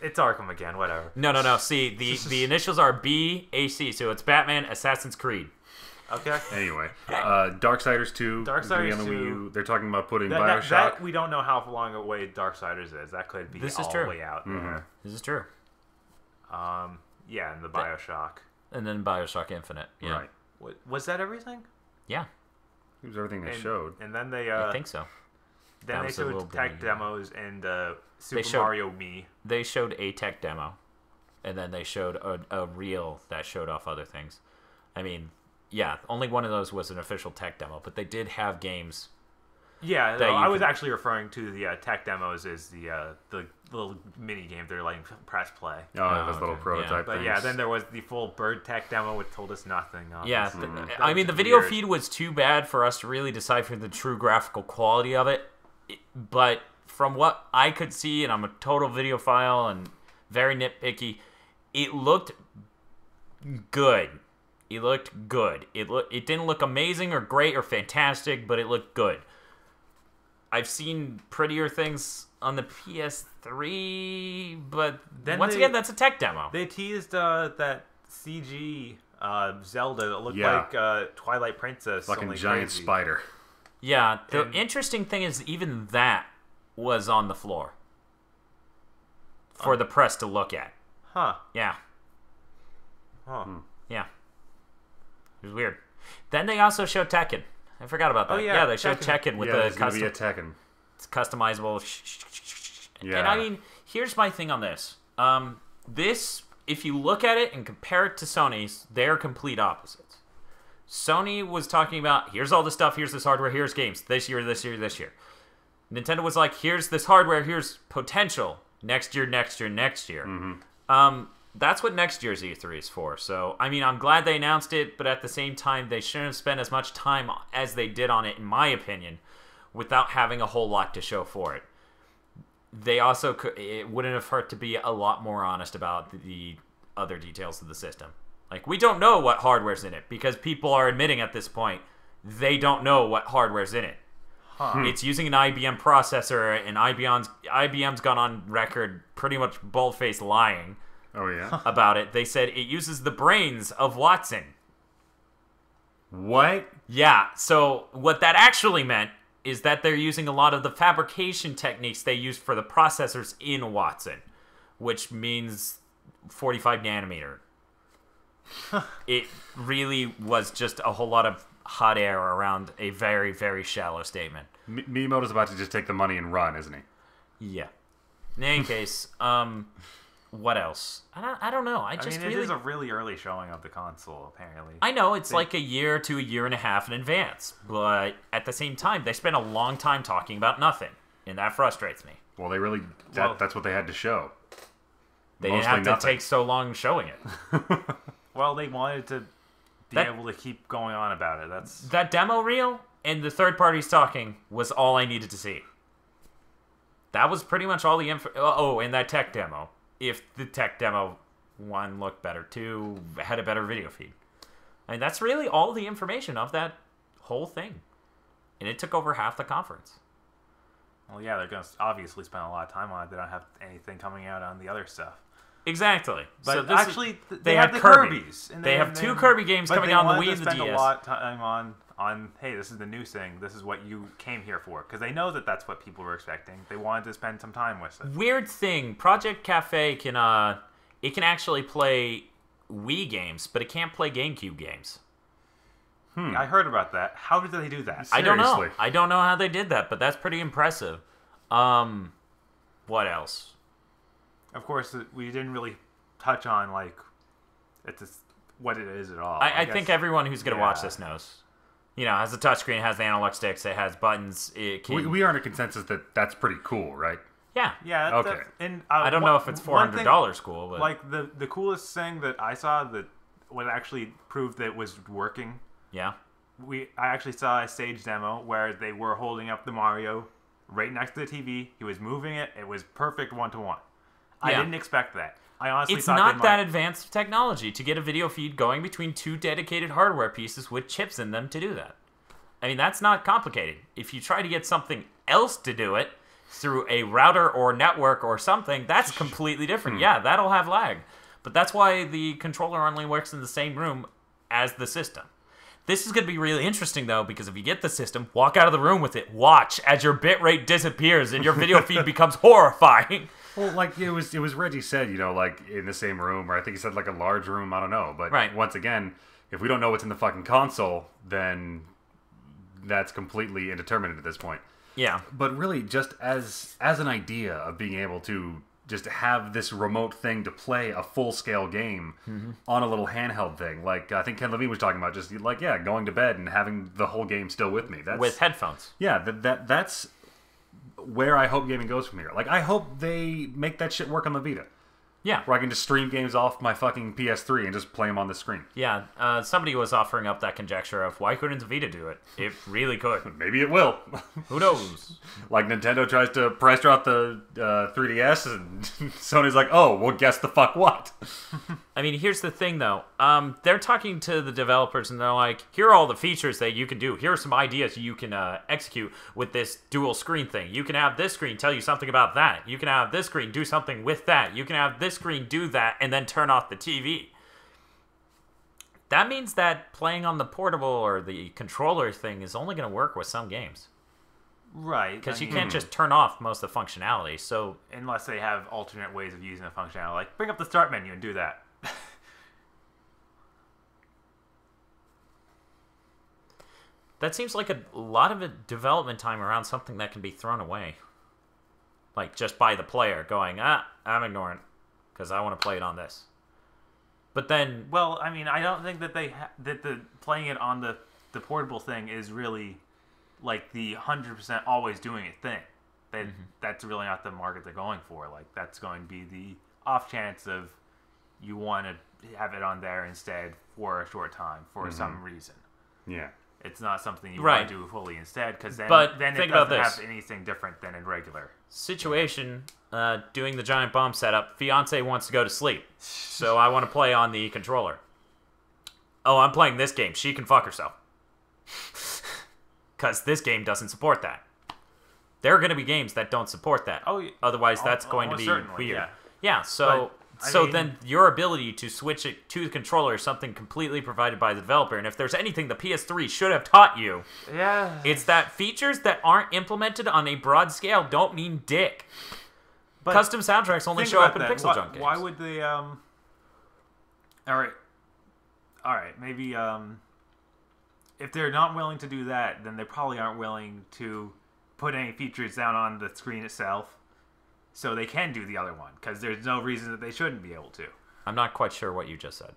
[SPEAKER 2] It's Arkham again, whatever.
[SPEAKER 1] No. See, the initials are BAC, so it's Batman Assassin's Creed.
[SPEAKER 2] Okay.
[SPEAKER 3] Anyway, Darksiders 2.
[SPEAKER 2] Darksiders
[SPEAKER 3] on the
[SPEAKER 2] 2.
[SPEAKER 3] Wii U. They're talking about putting Bioshock.
[SPEAKER 2] That we don't know how long away Darksiders is. That could be the way out there.
[SPEAKER 1] This is true.
[SPEAKER 2] Yeah, and the Bioshock.
[SPEAKER 1] And then Bioshock Infinite. Yeah.
[SPEAKER 3] Right.
[SPEAKER 2] Was that everything?
[SPEAKER 1] Yeah.
[SPEAKER 3] It was everything they showed.
[SPEAKER 2] And then they...
[SPEAKER 1] I think so.
[SPEAKER 2] Then they showed tech demos and Super Mario Me.
[SPEAKER 1] They showed a tech demo. And then they showed a reel that showed off other things. I mean... Yeah, only one of those was an official tech demo, but they did have games.
[SPEAKER 2] Yeah, I was actually referring to the tech demos as the little mini game they're letting press play.
[SPEAKER 3] Oh, those little prototype
[SPEAKER 2] things. But yeah, then there was the full bird tech demo, which told us nothing.
[SPEAKER 1] Yeah, I mean, the video feed was too bad for us to really decipher the true graphical quality of it. But from what I could see, and I'm a total videophile and very nitpicky, it looked good. It looked good. It didn't look amazing or great or fantastic, but it looked good. I've seen prettier things on the PS3, but then once again, that's a tech demo.
[SPEAKER 2] They teased that CG Zelda that looked like Twilight Princess.
[SPEAKER 3] Fucking giant spider.
[SPEAKER 1] Yeah, the interesting thing is even that was on the floor for the press to look at.
[SPEAKER 2] Huh.
[SPEAKER 1] Yeah.
[SPEAKER 2] Huh.
[SPEAKER 1] Yeah. It was weird. Then they also showed Tekken. I forgot about that.
[SPEAKER 2] Oh, yeah,
[SPEAKER 1] they showed Tekken with the
[SPEAKER 3] custom. It's
[SPEAKER 1] customizable.
[SPEAKER 3] Yeah.
[SPEAKER 1] And I mean, here's my thing on this. This, if you look at it and compare it to Sony's, they're complete opposites. Sony was talking about, here's all the stuff, here's this hardware, here's games, this year, this year, this year. Nintendo was like, here's this hardware, here's potential, next year, next year, next year.
[SPEAKER 3] Mm-hmm.
[SPEAKER 1] That's what next year's E3 is for. So, I mean, I'm glad they announced it, but at the same time, they shouldn't have spent as much time as they did on it, in my opinion, without having a whole lot to show for it. They also it wouldn't have hurt to be a lot more honest about the other details of the system. Like, we don't know what hardware's in it, because people are admitting at this point they don't know what hardware's in it. It's using an IBM processor, and IBM's gone on record pretty much bold-faced lying.
[SPEAKER 3] Oh, yeah?
[SPEAKER 1] About it. They said it uses the brains of Watson.
[SPEAKER 3] What?
[SPEAKER 1] Yeah, so what that actually meant is that they're using a lot of the fabrication techniques they used for the processors in Watson, which means 45 nanometer. It really was just a whole lot of hot air around a very, very shallow statement.
[SPEAKER 3] Miyamoto's about to just take the money and run, isn't he?
[SPEAKER 1] Yeah. In any case, what else? I don't know.
[SPEAKER 2] It is a really early showing of the console, apparently.
[SPEAKER 1] I know, it's like a year to a year and a half in advance, but at the same time, they spent a long time talking about nothing, and that frustrates me.
[SPEAKER 3] Well, they really... that's what they had to show.
[SPEAKER 1] They didn't have to take so long showing it.
[SPEAKER 2] Well, they wanted to be able to keep going on about it.
[SPEAKER 1] That demo reel and the third parties talking was all I needed to see. That was pretty much all the info... Oh, and that tech demo. If the tech demo, one, looked better, two, had a better video feed. I mean, that's really all the information of that whole thing. And it took over half the conference.
[SPEAKER 2] Well, yeah, they're going to obviously spend a lot of time on it. They don't have anything coming out on the other stuff.
[SPEAKER 1] Exactly.
[SPEAKER 2] But so actually, they have the Kirby's.
[SPEAKER 1] And they have two Kirby games coming out on the Wii and the DS.
[SPEAKER 2] They spend a lot of time on, hey, this is the new thing. This is what you came here for. Because they know that that's what people were expecting. They wanted to spend some time with it.
[SPEAKER 1] Weird thing. Project Cafe can actually play Wii games, but it can't play GameCube games.
[SPEAKER 2] I heard about that. How did they do that?
[SPEAKER 1] I don't know. I don't know how they did that, but that's pretty impressive. What else?
[SPEAKER 2] Of course, we didn't really touch on like what it is at all.
[SPEAKER 1] I think everyone who's going to watch this knows. You know, it has a touchscreen, it has the analog sticks, it has buttons. It can...
[SPEAKER 3] we are in a consensus that that's pretty cool, right?
[SPEAKER 1] Yeah.
[SPEAKER 2] Yeah.
[SPEAKER 3] Okay.
[SPEAKER 2] And
[SPEAKER 1] I don't know if it's $400 cool, but
[SPEAKER 2] like the coolest thing that I saw that what actually proved that it was working.
[SPEAKER 1] Yeah.
[SPEAKER 2] I actually saw a stage demo where they were holding up the Mario right next to the TV. He was moving it. It was perfect 1-to-1. I didn't expect that. I honestly
[SPEAKER 1] it's
[SPEAKER 2] thought
[SPEAKER 1] not that advanced technology to get a video feed going between two dedicated hardware pieces with chips in them to do that. I mean, that's not complicated. If you try to get something else to do it through a router or network or something, that's completely different. Yeah, that'll have lag. But that's why the controller only works in the same room as the system. This is going to be really interesting, though, because if you get the system, walk out of the room with it, watch as your bitrate disappears and your video feed becomes horrifying.
[SPEAKER 3] Well, like it was Reggie said, you know, like in the same room, or I think he said like a large room. I don't know, but once again, if we don't know what's in the fucking console, then that's completely indeterminate at this point.
[SPEAKER 1] Yeah.
[SPEAKER 3] But really, just as an idea of being able to just have this remote thing to play a full-scale game on a little handheld thing, like I think Ken Levine was talking about, just like going to bed and having the whole game still with me. That's,
[SPEAKER 1] with headphones.
[SPEAKER 3] Yeah, that's where I hope gaming goes from here. Like, I hope they make that shit work on the Vita.
[SPEAKER 1] Yeah.
[SPEAKER 3] Where I can just stream games off my fucking PS3 and just play them on the screen.
[SPEAKER 1] Yeah, somebody was offering up that conjecture of why couldn't the Vita do it? It really could.
[SPEAKER 3] Maybe it will.
[SPEAKER 1] Who knows?
[SPEAKER 3] Like Nintendo tries to price drop the 3DS and Sony's like, oh, well, guess the fuck what?
[SPEAKER 1] I mean, here's the thing, though. They're talking to the developers, and they're like, here are all the features that you can do. Here are some ideas you can execute with this dual screen thing. You can have this screen tell you something about that. You can have this screen do something with that. You can have this screen do that and then turn off the TV. That means that playing on the portable or the controller thing is only going to work with some games.
[SPEAKER 2] Right.
[SPEAKER 1] Because you can't just turn off most of the functionality. So
[SPEAKER 2] unless they have alternate ways of using the functionality, like bring up the start menu and do that.
[SPEAKER 1] That seems like a lot of a development time around something that can be thrown away. Like just by the player going, I'm ignoring it because I want to play it on this. But then,
[SPEAKER 2] well, I mean, I don't think that that the playing it on the portable thing is really like the 100% always doing it thing. That's really not the market they're going for. Like that's going to be the off chance of you want to have it on there instead for a short time for some reason.
[SPEAKER 3] Yeah.
[SPEAKER 2] It's not something you want to do fully instead, because then it doesn't have anything different than in regular.
[SPEAKER 1] Situation, doing the giant bomb setup, fiance wants to go to sleep, so I want to play on the controller. Oh, I'm playing this game. She can fuck herself. Because this game doesn't support that. There are going to be games that don't support that.
[SPEAKER 2] Oh,
[SPEAKER 1] otherwise, that's going to be weird. Yeah, so... then your ability to switch it to the controller is something completely provided by the developer. And if there's anything the PS3 should have taught you, it's that features that aren't implemented on a broad scale don't mean dick. But custom soundtracks only show up in Pixel Junk games.
[SPEAKER 2] Why would they... All right, maybe... if they're not willing to do that, then they probably aren't willing to put any features down on the screen itself. So they can do the other one, because there's no reason that they shouldn't be able to.
[SPEAKER 1] I'm not quite sure what you just said.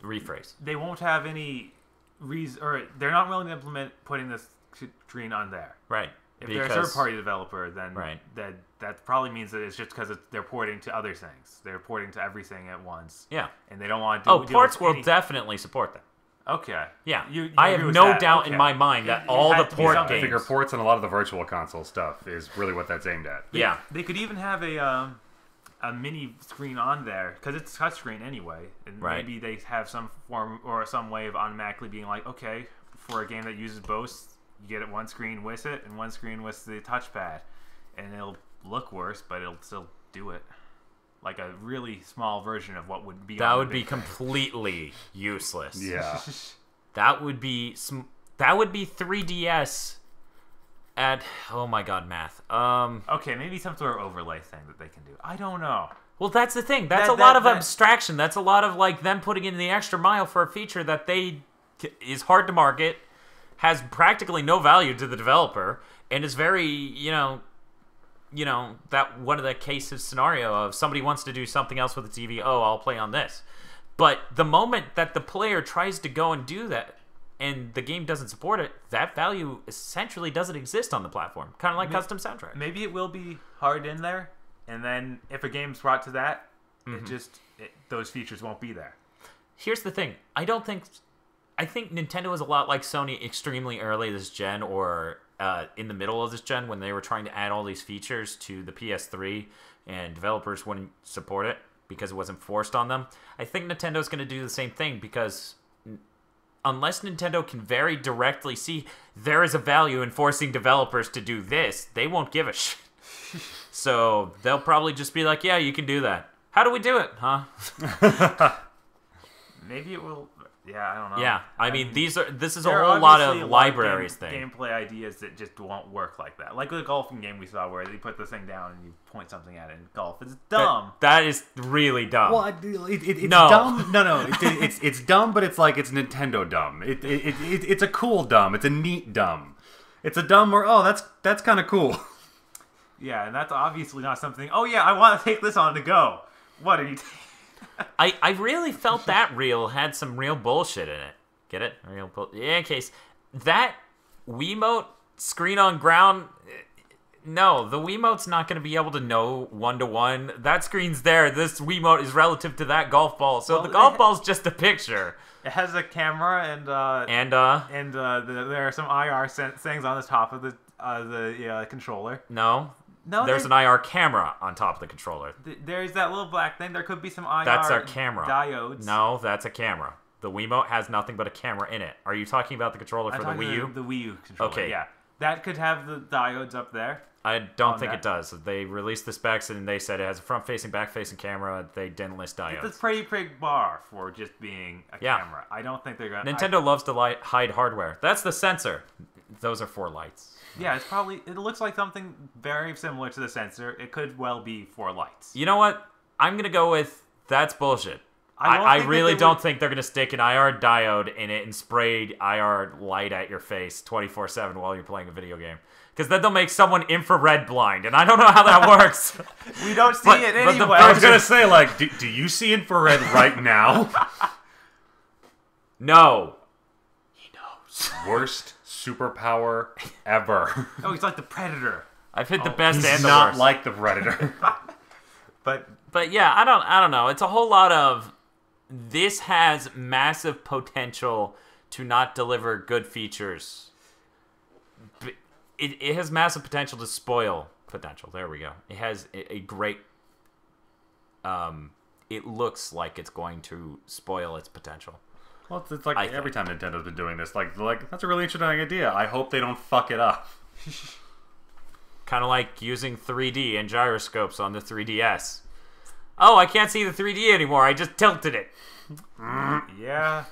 [SPEAKER 1] Rephrase.
[SPEAKER 2] They won't have any reason, or they're not willing to implement putting the screen on there.
[SPEAKER 1] Right.
[SPEAKER 2] If they're a third-party developer, then that probably means that it's just because they're porting to other things. They're porting to everything at once.
[SPEAKER 1] Yeah.
[SPEAKER 2] And they don't want to do
[SPEAKER 1] ports will definitely support that.
[SPEAKER 2] Okay.
[SPEAKER 1] Yeah. I have no doubt in my mind that all the port games...
[SPEAKER 3] I figure ports and a lot of the virtual console stuff is really what that's aimed at.
[SPEAKER 1] Yeah.
[SPEAKER 2] They could even have a mini screen on there, because it's touchscreen anyway. And maybe they have some form or some way of automatically being like, okay, for a game that uses both, you get it one screen with it and one screen with the touchpad. And it'll look worse, but it'll still do it. Like a really small version of what would be.
[SPEAKER 1] That would be completely useless.
[SPEAKER 3] Yeah.
[SPEAKER 1] That would be 3DS at, oh my god, math.
[SPEAKER 2] Okay, maybe some sort of overlay thing that they can do. I don't know.
[SPEAKER 1] Well, that's the thing. That's a lot of abstraction. That's a lot of like them putting in the extra mile for a feature that is hard to market, has practically no value to the developer, and is very, that one of the cases scenario of somebody wants to do something else with the TV. Oh, I'll play on this. But the moment that the player tries to go and do that, and the game doesn't support it, that value essentially doesn't exist on the platform. Kind of like custom soundtrack.
[SPEAKER 2] Maybe it will be hard in there, and then if a game's brought to that, those features won't be there.
[SPEAKER 1] Here's the thing. I think Nintendo is a lot like Sony extremely early this gen, or in the middle of this gen, when they were trying to add all these features to the PS3 and developers wouldn't support it because it wasn't forced on them. I think Nintendo's going to do the same thing, because unless Nintendo can very directly see there is a value in forcing developers to do this, they won't give a shit. So they'll probably just be like, yeah, you can do that. How do we do it, huh?
[SPEAKER 2] Maybe it will. Yeah, I don't know.
[SPEAKER 1] Yeah, I mean, this is a whole lot of libraries thing.
[SPEAKER 2] Gameplay ideas that just won't work like that. Like the golfing game we saw, where you put the thing down and you point something at it in golf. It's dumb.
[SPEAKER 1] That is really dumb.
[SPEAKER 3] Well, it's dumb. No, it's dumb, but it's like it's Nintendo dumb. It's a cool dumb. It's a neat dumb. It's a dumb where that's kind of cool.
[SPEAKER 2] Yeah, and that's obviously not something. Oh yeah, I want to take this on to go. What are you?
[SPEAKER 1] I really felt that reel had some real bullshit in it. Get it? Real bullshit. In case that Wiimote screen on ground. No, the Wiimote's not going to be able to know one-to-one. That screen's there. This Wiimote is relative to that golf ball. So the golf ball's just a picture.
[SPEAKER 2] It has a camera and there are some IR things on the top of the controller.
[SPEAKER 1] No, there's an IR camera on top of the controller.
[SPEAKER 2] There's that little black thing. There could be some IR
[SPEAKER 1] That's our camera.
[SPEAKER 2] Diodes.
[SPEAKER 1] No, that's a camera. The Wiimote has nothing but a camera in it. Are you talking about the controller for the Wii U?
[SPEAKER 2] The Wii U controller,
[SPEAKER 1] okay.
[SPEAKER 2] Yeah. That could have the diodes up there.
[SPEAKER 1] I don't think it does. They released the specs and they said it has a front-facing, back-facing camera. They didn't list diodes.
[SPEAKER 2] It's a pretty big bar for just being a camera. I don't think they're going to...
[SPEAKER 1] Nintendo loves to hide hardware. That's the sensor. Those are 4 lights.
[SPEAKER 2] Yeah, it looks like something very similar to the sensor. It could well be 4 lights.
[SPEAKER 1] You know what? I'm going to go with that's bullshit. I really don't think they're going to stick an IR diode in it and spray IR light at your face 24/7 while you're playing a video game. Because then they'll make someone infrared blind, and I don't know how that works.
[SPEAKER 2] We don't see it anyway.
[SPEAKER 3] I was going to say, like, do you see infrared right now?
[SPEAKER 1] No.
[SPEAKER 3] He knows. Worst superpower ever.
[SPEAKER 2] Oh, he's like the Predator.
[SPEAKER 1] I've hit the best and the worst.
[SPEAKER 3] He's not like the Predator.
[SPEAKER 1] But yeah, I don't know. It's a whole lot of... This has massive potential to not deliver good features. It has massive potential to spoil potential. There we go. It has a great... it looks like it's going to spoil its potential.
[SPEAKER 3] Well, it's like every time Nintendo's been doing this. Like that's a really interesting idea. I hope they don't fuck it up.
[SPEAKER 1] Kind of like using 3D and gyroscopes on the 3DS. Oh, I can't see the 3D anymore. I just tilted it.
[SPEAKER 2] Yeah.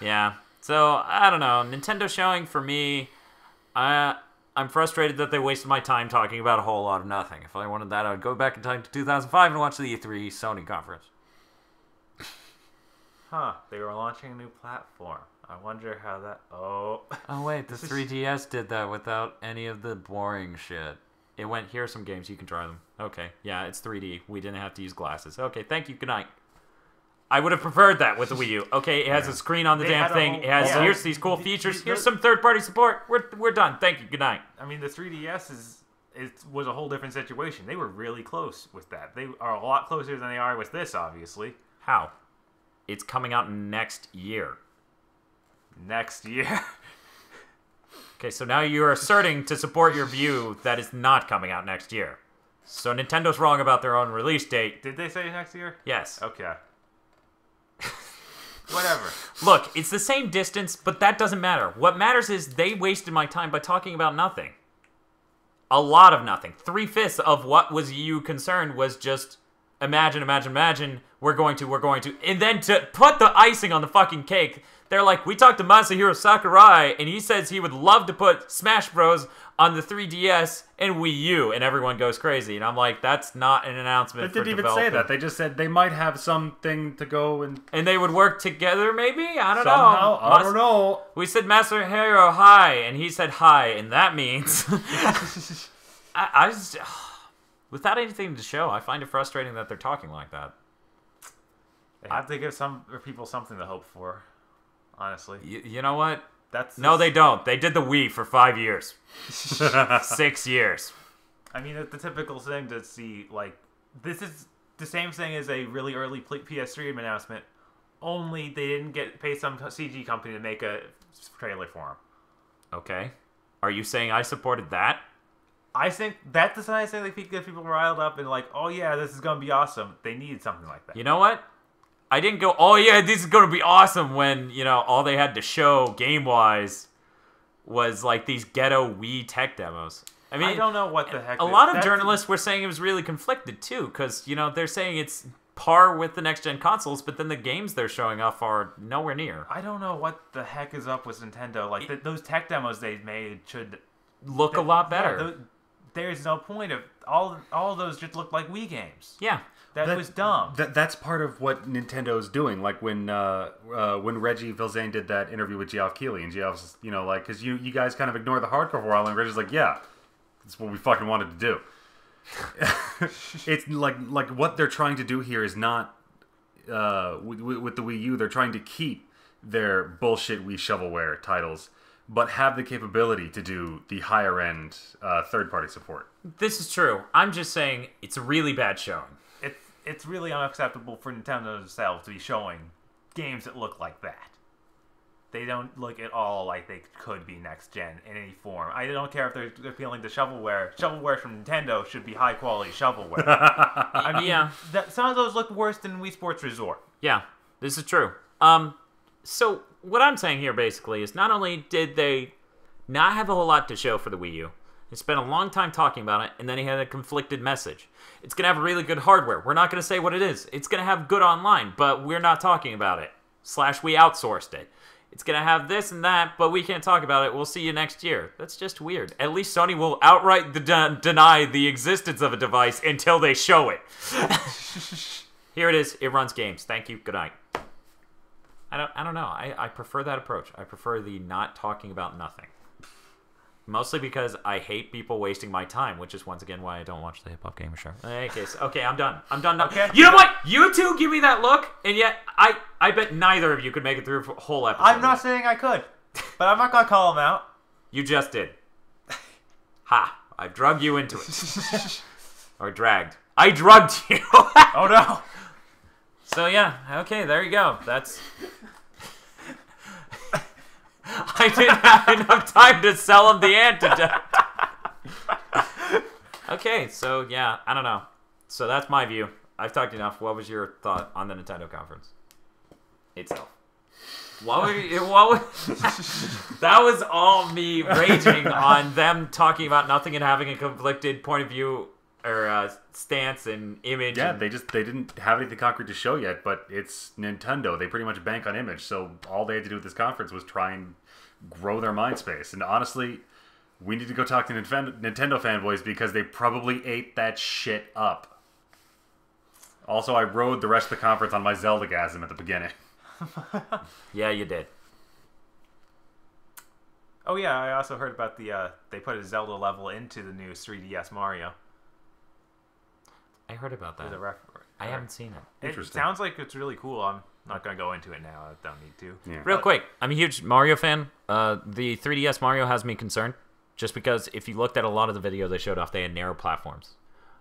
[SPEAKER 1] Yeah. So, I don't know. Nintendo showing for me, I'm frustrated that they wasted my time talking about a whole lot of nothing. If I wanted that, I would go back in time to 2005 and watch the E3 Sony conference.
[SPEAKER 2] Huh. They were launching a new platform. I wonder how that... Oh,
[SPEAKER 1] wait. The 3DS did that without any of the boring shit. It went, here are some games, you can try them. Okay, yeah, it's 3D. We didn't have to use glasses. Okay, thank you, good night. I would have preferred that with the Wii U. Okay, it has a screen on the damn thing. It has, here's these cool features. Here's some third-party support. We're done. Thank you, good night.
[SPEAKER 2] I mean, the 3DS was a whole different situation. They were really close with that. They are a lot closer than they are with this, obviously.
[SPEAKER 1] How? It's coming out next year.
[SPEAKER 2] Next year?
[SPEAKER 1] Okay, so now you're asserting to support your view that it's not coming out next year. So Nintendo's wrong about their own release date.
[SPEAKER 2] Did they say next year?
[SPEAKER 1] Yes.
[SPEAKER 2] Okay. Whatever.
[SPEAKER 1] Look, it's the same distance, but that doesn't matter. What matters is they wasted my time by talking about nothing. A lot of nothing. 3/5 of what was you concerned was just imagine, we're going to. And then to put the icing on the fucking cake, they're like, we talked to Masahiro Sakurai, and he says he would love to put Smash Bros. on the 3DS and Wii U, and everyone goes crazy. And I'm like, that's not an announcement.
[SPEAKER 3] They didn't even say that. They just said they might have something to go and
[SPEAKER 1] they would work together. Maybe I don't
[SPEAKER 3] somehow,
[SPEAKER 1] know.
[SPEAKER 3] I don't know.
[SPEAKER 1] We said Masahiro hi, and he said hi, and that means I just without anything to show, I find it frustrating that they're talking like that.
[SPEAKER 2] They have to give some people something to hope for. Honestly,
[SPEAKER 1] you know what?
[SPEAKER 2] No,
[SPEAKER 1] they don't. They did the Wii for 5 years. 6 years.
[SPEAKER 2] I mean, the typical thing to see, like, this is the same thing as a really early PS3 announcement, only they didn't pay some CG company to make a trailer for them.
[SPEAKER 1] Okay. Are you saying I supported that?
[SPEAKER 2] I think that's the nice thing that get people riled up and like, oh yeah, this is going to be awesome. They need something like that.
[SPEAKER 1] You know what? I didn't go, oh yeah, this is going to be awesome when, all they had to show game-wise was like these ghetto Wii tech demos. I mean,
[SPEAKER 2] I don't know what the heck.
[SPEAKER 1] A lot of journalists were saying it was really conflicted too, because, they're saying it's par with the next-gen consoles, but then the games they're showing off are nowhere near.
[SPEAKER 2] I don't know what the heck is up with Nintendo. Like, those tech demos they made should
[SPEAKER 1] look a lot better.
[SPEAKER 2] Yeah, there's no point of all of those just look like Wii games.
[SPEAKER 1] Yeah.
[SPEAKER 2] That was dumb.
[SPEAKER 3] That's part of what Nintendo's doing. Like when Reggie Fils-Aime did that interview with Geoff Keighley, and Geoff's, because you guys kind of ignore the hardcore for a while, and Reggie's like, yeah, that's what we fucking wanted to do. It's like what they're trying to do here is not with the Wii U. They're trying to keep their bullshit Wii shovelware titles, but have the capability to do the higher end third-party support.
[SPEAKER 1] This is true. I'm just saying it's a really bad showing.
[SPEAKER 2] It's really unacceptable for Nintendo themselves to be showing games that look like that. They don't look at all like they could be next gen in any form. I don't care if they're appealing to shovelware. Shovelware from Nintendo should be high quality shovelware. I mean,
[SPEAKER 1] yeah.
[SPEAKER 2] Some of those look worse than Wii Sports Resort.
[SPEAKER 1] Yeah, this is true. So what I'm saying here basically is not only did they not have a whole lot to show for the Wii U, they spent a long time talking about it, and then he had a conflicted message. It's going to have really good hardware. We're not going to say what it is. It's going to have good online, but we're not talking about it. / we outsourced it. It's going to have this and that, but we can't talk about it. We'll see you next year. That's just weird. At least Sony will outright deny the existence of a device until they show it. Here it is. It runs games. Thank you. Good night. I don't know. I prefer that approach. I prefer the not talking about nothing. Mostly because I hate people wasting my time, which is once again why I don't watch the Hip Hop Gamer Show. In any case, okay, I'm done. I'm done now. Okay. You know what? You two give me that look, and yet I bet neither of you could make it through a whole episode.
[SPEAKER 2] I'm not saying I could, but I'm not going to call him out.
[SPEAKER 1] You just did. Ha! I drugged you into it. Or dragged. I drugged you.
[SPEAKER 2] Oh no.
[SPEAKER 1] So yeah, okay, there you go. That's... I didn't have enough time to sell him the antidote. Okay, so yeah, I don't know. So that's my view. I've talked enough. What was your thought on the Nintendo conference itself? That was all me raging on them talking about nothing and having a conflicted point of view or stance and image.
[SPEAKER 3] Yeah, they didn't have anything concrete to show yet, but it's Nintendo. They pretty much bank on image, so all they had to do with this conference was try and grow their mind space. And honestly, we need to go talk to Nintendo fanboys because they probably ate that shit up. Also, I rode the rest of the conference on my Zelda-gasm at the beginning.
[SPEAKER 1] Yeah, you did.
[SPEAKER 2] Oh yeah, I also heard about they put a Zelda level into the new 3DS Mario.
[SPEAKER 1] I heard about that. I haven't seen it.
[SPEAKER 2] It sounds like it's really cool. I'm not going to go into it now. I don't need to.
[SPEAKER 3] Yeah.
[SPEAKER 1] Real quick, I'm a huge Mario fan. The 3DS Mario has me concerned, just because if you looked at a lot of the videos they showed off, they had narrow platforms.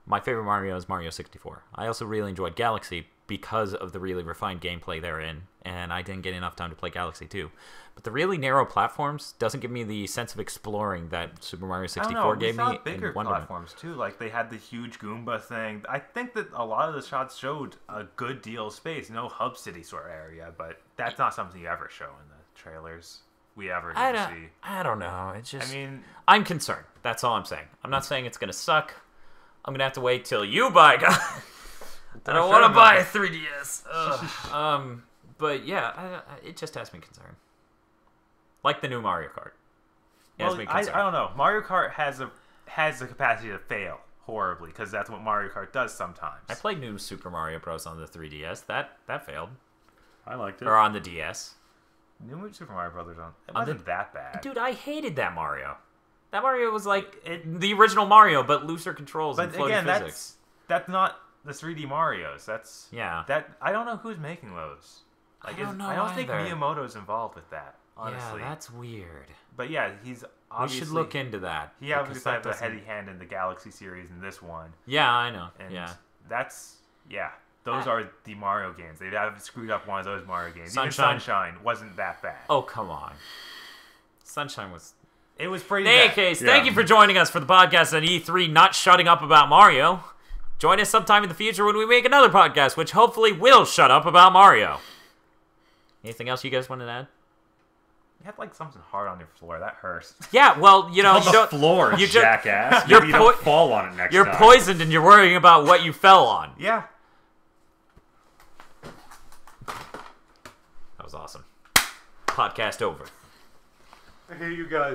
[SPEAKER 1] My favorite Mario is Mario 64. I also really enjoyed Galaxy because of the really refined gameplay therein, and I didn't get enough time to play Galaxy 2. But the really narrow platforms doesn't give me the sense of exploring that Super Mario 64 gave me.
[SPEAKER 2] We saw bigger platforms too. Like they had the huge Goomba thing. I think that a lot of the shots showed a good deal of space. No hub city sort of area, but that's not something you ever show in the trailers. We ever need to see.
[SPEAKER 1] I don't know. It's just.
[SPEAKER 2] I mean,
[SPEAKER 1] I'm concerned. That's all I'm saying. I'm not saying it's gonna suck. I'm gonna have to wait till you buy. I don't want to buy a 3DS. But yeah, it just has me concerned. Like the new Mario Kart.
[SPEAKER 2] Well, I don't know. Mario Kart has the capacity to fail horribly because that's what Mario Kart does sometimes.
[SPEAKER 1] I played New Super Mario Bros. On the 3DS. That failed.
[SPEAKER 3] I liked it.
[SPEAKER 1] Or on the DS.
[SPEAKER 2] New Super Mario Brothers it wasn't that bad.
[SPEAKER 1] Dude, I hated that Mario. That Mario was like the original Mario, but looser controls and floating physics.
[SPEAKER 2] That's not the 3D Marios. That's
[SPEAKER 1] yeah.
[SPEAKER 2] I don't know who's making those. Like, I don't think Miyamoto's involved with that. Honestly,
[SPEAKER 1] yeah, that's weird.
[SPEAKER 2] But yeah, he's obviously.
[SPEAKER 1] We should look into that.
[SPEAKER 2] He obviously has a heavy hand in the Galaxy series in this one.
[SPEAKER 1] Yeah, I know.
[SPEAKER 2] And
[SPEAKER 1] yeah,
[SPEAKER 2] those are the Mario games. They haven't screwed up one of those Mario games.
[SPEAKER 1] Sunshine.
[SPEAKER 2] Even Sunshine wasn't that bad.
[SPEAKER 1] Oh, come on. Sunshine was...
[SPEAKER 2] It was pretty
[SPEAKER 1] In any
[SPEAKER 2] bad.
[SPEAKER 1] case, thank you for joining us for the podcast on E3 not shutting up about Mario. Join us sometime in the future when we make another podcast, which hopefully will shut up about Mario. Anything else you guys want to add?
[SPEAKER 2] You had like something hard on your floor. That hurts.
[SPEAKER 1] Yeah, well, you know...
[SPEAKER 3] It's on the floor,
[SPEAKER 1] you
[SPEAKER 3] jackass.
[SPEAKER 1] You're
[SPEAKER 3] Maybe you don't fall on it next
[SPEAKER 1] You're
[SPEAKER 3] time.
[SPEAKER 1] poisoned and you're worrying about what you fell on.
[SPEAKER 2] Yeah.
[SPEAKER 1] That was awesome. Podcast over.
[SPEAKER 2] I hate you guys.